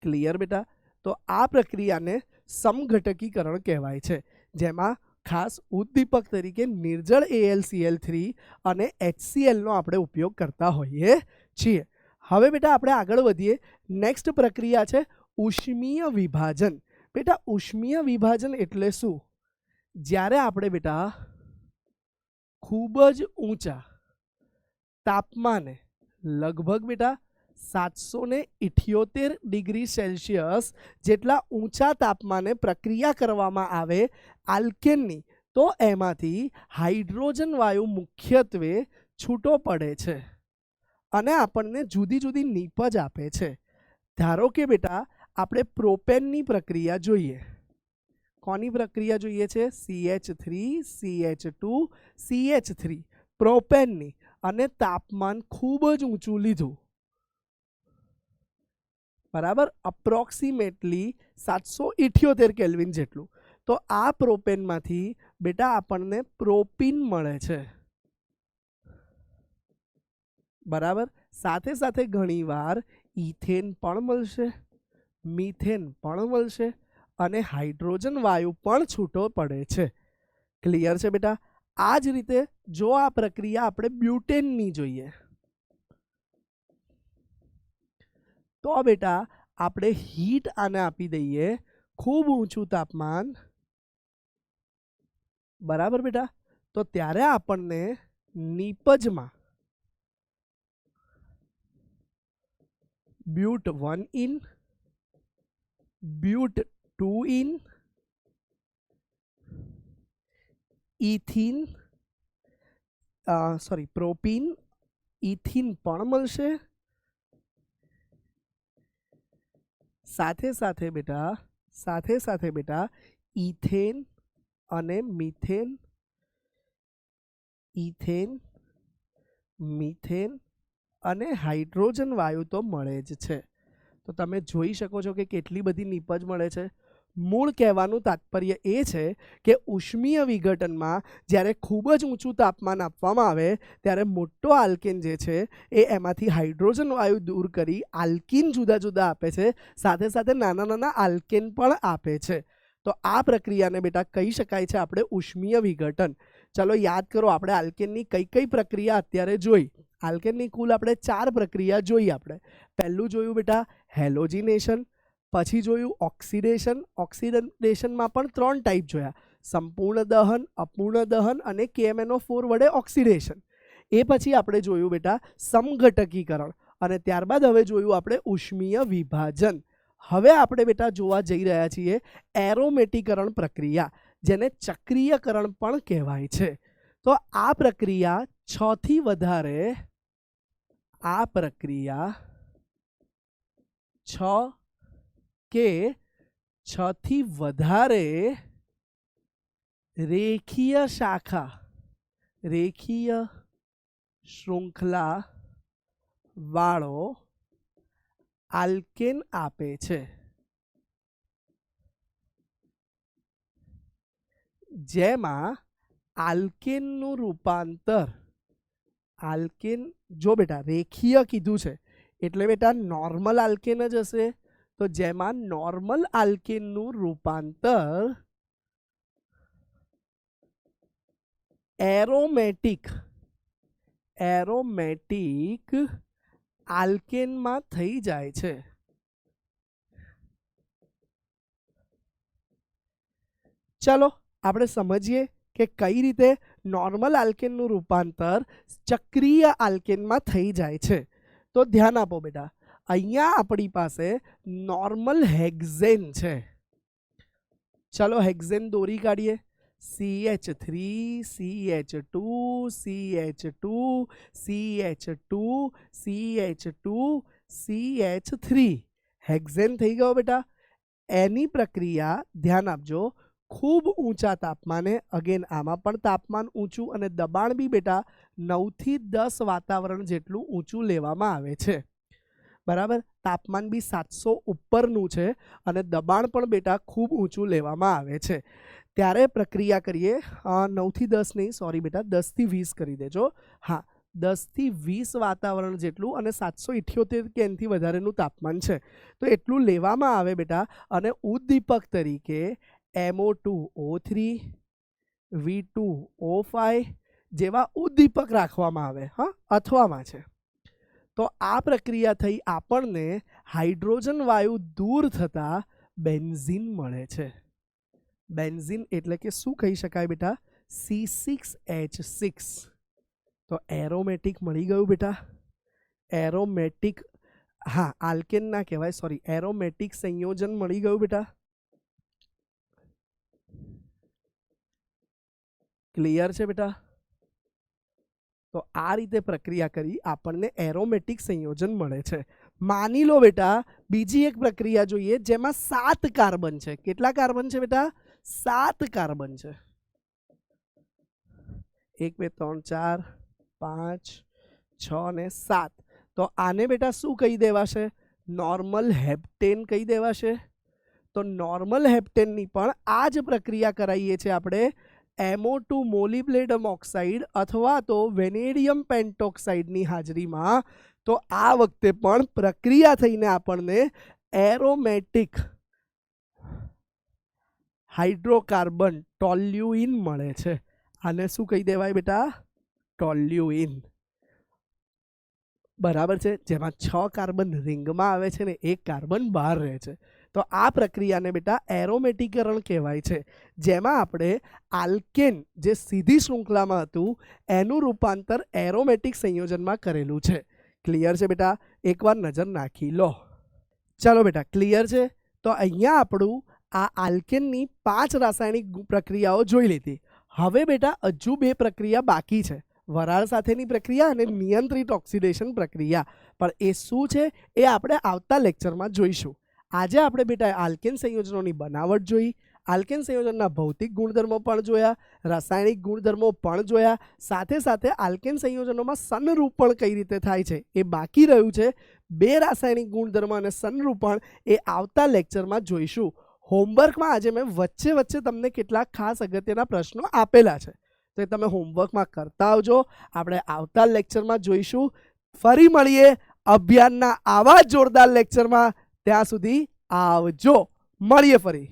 ક્લિયર બેટા? તો આ પ્રક્રિયાને સમઘટકીકરણ કહેવાય છે, જેમાં ખાસ ઉદ્દીપક તરીકે નિર્જળ AlCl3 અને HCl નો આપણે ઉપયોગ કરતા હોઈએ છીએ. હવે બેટા આપણે આગળ વધીએ. નેક્સ્ટ પ્રક્રિયા છે ઉષ્મીય વિભાજન. બેટા ઉષ્મીય વિભાજન એટલે શું? જ્યારે આપણે બેટા ખૂબ જ ઊંચા તાપમાને લગભગ બેટા 778 ડિગ્રી સેલ્સિયસ જેટલા ઊંચા તાપમાને પ્રક્રિયા કરવામાં આવે આલ્કેનની, તો એમાંથી હાઇડ્રોજન વાયુ મુખ્યત્વે છૂટો પડે છે અને આપણને જુદી જુદી નીપજ આપે છે. ધારો કે બેટા આપણે પ્રોપેનની પ્રક્રિયા જોઈએ. કોની પ્રક્રિયા જોઈએ છે? CH3 CH2 CH3 પ્રોપેનની, અને તાપમાન ખૂબ જ ઊંચું લીધું, બરાબર, અપ્રોક્સિમેટલી 778 કેલ્વિન જેટલું. તો આ પ્રોપેનમાંથી બેટા આપણને પ્રોપીન મળે છે, બરાબર. સાથે સાથે ઘણીવાર ઇથેન પણ મળશે, મિથેન પણ મળશે અને હાઇડ્રોજન વાયુ પણ છૂટો પડે છે. ક્લિયર છે બેટા? આ જ રીતે જો આ પ્રક્રિયા આપણે બ્યુટેનની જોઈએ, તો બેટા આપણે હીટ આને આપી દઈએ, ખૂબ ઊંચું તાપમાન, બરાબર બેટા. તો ત્યારે આપણને નીપજમાં but 1 ene, but 2 ene, ethene propene, ethene પણ મળશે. સાથે સાથે બેટા ઇથેન અને મિથેન, ઇથેન મિથેન અને હાઇડ્રોજન વાયુ તો મળે જ છે. તો તમે જોઈ શકો છો કે કેટલી બધી નીપજ મળે છે. મૂળ કહેવાનું તાત્પર્ય એ છે કે ઉષ્મીય વિઘટનમાં જ્યારે ખૂબ જ ઊંચું તાપમાન આપવામાં આવે ત્યારે મોટો આલ્કેન જે છે એ એમાંથી હાઇડ્રોજન વાયુ દૂર કરી આલ્કીન જુદા જુદા આપે છે, સાથે સાથે નાના નાના આલ્કેન પણ આપે છે. તો આ પ્રક્રિયાને બેટા કહી શકાય છે આપણે ઉષ્મીય વિઘટન. ચલો યાદ કરો, આપણે આલ્કેનની કઈ કઈ પ્રક્રિયા અત્યારે જોઈ. આલ્કેનની કુલ આપણે 4 પ્રક્રિયા જોઈ. આપણે પહેલું જોયું બેટા હેલોજિનેશન, પછી જોયું ઓક્સિડેશન. ઓક્સિડેશનમાં પણ 3 ટાઈપ જોયા: સંપૂર્ણ દહન, અપૂર્ણ દહન અને KMnO4 વડે ઓક્સિડેશન. એ પછી આપણે જોયું બેટા સમઘટકીકરણ, અને ત્યારબાદ હવે જોયું આપણે ઉષ્મીય વિભાજન. હવે આપણે બેટા જોવા જઈ રહ્યા છીએ એરોમેટીકરણ પ્રક્રિયા, જેને ચક્રીયકરણ પણ કહેવાય છે. તો આ પ્રક્રિયા 6 થી વધારે, આ પ્રક્રિયા 6 કે 6 થી વધારે રેખીય શાખા, રેખીય શૃંખલા વાળો આલ્કેન આપે છે, જેમાં આલ્કેનનું રૂપાંતર, આલ્કેન જો બેટા રેખીય કીધું છે એટલે બેટા નોર્મલ આલ્કેન જ હશે. તો જેમાં નોર્મલ આલ્કેનનું રૂપાંતર એરોમેટિક આલ્કેનમાં થઈ જાય છે. ચલો આપણે સમજીએ કે કઈ રીતે નોર્મલ આલ્કેનનું રૂપાંતર ચક્રીય આલ્કેનમાં થઈ જાય છે. તો ધ્યાન આપો બેટા, અહીંયા આપણી પાસે નોર્મલ હેક્ઝેન છે. ચલો હેક્ઝેન દોરી કાઢીએ. CH3 CH2 CH2 CH2 CH2 CH3 hexane થઈ ગયો બેટા. એની પ્રક્રિયા ધ્યાન આપજો, ખૂબ ઊંચા તાપમાને, અગેન આમાં પણ તાપમાન ઊંચું અને દબાણ બી બેટા 9 થી 10 વાતાવરણ જેટલું ઊંચું લેવામાં આવે છે. બરાબર, તાપમાન બી 700 ઉપરનું છે અને દબાણ પણ બેટા ખૂબ ઊંચું લેવામાં આવે છે. ત્યારે પ્રક્રિયા કરીએ. 9 થી 10 નહીં, સોરી બેટા, 10 થી 20 કરી દેજો. હા, 10 થી 20 વાતાવરણ જેટલું અને 778 કે એનાથી વધારેનું તાપમાન છે. તો એટલું લેવામાં આવે બેટા અને ઉદ્દીપક તરીકે MO2O3 V2O5 જેવા ઉદ્દીપક રાખવામાં આવે. હા, અથવામાં છે. તો આ પ્રક્રિયા થઈ આપણને હાઇડ્રોજન વાયુ દૂર થતા બેન્ઝીન મળે છે. બેન્ઝીન એટલે કે શું કહી શકાય બેટા? C6H6. તો એરોમેટિક મળી ગયું બેટા. એરોમેટિક, હા આલ્કેન ના કહેવાય, સોરી, એરોમેટિક સંયોજન મળી ગયું બેટા. ક્લિયર છે બેટા? તો આ રીતે પ્રક્રિયા કરી આપણને એરોમેટિક સંયોજન મળે છે. માની લો બેટા બીજી એક પ્રક્રિયા જોઈએ જેમાં 7 કાર્બન છે. કેટલા કાર્બન છે બેટા? 7 કાર્બન છે. 1 2 3 4 5 6 ને 7. તો આને બેટા શું કહી દેવાશે? નોર્મલ હેપ્ટેન કહી દેવાશે. તો નોર્મલ હેપ્ટેનની પણ આ જ પ્રક્રિયા કરાવીએ છીએ આપણે MO2 મોલિબ્લેડમ ઓક્સાઇડ અથવા તો વેનેડિયમ પેન્ટોક્સાઇડની હાજરીમાં. તો આ વખતે પણ પ્રક્રિયા થઈને આપણને એરોમેટિક હાઇડ્રોકાર્બન ટોલ્યુઇન મળે છે. આને શું કહી દેવાય બેટા? ટોલ્યુઇન. બરાબર છે, જેમાં 6 કાર્બન રિંગમાં આવે છે ને 1 કાર્બન બહાર રહે છે. તો આ પ્રક્રિયાને બેટા એરોમેટિકરણ કહેવાય છે, જેમાં આપણે આલ્કેન જે સીધી શૃંખલામાં હતું એનું રૂપાંતર એરોમેટિક સંયોજનમાં કરેલું છે. ક્લિયર છે બેટા? એકવાર નજર નાખી લો. ચાલો બેટા, ક્લિયર છે? તો અહીંયા આપણું આ આલ્કેનની 5 રાસાયણિક પ્રક્રિયાઓ જોઈ લીધી. હવે બેટા હજુ 2 પ્રક્રિયા બાકી છે, વરાળ સાથેની પ્રક્રિયા અને નિયંત્રિત ઓક્સિડેશન પ્રક્રિયા. પણ એ શું છે એ આપણે આવતા લેક્ચરમાં જોઈશું. આજે આપણે બેટા આલ્કેન સંયોજનોની બનાવટ જોઈ, આલ્કેન સંયોજનના ભૌતિક ગુણધર્મો પણ જોયા, રાસાયણિક ગુણધર્મો પણ જોયા, સાથે સાથે આલ્કેન સંયોજનોમાં સંરૂપણ કઈ રીતે થાય છે એ બાકી રહ્યું છે. 2 રાસાયણિક ગુણધર્મ અને સંરૂપણ એ આવતા લેક્ચરમાં જોઈશું. હોમવર્કમાં આજે મેં વચ્ચે વચ્ચે તમને કેટલાક ખાસ અગત્યના પ્રશ્નો આપેલા છે, તો એ તમે હોમવર્કમાં કરતા આવજો. આપણે આવતા લેક્ચરમાં જોઈશું. ફરી મળીએ અભિયાનના આવા જોરદાર લેક્ચરમાં. ત્યાં સુધી આવજો. મળીએ ફરી.